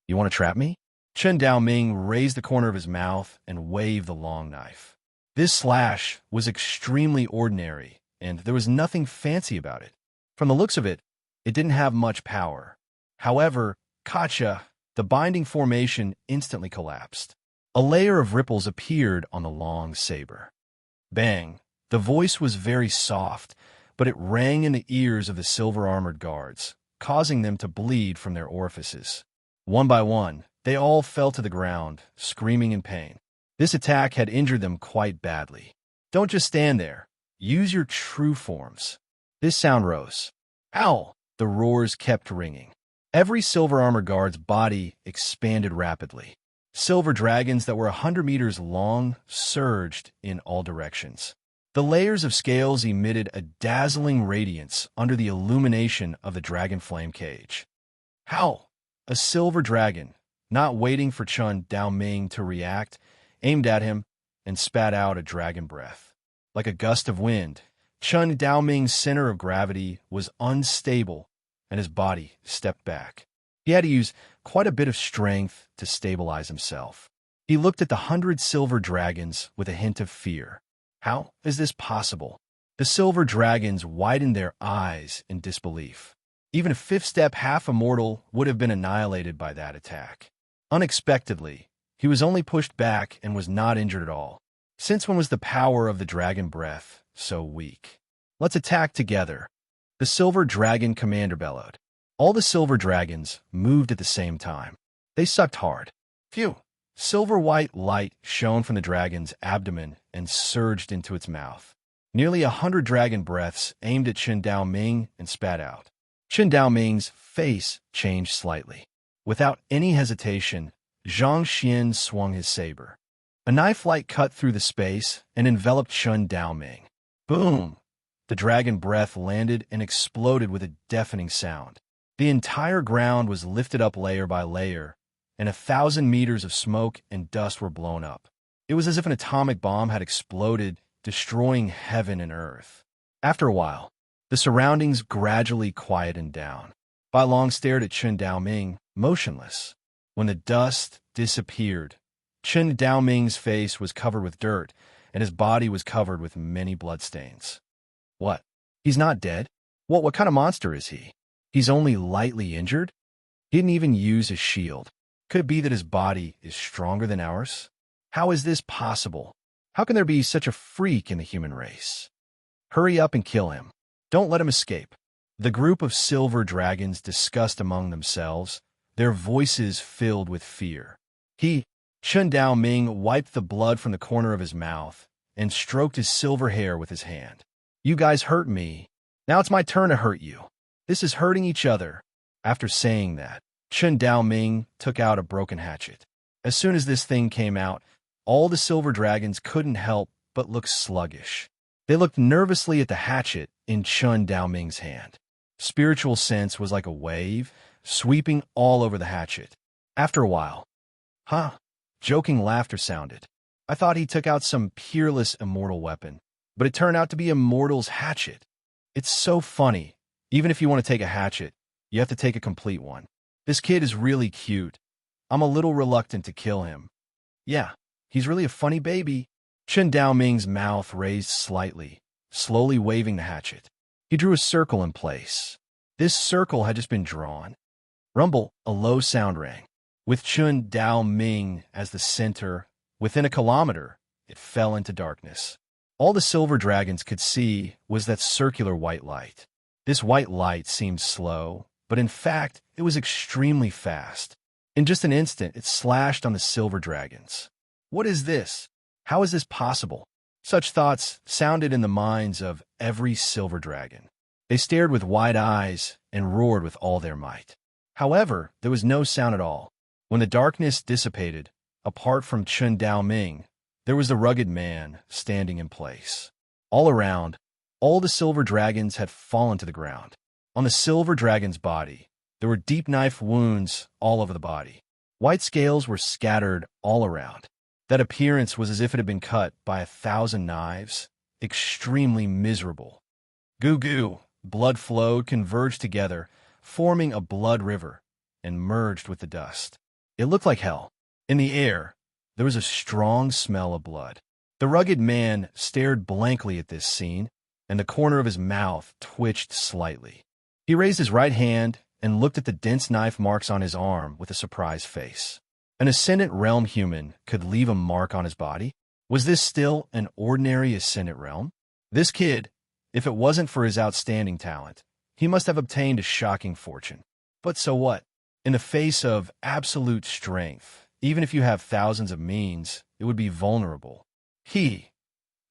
"You want to trap me?" Chun Dao Ming raised the corner of his mouth and waved the long knife. This slash was extremely ordinary, and there was nothing fancy about it. From the looks of it, it didn't have much power. However, Kacha, the binding formation, instantly collapsed. A layer of ripples appeared on the long saber. Bang! The voice was very soft, but it rang in the ears of the silver-armored guards, causing them to bleed from their orifices. One by one, they all fell to the ground, screaming in pain. This attack had injured them quite badly. "Don't just stand there. Use your true forms." This sound rose. "Ow!" The roars kept ringing. Every silver-armored guard's body expanded rapidly. Silver dragons that were 100 meters long surged in all directions. The layers of scales emitted a dazzling radiance under the illumination of the dragon flame cage. "How?" A silver dragon, not waiting for Chun Dao Ming to react, aimed at him and spat out a dragon breath. Like a gust of wind, Chun Dao Ming's center of gravity was unstable, and his body stepped back. He had to use quite a bit of strength to stabilize himself. He looked at the 100 silver dragons with a hint of fear. How is this possible? The silver dragons widened their eyes in disbelief. Even a fifth-step half-immortal would have been annihilated by that attack. Unexpectedly, he was only pushed back and was not injured at all. Since when was the power of the dragon breath so weak? "Let's attack together," the silver dragon commander bellowed. All the silver dragons moved at the same time. They sucked hard. Phew! Silver-white light shone from the dragon's abdomen and surged into its mouth. Nearly 100 dragon breaths aimed at Chun Dao Ming and spat out. Chun Dao Ming's face changed slightly. Without any hesitation, Zhang Xian swung his saber. A knife-like cut through the space and enveloped Chun Dao Ming. Boom! The dragon breath landed and exploded with a deafening sound. The entire ground was lifted up layer by layer, and 1,000 meters of smoke and dust were blown up. It was as if an atomic bomb had exploded, destroying heaven and earth. After a while, the surroundings gradually quietened down. Bai Long stared at Chun Dao Ming, motionless. When the dust disappeared, Chun Dao Ming's face was covered with dirt, and his body was covered with many bloodstains. What? He's not dead? What kind of monster is he? He's only lightly injured? He didn't even use his shield. Could it be that his body is stronger than ours? How is this possible? How can there be such a freak in the human race? Hurry up and kill him. Don't let him escape. The group of silver dragons discussed among themselves, their voices filled with fear. Chun Dao Ming, wiped the blood from the corner of his mouth and stroked his silver hair with his hand. "You guys hurt me. Now it's my turn to hurt you. This is hurting each other." After saying that, Chun Dao Ming took out a broken hatchet. As soon as this thing came out, all the silver dragons couldn't help but look sluggish. They looked nervously at the hatchet in Chun Dao Ming's hand. Spiritual sense was like a wave, sweeping all over the hatchet. After a while, joking laughter sounded. "I thought he took out some peerless immortal weapon, but it turned out to be a mortal's hatchet. It's so funny. Even if you want to take a hatchet, you have to take a complete one. This kid is really cute. I'm a little reluctant to kill him. Yeah, he's really a funny baby." Chun Dao Ming's mouth raised slightly, slowly waving the hatchet. He drew a circle in place. This circle had just been drawn. Rumble, a low sound rang. With Chun Dao Ming as the center, within a kilometer, it fell into darkness. All the silver dragons could see was that circular white light. This white light seemed slow, but in fact, it was extremely fast. In just an instant, it slashed on the silver dragons. What is this? How is this possible? Such thoughts sounded in the minds of every silver dragon. They stared with wide eyes and roared with all their might. However, there was no sound at all. When the darkness dissipated, apart from Chun Dao Ming, there was the rugged man standing in place. All around, all the silver dragons had fallen to the ground. On the silver dragon's body, there were deep knife wounds all over the body. White scales were scattered all around. That appearance was as if it had been cut by 1,000 knives. Extremely miserable. Goo goo. Blood flowed, converged together, forming a blood river, and merged with the dust. It looked like hell. In the air, there was a strong smell of blood. The rugged man stared blankly at this scene, and the corner of his mouth twitched slightly. He raised his right hand and looked at the dense knife marks on his arm with a surprised face. An Ascendant Realm human could leave a mark on his body? Was this still an ordinary Ascendant Realm? This kid, if it wasn't for his outstanding talent, he must have obtained a shocking fortune. But so what? In the face of absolute strength, even if you have thousands of means, it would be vulnerable. The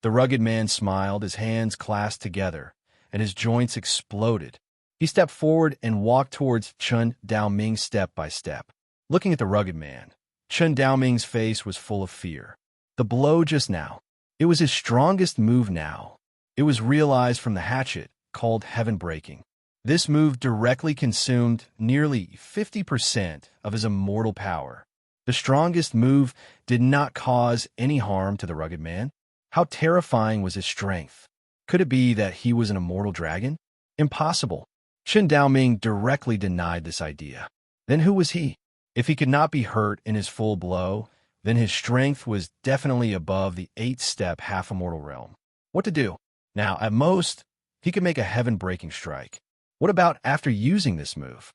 rugged man smiled, his hands clasped together, and his joints exploded. He stepped forward and walked towards Chun Daoming step by step. Looking at the rugged man, Chun Daoming's face was full of fear. The blow just now, it was his strongest move now. It was realized from the hatchet, called heaven breaking. This move directly consumed nearly 50% of his immortal power. The strongest move did not cause any harm to the rugged man. How terrifying was his strength? Could it be that he was an immortal dragon? Impossible. Chun Daoming directly denied this idea. Then who was he? If he could not be hurt in his full blow, then his strength was definitely above the 8-step half-immortal realm. What to do? Now, at most, he could make a heaven-breaking strike. What about after using this move?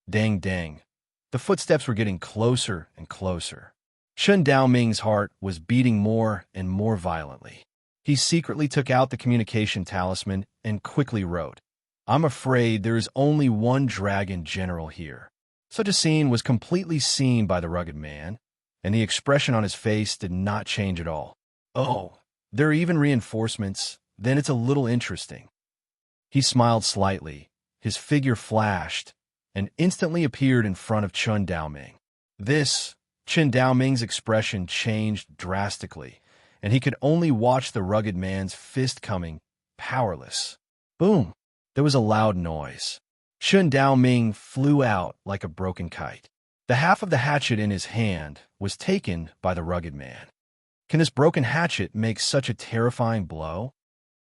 Dang dang. The footsteps were getting closer and closer. Chun Daoming's heart was beating more and more violently. He secretly took out the communication talisman and quickly wrote, "I'm afraid there is only one dragon general here." Such a scene was completely seen by the rugged man, and the expression on his face did not change at all. Oh, there are even reinforcements. Then it's a little interesting. He smiled slightly. His figure flashed and instantly appeared in front of Chun Daoming. Chun Daoming's expression changed drastically, and he could only watch the rugged man's fist coming, powerless. Boom! There was a loud noise. Chun Daoming flew out like a broken kite. The half of the hatchet in his hand was taken by the rugged man. Can this broken hatchet make such a terrifying blow?